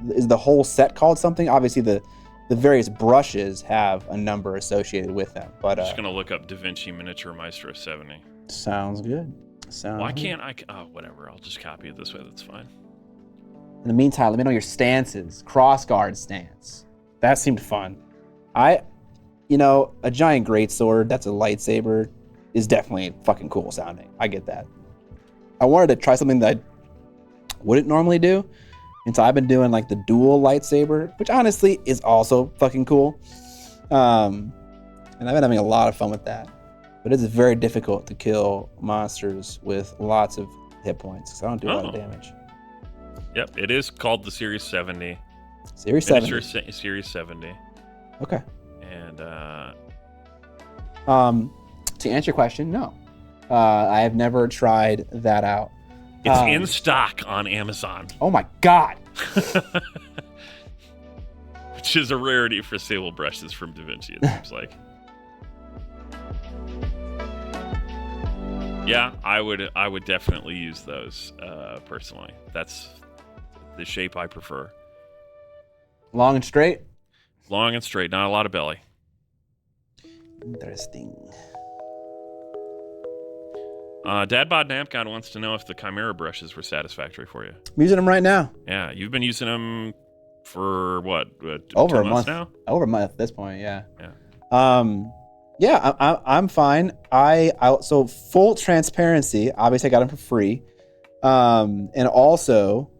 is the whole set called something? Obviously the various brushes have a number associated with them, but I'm just gonna look up Da Vinci Miniature Maestro 70. sounds good. Why can't I? Oh, whatever. I'll just copy it this way. That's fine. In the meantime, let me know your stances. Crossguard stance. That seemed fun. A giant greatsword that's a lightsaber is definitely fucking cool sounding. I get that. I wanted to try something that I wouldn't normally do. And so I've been doing like the dual lightsaber, which honestly is also fucking cool. And I've been having a lot of fun with that. But it's very difficult to kill monsters with lots of hit points because I don't do a lot of damage. Yep, it is called the Series 70. Series 70. Miniature Series 70. Okay. And to answer your question, no. I have never tried that out. it's in stock on Amazon, Oh my God. which is a rarity for sable brushes from Da Vinci, it seems like. Yeah, I would definitely use those personally. That's the shape I prefer. Long and straight? Long and straight, not a lot of belly. Interesting. Dadbod Napcon wants to know if the Chimera brushes were satisfactory for you. I'm using them right now. Yeah, you've been using them for what? Over 2 a months month now? Over a month at this point, yeah. Yeah. Yeah, I'm fine. So full transparency. Obviously, I got them for free, and also,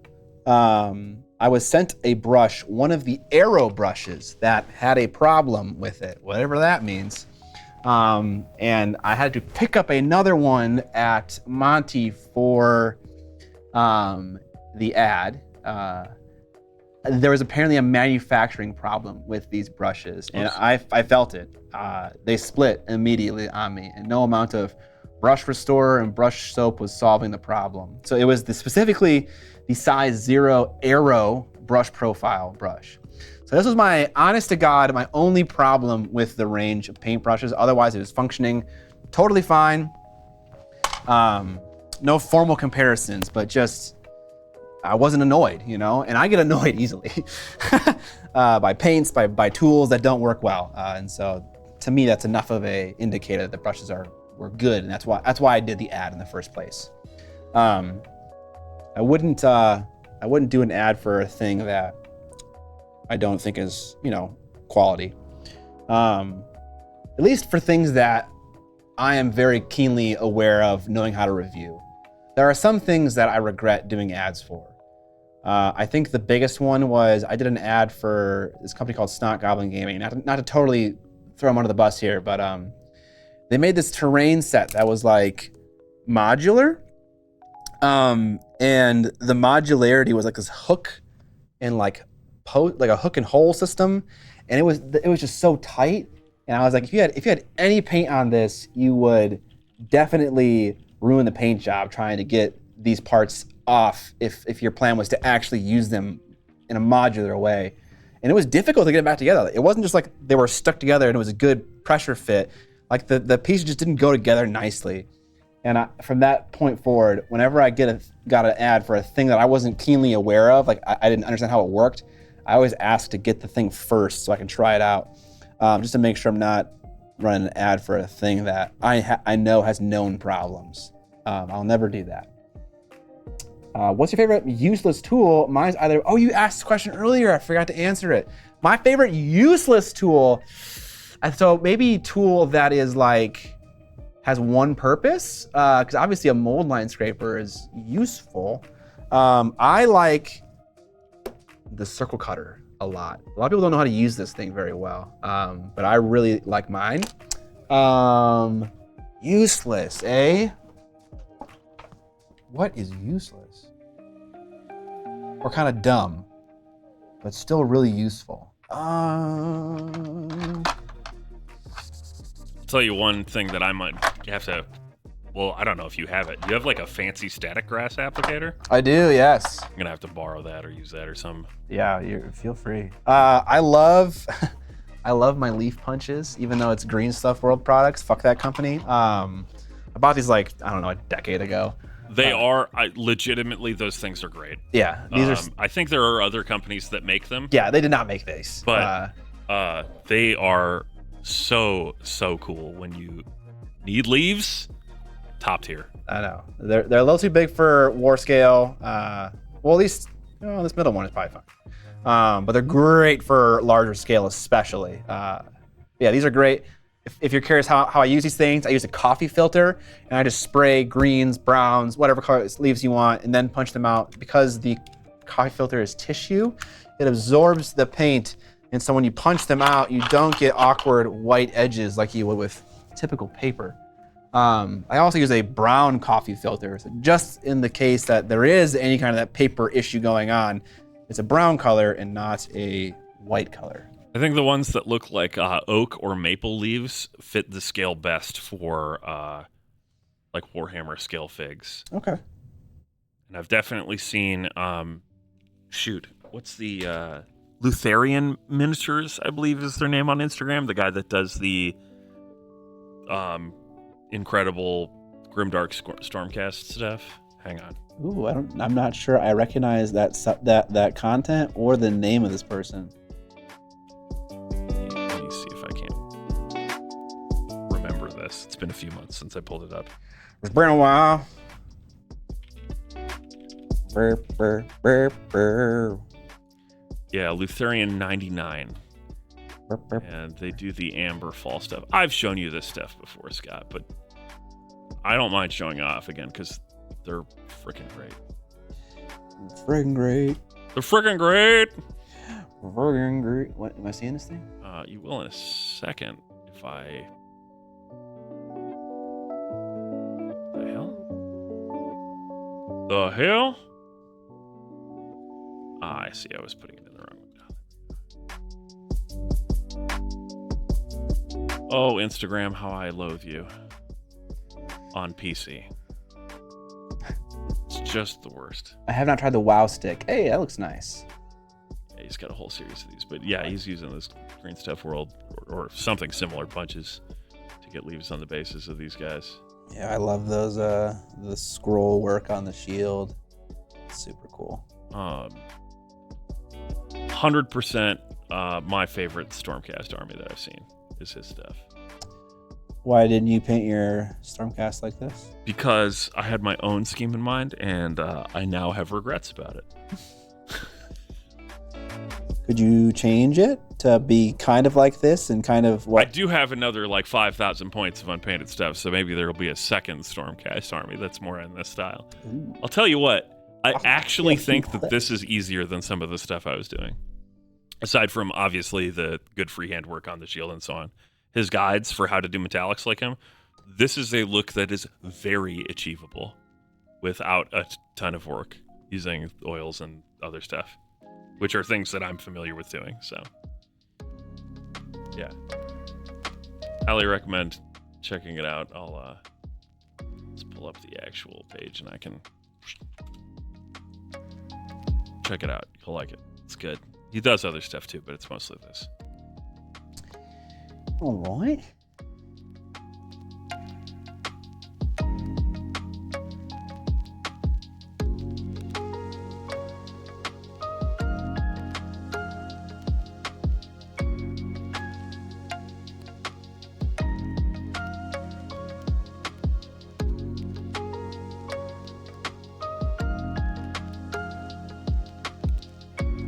I was sent a brush, one of the arrow brushes that had a problem with it, whatever that means. And I had to pick up another one at Monty for the ad. There was apparently a manufacturing problem with these brushes, and I felt it. They split immediately on me, and no amount of brush restorer and brush soap was solving the problem. So it was specifically the size 0 arrow brush profile brush. So this was my, honest to God, my only problem with the range of paintbrushes. Otherwise, it was functioning totally fine. No formal comparisons, but just, I wasn't annoyed, and I get annoyed easily by paints, by tools that don't work well. And so to me, that's enough of a indicator that the brushes were good. And that's why I did the ad in the first place. I wouldn't do an ad for a thing that I don't think is, quality. At least for things that I am very keenly aware of knowing how to review. There are some things that I regret doing ads for. I think the biggest one was I did an ad for this company called Snot Goblin Gaming. Not to totally throw them under the bus here, but they made this terrain set that was like modular. And the modularity was like this hook and like a hook and hole system, and it was just so tight. And I was like, if you had any paint on this, you would definitely ruin the paint job trying to get these parts off if your plan was to actually use them in a modular way. And it was difficult to get them back together. It wasn't just like they were stuck together and it was a good pressure fit. Like the pieces just didn't go together nicely. And from that point forward, whenever I got an ad for a thing that I wasn't keenly aware of, like I didn't understand how it worked, I always ask to get the thing first so I can try it out, just to make sure I'm not running an ad for a thing that I know has known problems. I'll never do that. What's your favorite useless tool? Mine's either, you asked this question earlier, I forgot to answer it. My favorite useless tool, so maybe tool that is like, has one purpose, because obviously a mold line scraper is useful. I like the circle cutter a lot. A lot of people don't know how to use this thing very well, but I really like mine. Useless, eh? What is useless? Or kind of dumb, but still really useful? I'll tell you one thing that I might have to, well, I don't know if you have it. Do you have like a fancy static grass applicator? I do, yes. I'm gonna have to borrow that or use that or something. Yeah, feel free. I love my leaf punches, even though it's Green Stuff World products. Fuck that company. I bought these like, I don't know, a decade ago. They are legitimately, those things are great. Yeah, these are. I think there are other companies that make them. Yeah, they did not make these. But they are so cool when you need leaves. Top tier. I know they're a little too big for war scale. Well, at least this middle one is probably fine. But they're great for larger scale, especially. Yeah, these are great. If you're curious how I use these things, I use a coffee filter and I just spray greens, browns, whatever color leaves you want, and then punch them out. Because the coffee filter is tissue, it absorbs the paint, and so when you punch them out, you don't get awkward white edges like you would with typical paper. I also use a brown coffee filter, so just in the case that there is any kind of that paper issue going on, it's a brown color and not a white color. I think the ones that look like oak or maple leaves fit the scale best for like Warhammer scale figs. Okay. And I've definitely seen, what's the Lutherian Miniatures, I believe is their name on Instagram, the guy that does the incredible Grimdark Stormcast stuff. Hang on. Ooh, I'm not sure I recognize that content or the name of this person. Let me see if I can remember this. It's been a few months since I pulled it up. It's been a while. Burr, burr, burr, burr. Yeah, Lutherian 99. Burr, burr. And they do the amber fall stuff. I've shown you this stuff before, Scott, but I don't mind showing off again because they're freaking great. Friggin' great. They're freaking great. Friggin' great. What, am I seeing this thing? You will in a second if I... The hell? The hell? Ah, I see. I was putting it in the wrong one. Oh, Instagram, how I loathe you. On PC. It's just the worst. I have not tried the WoW stick. Hey, that looks nice. Yeah, he's got a whole series of these. But yeah, he's using this Green Stuff World or something similar punches to get leaves on the bases of these guys. Yeah, I love those, the scroll work on the shield. Super cool. 100% my favorite Stormcast army that I've seen is his stuff. Why didn't you paint your Stormcast like this? Because I had my own scheme in mind, and I now have regrets about it. Could you change it to be kind of like this and kind of what? I do have another like 5,000 points of unpainted stuff, so maybe there will be a second Stormcast army that's more in this style. Ooh. I'll tell you what, I actually think that this is easier than some of the stuff I was doing. Aside from, obviously, the good freehand work on the shield and so on. His guides for how to do metallics like him, this is a look that is very achievable without a ton of work using oils and other stuff, which are things that I'm familiar with doing. So, yeah. Highly recommend checking it out. I'll let's pull up the actual page and I can check it out. You'll like it. It's good. He does other stuff too, but it's mostly this. All right.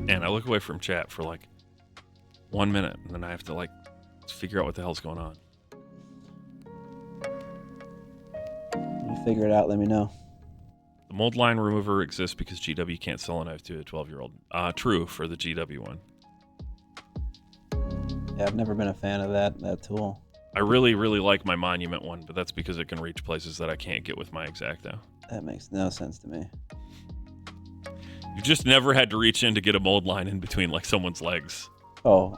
And I look away from chat for like 1 minute, and then I have to like figure out what the hell's going on. When you figure it out, let me know. The mold line remover exists because GW can't sell a knife to a 12-year-old. True for the GW one. Yeah, I've never been a fan of that tool. I really, really like my monument one, but that's because it can reach places that I can't get with my X-Acto. That makes no sense to me. You've just never had to reach in to get a mold line in between like someone's legs. Oh,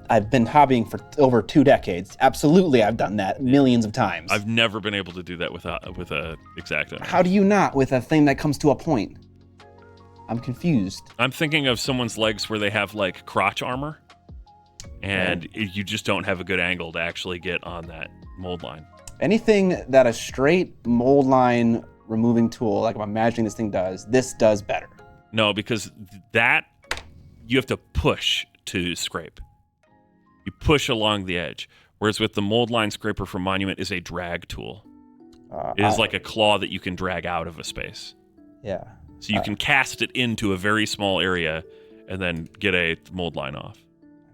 I've been hobbying for over 2 decades. Absolutely, I've done that millions of times. I've never been able to do that with a X-Acto. How do you not with a thing that comes to a point? I'm confused. I'm thinking of someone's legs where they have like crotch armor, and you just don't have a good angle to actually get on that mold line. Anything that a straight mold line removing tool, like I'm imagining this thing does, this does better. No, because that you have to push to scrape. You push along the edge. Whereas with the mold line scraper from Monument is a drag tool. It is like a claw that you can drag out of a space. Yeah. So you can cast it into a very small area and then get a mold line off.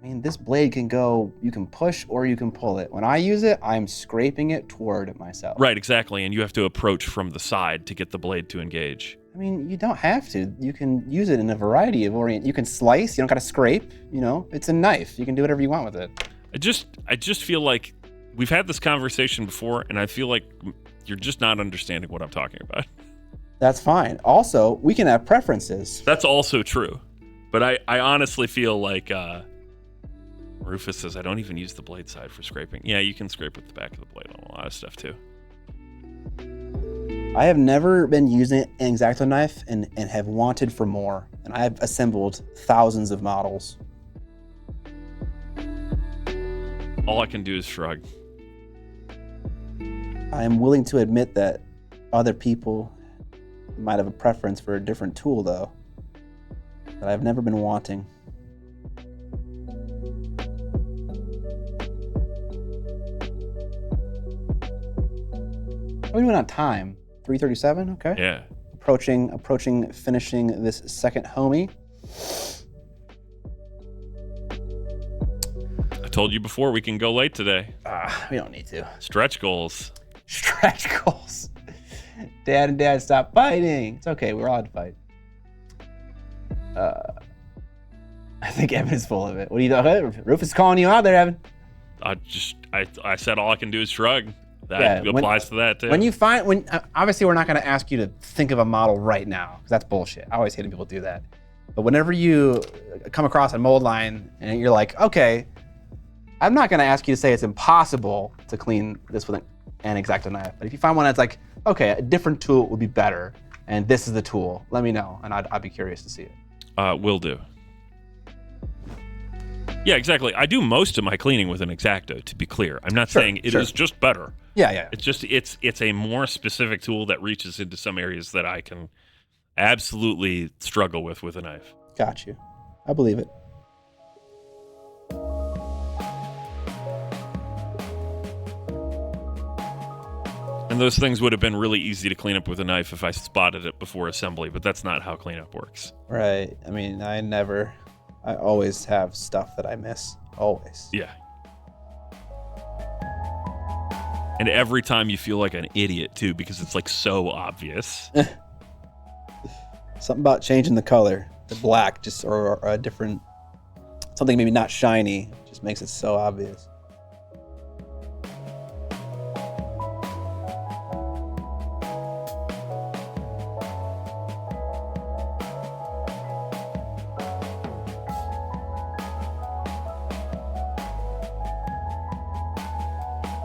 I mean, this blade can go, you can push or you can pull it. When I use it, I'm scraping it toward myself. Right, exactly. And you have to approach from the side to get the blade to engage. I mean, you don't have to. You can use it in a variety of You can slice, you don't gotta scrape, you know? It's a knife. You can do whatever you want with it. I just feel like we've had this conversation before, and I feel like you're just not understanding what I'm talking about. That's fine. Also, we can have preferences. That's also true. But I honestly feel like Rufus says, I don't even use the blade side for scraping. Yeah, you can scrape with the back of the blade on a lot of stuff too. I have never been using an X-Acto knife and have wanted for more. And I have assembled thousands of models. All I can do is shrug. I am willing to admit that other people might have a preference for a different tool, though, that I've never been wanting. What are we doing on time? 3:37. Okay. Yeah. Approaching finishing this second homie. I told you before we can go late today. We don't need to. Stretch goals. Stretch goals. Dad and Dad, stop fighting. It's okay. We're allowed to fight. I think Evan is full of it. What are you doing? Rufus is calling you out there, Evan. I said all I can do is shrug. That applies to that too. Obviously we're not going to ask you to think of a model right now, because that's bullshit. I always hate when people do that. But whenever you come across a mold line and you're like, okay, I'm not going to ask you to say it's impossible to clean this with an X-Acto knife. But if you find one that's like, okay, a different tool would be better, and this is the tool, let me know, and I'd be curious to see it. Will do. Yeah, exactly. I do most of my cleaning with an X-Acto, to be clear. I'm not saying it is just better. Yeah. It's just it's a more specific tool that reaches into some areas that I can absolutely struggle with a knife. Got you. I believe it. And those things would have been really easy to clean up with a knife if I spotted it before assembly, but that's not how cleanup works. Right. I mean, I always have stuff that I miss. Always. Yeah. And every time you feel like an idiot, too, because it's, like, so obvious. Something about changing the color to black, or a different, something maybe not shiny, just makes it so obvious.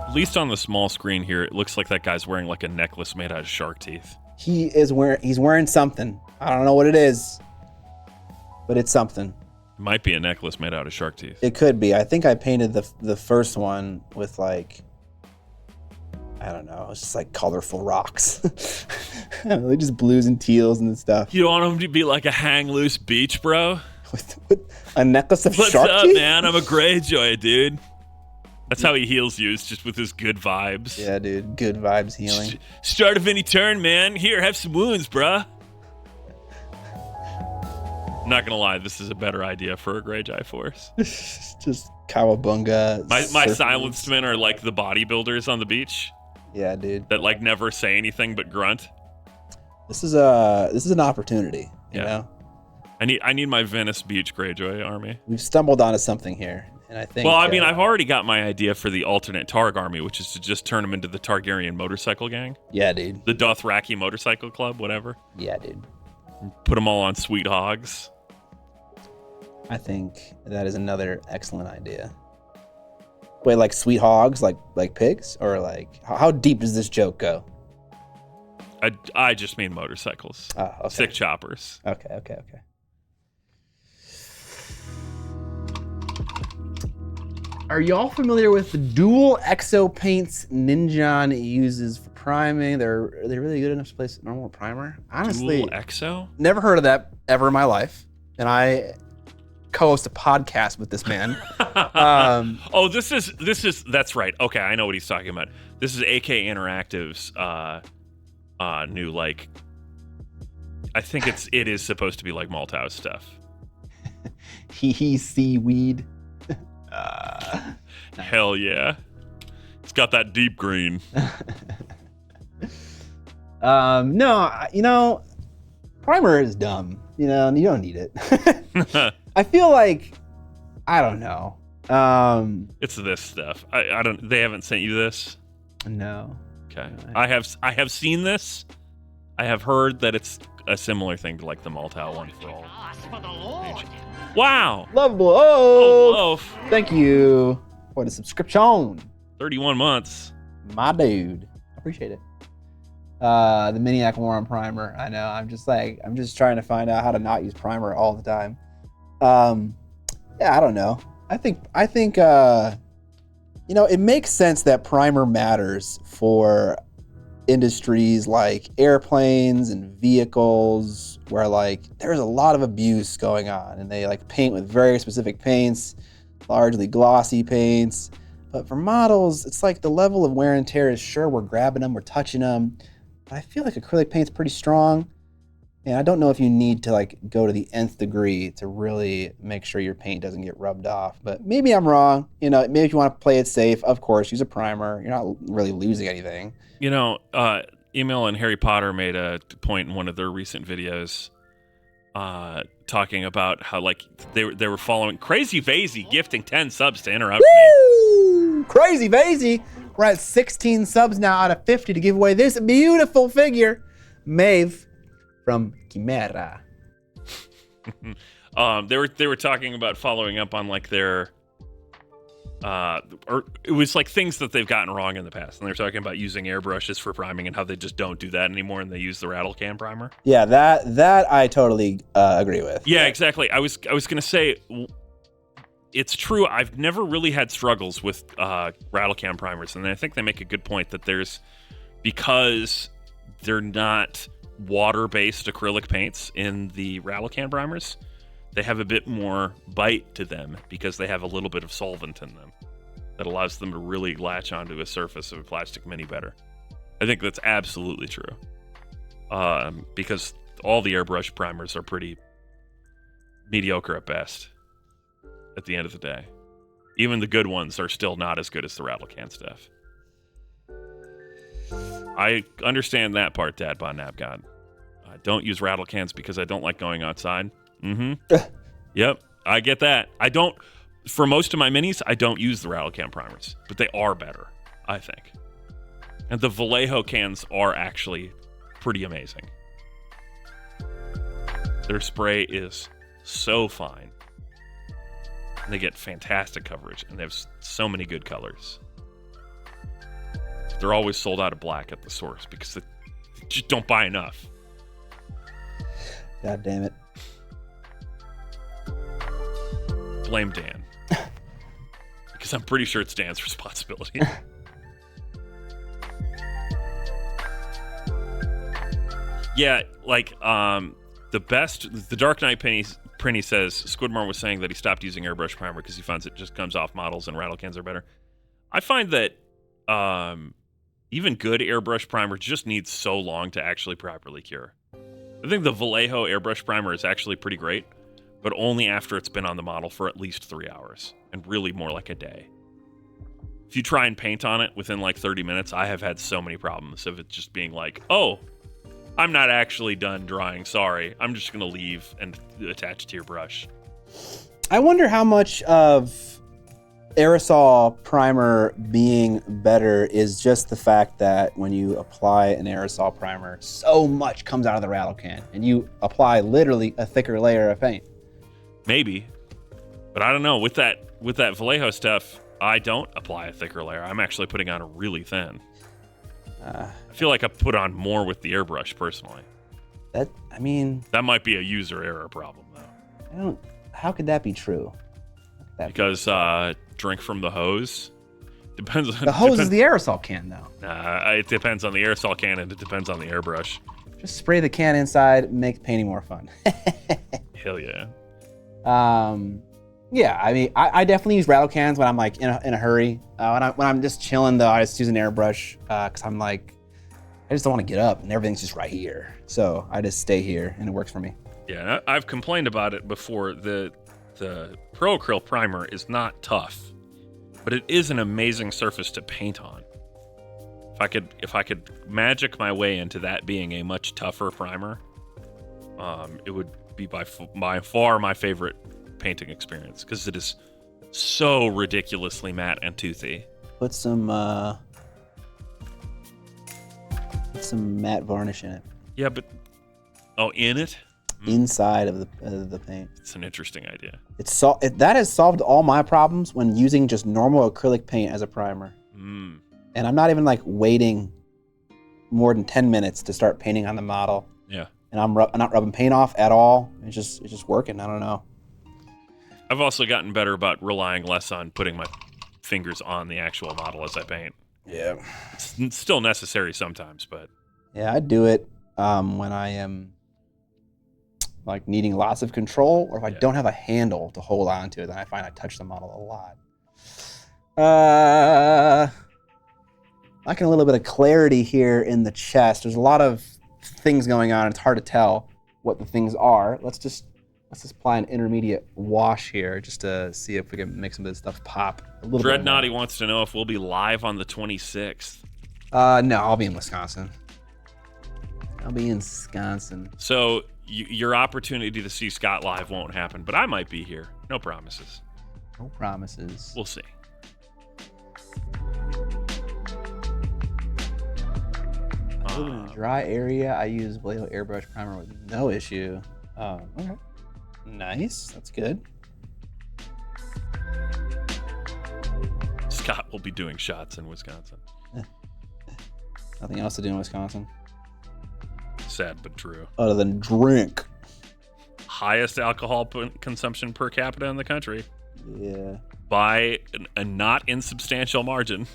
At least on the small screen here, it looks like that guy's wearing like a necklace made out of shark teeth. He's wearing something. I don't know what it is, but it's something. It might be a necklace made out of shark teeth. It could be. I think I painted the first one with like, I don't know, it's just like colorful rocks. I don't know, just blues and teals and stuff. You want him to be like a hang loose beach, bro? With a necklace of What's shark up, teeth? man? I'm a Greyjoy, dude. That's how he heals you, is just with his good vibes. Yeah, dude. Good vibes healing. Start of any turn, man. Here, have some wounds, bruh. Not gonna lie, this is a better idea for a Greyjoy force. Just cowabunga. My silenced men are like the bodybuilders on the beach. Yeah, dude. That like never say anything but grunt. This is an opportunity, you know? I need my Venice Beach Greyjoy army. We've stumbled onto something here. And I think, well, I mean, I've already got my idea for the alternate Targ army, which is to just turn them into the Targaryen motorcycle gang. Yeah, dude. The Dothraki motorcycle club, whatever. Yeah, dude. Put them all on sweet hogs. I think that is another excellent idea. Wait, like sweet hogs, like pigs, or like how deep does this joke go? I just mean motorcycles. Oh, okay. Sick choppers. Okay. Are y'all familiar with the dual exo paints Ninjan uses for priming? They're really good enough to place normal primer. Honestly, Dual exo? never heard of that ever in my life. And I co-host a podcast with this man. Oh, this is that's right. Okay, I know what he's talking about. This is AK Interactive's new, like, I think it is supposed to be like Malthouse stuff. He seaweed. Hell yeah. It's got that deep green. No, primer is dumb. You don't need it. I feel like, I don't know. It's this stuff. I don't. They haven't sent you this. No. Okay. I have seen this. I have heard that it's a similar thing to like the Malthouse one for all. Wow. Lovable. Oh, Oh, loaf. thank you for the subscription. 31 months. My dude. Appreciate it. The Miniac Warhammer primer. I know. I'm just trying to find out how to not use primer all the time. Yeah, I don't know. I think it makes sense that primer matters for industries like airplanes and vehicles where like there's a lot of abuse going on and they like paint with very specific paints, largely glossy paints. But for models, it's like the level of wear and tear is sure we're grabbing them, we're touching them, but I feel like acrylic paint's pretty strong. And I don't know if you need to like go to the nth degree to really make sure your paint doesn't get rubbed off. But maybe I'm wrong. Maybe if you want to play it safe, of course, use a primer. You're not really losing anything. Email and Harry Potter made a point in one of their recent videos talking about how like they were following Crazy Vasey gifting 10 subs to interrupt me. Crazy Vasey. We're at 16 subs now out of 50 to give away this beautiful figure. Maeve from Chimera. They were talking about following up on like their or it was like things that they've gotten wrong in the past, and they're talking about using airbrushes for priming and how they just don't do that anymore, and they use the rattle can primer. Yeah, that I totally agree with. Yeah, exactly. I was gonna say it's true. I've never really had struggles with rattle can primers, and I think they make a good point that because they're not water-based acrylic paints in the rattle can primers, they have a bit more bite to them because they have a little bit of solvent in them that allows them to really latch onto a surface of a plastic mini better. I think that's absolutely true. Because all the airbrush primers are pretty mediocre at best at the end of the day. Even the good ones are still not as good as the rattle can stuff. I understand that part, Dad Bon Nabgod. I don't use rattle cans because I don't like going outside. Mm-hmm. Yep, I get that. For most of my minis, I don't use the rattle can primers, but they are better, I think. And the Vallejo cans are actually pretty amazing. Their spray is so fine. And they get fantastic coverage, and they have so many good colors. They're always sold out of black at the source because they just don't buy enough. God damn it. Blame Dan. Because I'm pretty sure it's Dan's responsibility. Yeah, like, the Dark Knight Prinny says, Squidmore was saying that he stopped using airbrush primer because he finds it just comes off models and rattle cans are better. I find that even good airbrush primer just needs so long to actually properly cure. I think the Vallejo airbrush primer is actually pretty great, but only after it's been on the model for at least 3 hours, and really more like a day. If you try and paint on it within like 30 minutes, I have had so many problems of it just being like, oh, I'm not actually done drying, sorry. I'm just going to leave and attach it to your brush. I wonder how much of aerosol primer being better is just the fact that when you apply an aerosol primer, so much comes out of the rattle can, and you apply literally a thicker layer of paint. Maybe, but I don't know. With that Vallejo stuff, I don't apply a thicker layer. I'm actually putting on a really thin. I feel like I put on more with the airbrush personally. That might be a user error problem though. How could that be true? because drink from the hose. Depends on The hose is the aerosol can, though. It depends on the aerosol can and it depends on the airbrush. Just spray the can inside, make painting more fun. Hell yeah. Yeah, I mean, I definitely use rattle cans when I'm like in a hurry. When I'm just chilling, though, I just use an airbrush because I'm like, I just don't want to get up and everything's just right here. So I just stay here and it works for me. Yeah, I've complained about it before. The Pro Acryl primer is not tough, but it is an amazing surface to paint on. If I could magic my way into that being a much tougher primer, it would be by far my favorite painting experience because it is so ridiculously matte and toothy. Put some matte varnish in it. Yeah, but in it? Inside of the paint. It's an interesting idea. That has solved all my problems when using just normal acrylic paint as a primer. And I'm not even like waiting more than 10 minutes to start painting on the model. Yeah. And I'm not rubbing paint off at all. It's just working. I don't know. I've also gotten better about relying less on putting my fingers on the actual model as I paint. Yeah. It's still necessary sometimes, but yeah, I do it when I am like needing lots of control, or if I don't have a handle to hold on to it, then I find I touch the model a lot. Liking a little bit of clarity here in the chest. There's a lot of things going on. It's hard to tell what the things are. Let's just apply an intermediate wash here just to see if we can make some of this stuff pop a little bit. Dreadnoughty wants to know if we'll be live on the 26th. No, I'll be in Wisconsin. So your opportunity to see Scott live won't happen, but I might be here. No promises. No promises. We'll see. In a dry area, I use Vallejo airbrush primer with no issue. Okay. Nice. That's good. Scott will be doing shots in Wisconsin. Nothing else to do in Wisconsin. Sad but true. Other than drink. Highest alcohol consumption per capita in the country. Yeah. By a not insubstantial margin.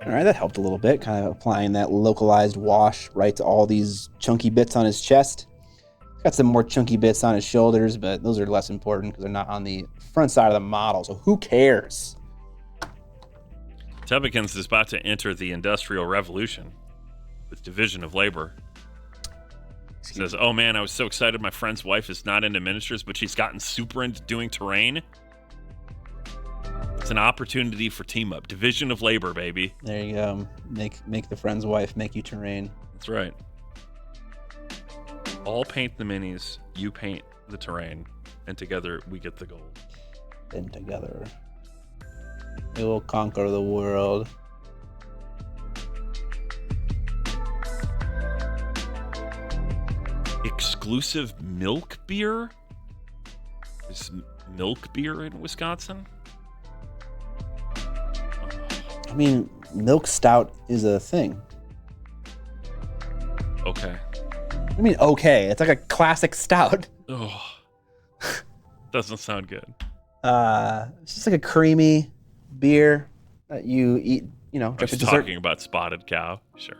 All right, that helped a little bit, kind of applying that localized wash right to all these chunky bits on his chest. Got some more chunky bits on his shoulders, but those are less important because they're not on the front side of the model, so who cares? Tubbikins is about to enter the Industrial Revolution with division of labor. He says, oh man, I was so excited my friend's wife is not into miniatures, but she's gotten super into doing terrain. It's an opportunity for team up. Division of labor, baby. There you go. Make the friend's wife make you terrain. That's right. I'll paint the minis, you paint the terrain, and together we get the gold. And together we will conquer the world. Exclusive milk beer? Is milk beer in Wisconsin? I mean, milk stout is a thing. Okay. I mean, okay. It's like a classic stout. Oh, doesn't sound good. It's just like a creamy beer that you eat, I was dessert. talking about Spotted Cow. Sure.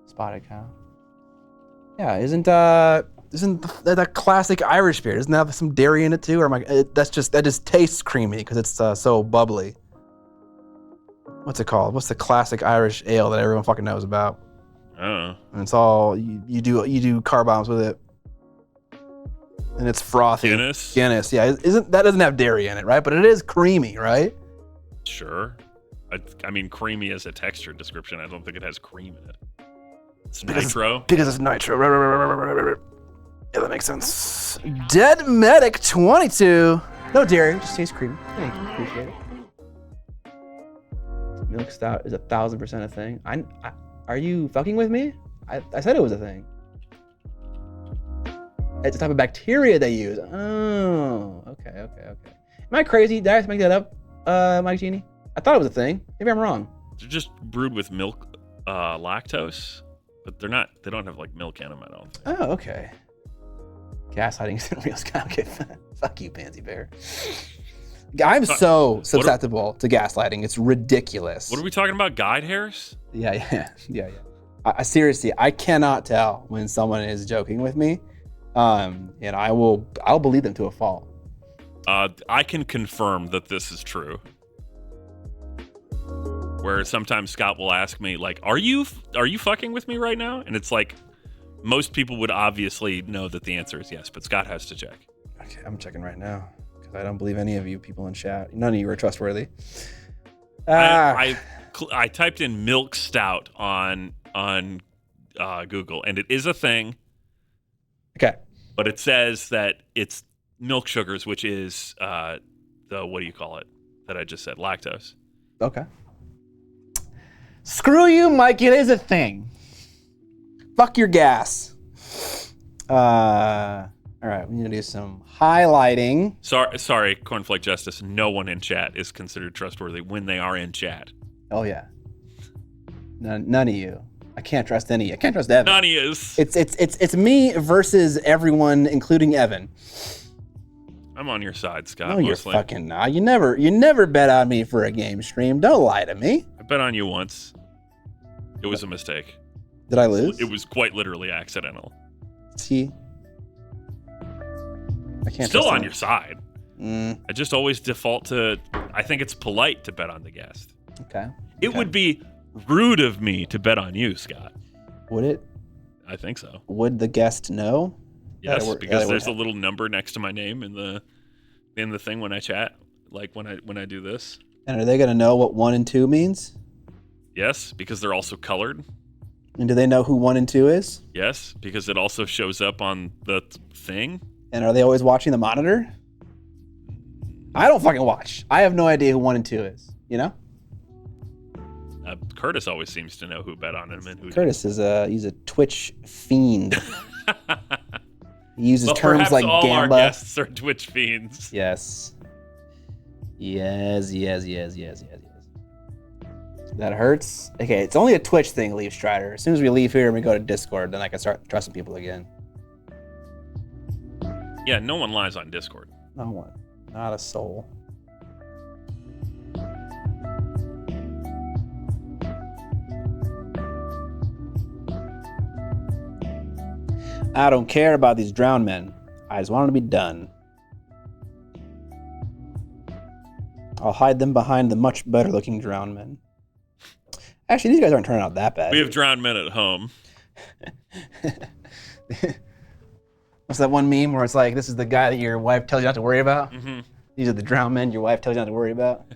Spotted Cow. Yeah, isn't that classic Irish beer? Doesn't that have some dairy in it too? Or that just tastes creamy because it's so bubbly. What's it called? What's the classic Irish ale that everyone fucking knows about? Oh. And it's all you do car bombs with it, and it's frothy. Guinness. Yeah, that doesn't have dairy in it, right? But it is creamy, right? Sure. I mean, creamy as a texture description. I don't think it has cream in it. It's Because nitro. Because it's nitro. Right. Yeah, that makes sense. Dead Medic 22. No dairy, just tastes creamy. Thank you, appreciate it. Milk stout is 1,000% a thing. Are you fucking with me? I said it was a thing. It's a type of bacteria they use. Oh, okay. Am I crazy? Did I just make that up, Mike Genie? I thought it was a thing. Maybe I'm wrong. They're just brewed with milk, lactose, but they're not. They don't have like milk in them. I don't think. Oh, okay. Gaslighting isn't real, Scott. Okay, fuck you, Pansy Bear. I'm so susceptible to gaslighting. It's ridiculous. What are we talking about? Guide hairs? Yeah. I seriously, I cannot tell when someone is joking with me, and I'll believe them to a fault. I can confirm that this is true. Where sometimes Scott will ask me, like, "Are you fucking with me right now?" And it's like, most people would obviously know that the answer is yes, but Scott has to check. Okay, I'm checking right now because I don't believe any of you people in chat. None of you are trustworthy. I typed in milk stout on Google, and it is a thing. Okay. But it says that it's milk sugars, which is the what do you call it that I just said? Lactose. Okay. Screw you, Mike. It is a thing. Fuck your gas. All right, we need to do some highlighting. Sorry, Cornflake Justice. No one in chat is considered trustworthy when they are in chat. Oh yeah. None of you. I can't trust any. I can't trust Evan. None is. It's me versus everyone, including Evan. I'm on your side, Scott. No, mostly. you're fucking not. You never bet on me for a game stream. Don't lie to me. I bet on you once. It was a mistake. Did I lose? It was quite literally accidental. See, I can't. Still trust on him. your side. I just always default to. I think it's polite to bet on the guest. Okay. It would be rude of me to bet on you, Scott. Would it? I think so. Would the guest know? Yes, because there's a little number next to my name in the thing when I chat, like when I do this. And are they gonna know what 1 and 2 means? Yes, because they're also colored. And do they know who 1 and 2 is? Yes, because it also shows up on the thing. And are they always watching the monitor? I don't fucking watch. I have no idea who 1 and 2 is. You know? Curtis always seems to know who bet on him and who. Curtis is he's a Twitch fiend. He uses Well, terms like all gamba. our guests are Twitch fiends. Yes. That hurts. Okay, it's only a Twitch thing, Leaf Strider. As soon as we leave here and we go to Discord, then I can start trusting people again. Yeah, no one lies on Discord. No one. Not a soul. I don't care about these drowned men. I just want them to be done. I'll hide them behind the much better looking drowned men. Actually, these guys aren't turning out that bad. We have drowned men at home. What's that one meme where it's like, this is the guy that your wife tells you not to worry about? Mm-hmm. These are the drowned men your wife tells you not to worry about?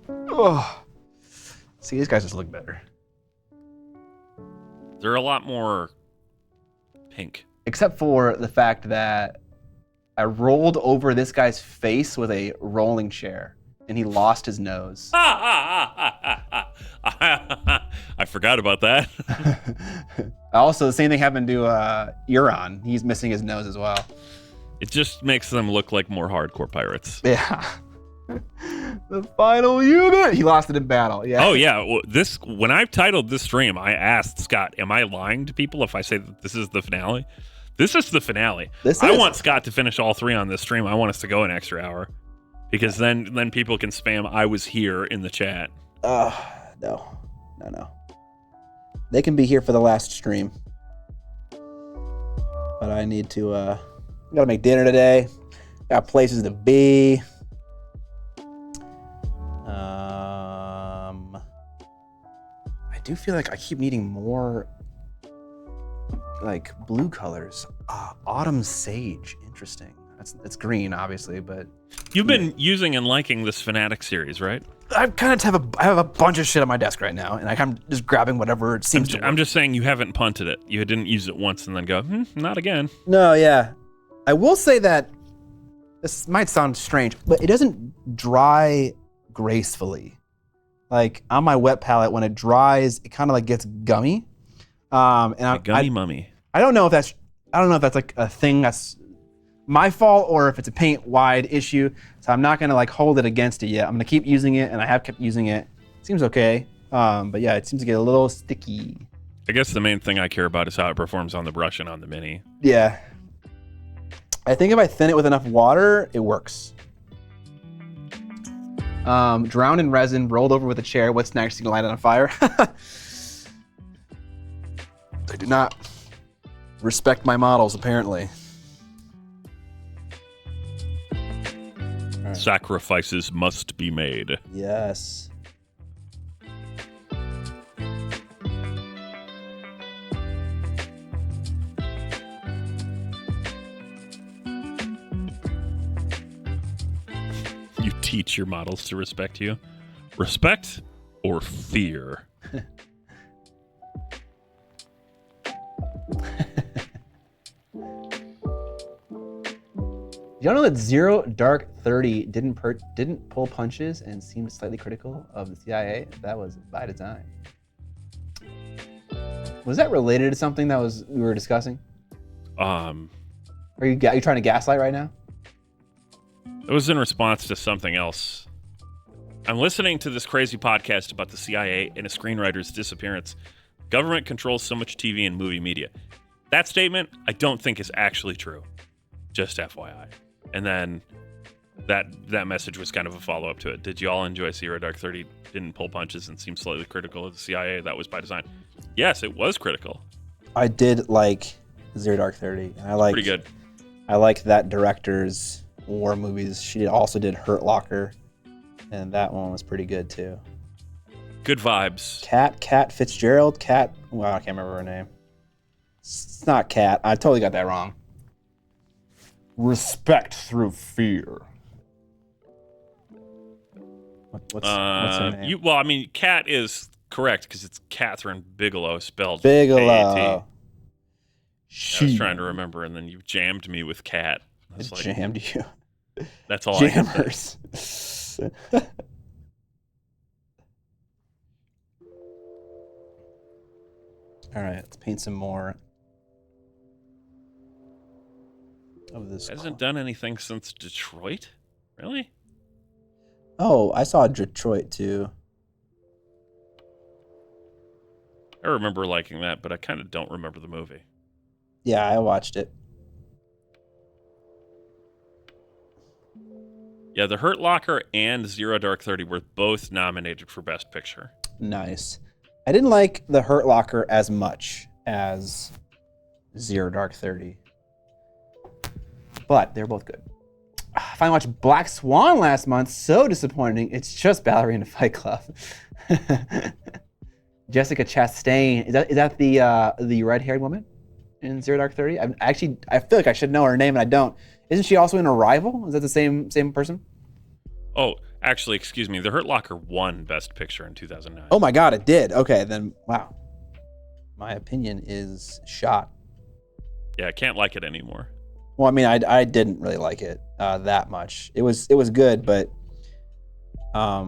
Oh. See, these guys just look better. They're a lot more pink. Except for the fact that I rolled over this guy's face with a rolling chair, and he lost his nose. I forgot about that. Also, the same thing happened to Euron. He's missing his nose as well. It just makes them look like more hardcore pirates. Yeah. The final unit. He lost it in battle. Yeah. Oh yeah. Well, when I titled this stream, I asked Scott, "Am I lying to people if I say that this is the finale?" This is the finale. I want Scott to finish all 3 on this stream. I want us to go an extra hour, because then people can spam "I was here" in the chat. No. They can be here for the last stream, but I need to. Gotta make dinner today. Got places to be. I do feel like I keep needing more, like, blue colors. Autumn sage, interesting. That's green, obviously, but You've been using and liking this Fnatic series, right? I kind of have a bunch of shit on my desk right now, and I'm just grabbing whatever it seems to. I'm just saying you haven't punted it. You didn't use it once and then go, not again. No, yeah. I will say that this might sound strange, but it doesn't dry gracefully. Like on my wet palette, when it dries, it kind of like gets gummy. Gummy mummy. I don't know if that's like a thing that's my fault or if it's a paint wide issue. So I'm not gonna like hold it against it yet. I'm gonna keep using it, and I have kept using it. Seems okay. But yeah, it seems to get a little sticky. I guess the main thing I care about is how it performs on the brush and on the mini. Yeah. I think if I thin it with enough water, it works. Drowned in resin, rolled over with a chair. What's next? You can light it on fire. They do not respect my models, apparently. Right. Sacrifices must be made. Yes. You teach your models to respect you. Respect or fear? Y'all know that Zero Dark 30 didn't pull punches and seemed slightly critical of the CIA? That was by design. Was that related to something that we were discussing? Are you trying to gaslight right now? It was in response to something else. I'm listening to this crazy podcast about the CIA and a screenwriter's disappearance. Government controls so much TV and movie media. That statement, I don't think is actually true. Just FYI. And then that message was kind of a follow-up to it. Did you all enjoy Zero Dark 30 didn't pull punches and seemed slightly critical of the CIA? That was by design. Yes, it was critical. I did like Zero Dark 30. And I liked, pretty good. I liked that director's war movies. She also did Hurt Locker, and that one was pretty good too. Good vibes. Cat Fitzgerald? Well, I can't remember her name. It's not Cat. I totally got that wrong. Respect through fear. What's her name? Well, I mean, Cat is correct because it's Catherine Bigelow spelled Bigelow. A-A-T. I was trying to remember, and then you jammed me with Cat. I was like, jammed you. That's all Jammers. I can say. All right, let's paint some more of this. Hasn't done anything since Detroit? Really? Oh, I saw Detroit too. I remember liking that, but I kind of don't remember the movie. Yeah, I watched it. Yeah, The Hurt Locker and Zero Dark 30 were both nominated for Best Picture. Finally I didn't like The Hurt Locker as much as Zero Dark 30. But they're both good. I finally watched Black Swan last month. So disappointing. It's just Ballerina Fight Club. Jessica Chastain. Is that the red-haired woman in Zero Dark 30? I feel like I should know her name and I don't. Isn't she also in Arrival? Is that the same person? Oh, actually, excuse me. The Hurt Locker won Best Picture in 2009. Oh my God, it did. Okay, then wow. My opinion is shot. Yeah, I can't like it anymore. Well, I mean, I didn't really like it that much. It was good, but I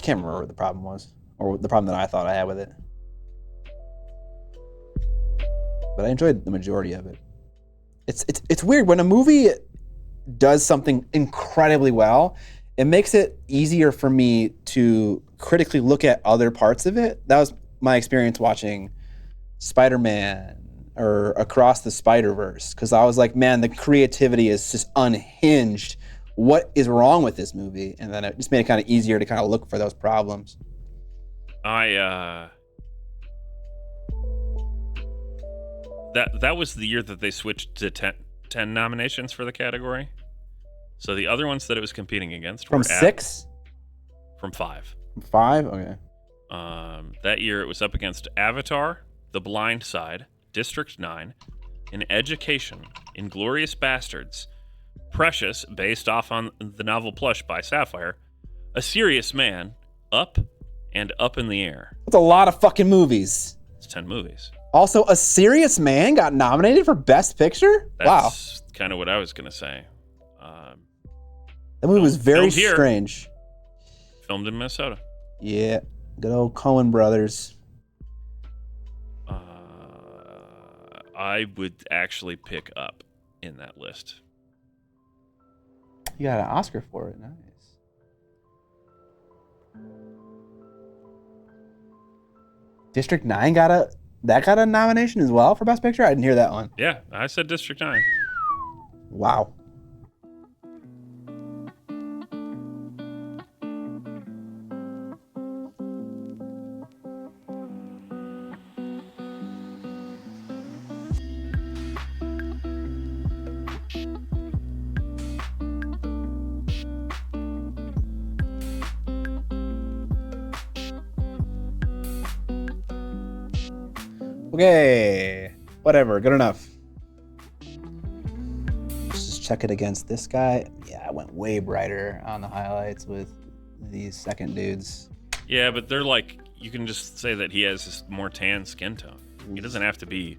can't remember what the problem was, or the problem that I thought I had with it. But I enjoyed the majority of it. It's weird when a movie does something incredibly well. It makes it easier for me to critically look at other parts of it. That was my experience watching Spider-Man or Across the Spider-Verse, because I was like, man, the creativity is just unhinged. What is wrong with this movie? And then it just made it kind of easier to kind of look for those problems. That was the year that they switched to 10 nominations for the category. So the other ones that it was competing against were from 6? From 5. From 5? Okay. That year it was up against Avatar, The Blind Side, District 9, In Education, Inglourious Bastards, Precious, based off on the novel Plush by Sapphire, A Serious Man, Up, and Up in the Air. That's a lot of fucking movies. It's 10 movies. Also, A Serious Man got nominated for Best Picture? That's kind of what I was going to say. That movie was very strange. Filmed in Minnesota. Yeah. Good old Coen brothers. I would actually pick Up in that list. You got an Oscar for it. Nice. District 9 got a nomination as well for Best Picture? I didn't hear that one. Yeah, I said District 9. Wow. Okay, whatever, good enough. Let's just check it against this guy. Yeah, I went way brighter on the highlights with these second dudes. Yeah, but they're like, you can just say that he has this more tan skin tone. He doesn't have to be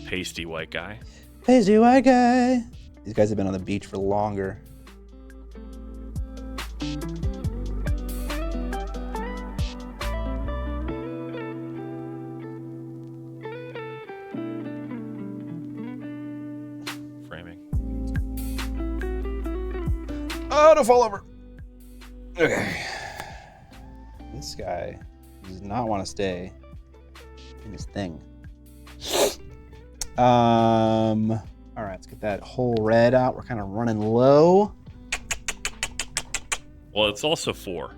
pasty white guy. Pasty white guy. These guys have been on the beach for longer. Oh, don't fall over. Okay. This guy does not want to stay in his thing. All right, let's get that whole red out. We're kind of running low. Well, it's also 4.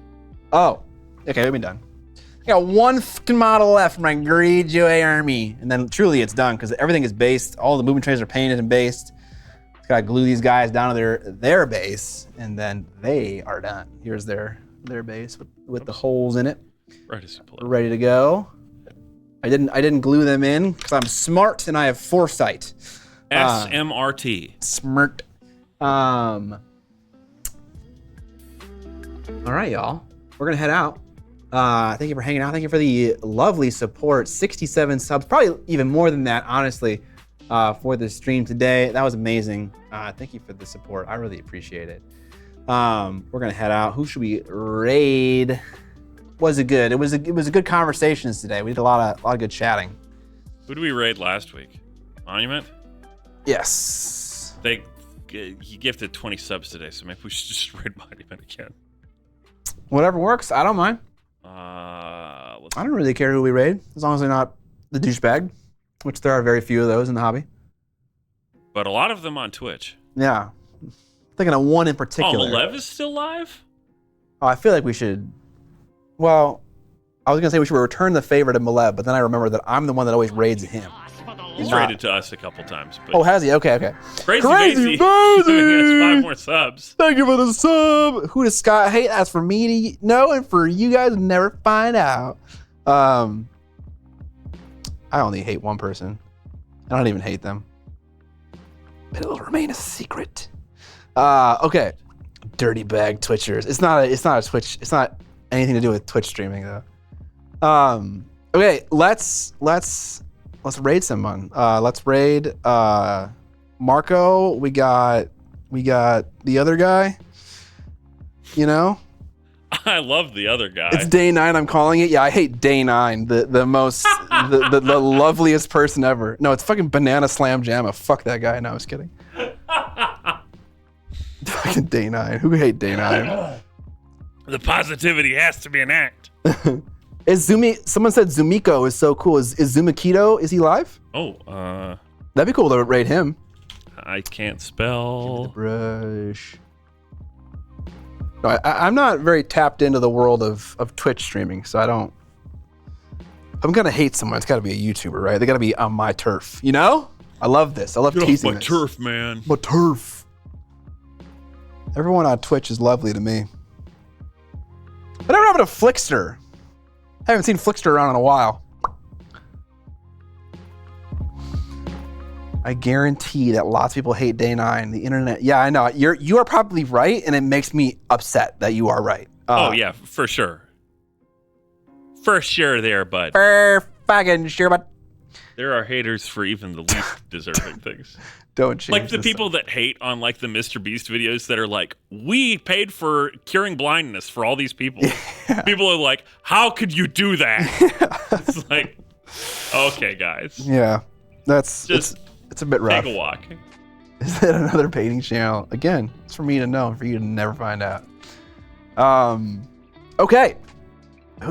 Oh, okay, we've been done. I got one fucking model left from my Greyjoy army, and then truly it's done because everything is based. All the movement trays are painted and based. Gotta glue these guys down to their base, and then they are done. Here's their base with the holes in it. Right as you pull it. Ready to go. I didn't glue them in because I'm smart and I have foresight. SMRT. Smirked. All right, y'all. We're gonna head out. Thank you for hanging out. Thank you for the lovely support. 67 subs, probably even more than that, honestly. For the stream today. That was amazing. Thank you for the support. I really appreciate it. We're gonna head out. Who should we raid? Was it good? It was a good conversations today. We did a lot of good chatting. Who did we raid last week? Monument? Yes. He gifted 20 subs today, so maybe we should just raid Monument again. Whatever works. I don't mind. I I don't really care who we raid, as long as they're not the douchebag, which there are very few of those in the hobby. But a lot of them on Twitch. Yeah. I'm thinking of one in particular. Oh, Malev is still live? Oh, I feel like we should. Well, I was gonna say we should return the favor to Malev, but then I remember that I'm the one that always raids him. He's raided to us a couple times. But oh, has he? Okay. Crazy Crazy Basie has 5 more subs. Thank you for the sub. Who does Scott hate? That's for me to know and for you guys to never find out. I only hate one person. I don't even hate them. But it'll remain a secret. Okay. Dirty bag Twitchers. It's not a Twitch. It's not anything to do with Twitch streaming though. Okay, let's raid someone. Let's raid Marco. We got the other guy. You know? I love the other guy. It's day 9, I'm calling it. Yeah, I hate day 9. The most the loveliest person ever. No, it's fucking Banana Slam Jamma. Fuck that guy. No, I was kidding. Fucking day 9. Who hate day 9? The positivity has to be an act. Someone said Zumiko is so cool. Is Zumikito, is he live? Oh, that'd be cool to raid him. I can't spell. Brush. No, I'm not very tapped into the world of Twitch streaming, so I don't. If I'm gonna hate someone, it's gotta be a YouTuber, right? They gotta be on my turf, you know? I love this. I love teasing my this. turf, man. My turf. Everyone on Twitch is lovely to me. Whatever happened to Flickster? I haven't seen Flickster around in a while. I guarantee that lots of people hate day 9. The internet. Yeah, I know. You are probably right, and it makes me upset that you are right. Oh yeah, for sure. For sure, there, bud. For fucking sure, but there are haters for even the least deserving things. Don't change. Like the people that hate on like the Mr. Beast videos that are like, we paid for curing blindness for all these people. Yeah. People are like, how could you do that? It's like, okay, guys. Yeah, that's just it's a bit rough. Take a walk. Is that another painting channel? Again, it's for me to know, for you to never find out. Okay.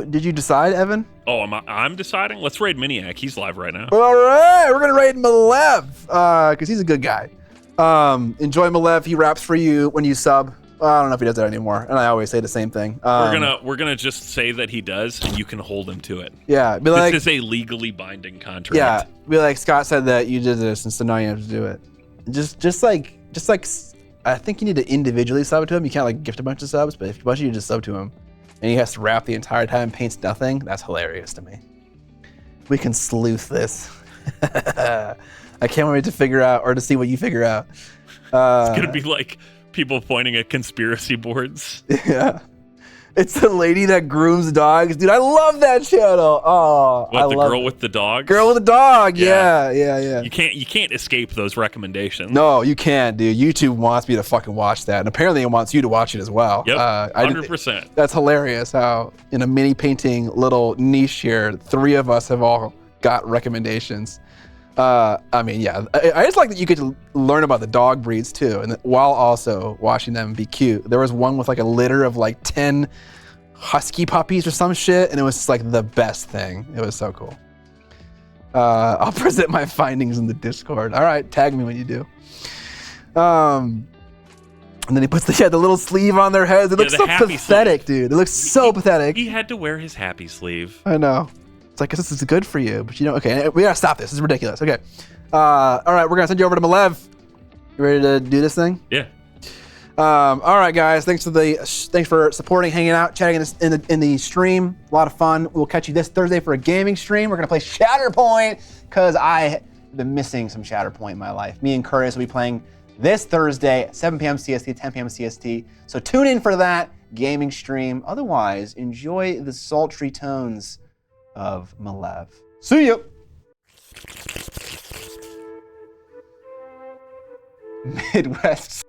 Did you decide, Evan? Oh, I'm deciding? Let's raid Miniac. He's live right now. All right, we're gonna raid Malev because he's a good guy. Enjoy Malev. He raps for you when you sub. I don't know if he does that anymore, and I always say the same thing. We're gonna just say that he does, and you can hold him to it. Yeah, be like, this is a legally binding contract. yeah, be like, Scott said that you did this, and so now you have to do it. Just like, I think you need to individually sub to him. You can't like gift a bunch of subs, but if a bunch of you just sub to him, and he has to rap the entire time, paints nothing. That's hilarious to me. We can sleuth this. I can't wait to figure out or to see what you figure out. It's gonna be like people pointing at conspiracy boards. Yeah. It's the lady that grooms dogs. Dude, I love that channel. Oh, What, the girl with the dog? Girl with the dog. Yeah. Yeah. You can't escape those recommendations. No, you can't, dude. YouTube wants me to fucking watch that. And apparently it wants you to watch it as well. Yep, 100%. That's hilarious how in a mini painting little niche here, 3 of us have all got recommendations. I mean, yeah, I just like that you get to learn about the dog breeds too, and while also watching them be cute. There was one with like a litter of like 10 husky puppies or some shit, and it was just like the best thing. It was so cool. I'll present my findings in the Discord. All right, tag me when you do. And then he puts the little sleeve on their heads. It looks so pathetic, sleeve. Dude. It looks so pathetic. He had to wear his happy sleeve. I know. It's like, this is good for you, but you know, okay, we gotta stop this. This is ridiculous. Okay. All right, we're gonna send you over to Malev. You ready to do this thing? Yeah. All right, guys. Thanks for supporting, hanging out, chatting in the stream. A lot of fun. We'll catch you this Thursday for a gaming stream. We're gonna play Shatterpoint because I have been missing some Shatterpoint in my life. Me and Curtis will be playing this Thursday, 7 p.m. CST, 10 p.m. CST. So tune in for that gaming stream. Otherwise, enjoy the sultry tones of Malev. See you. Midwest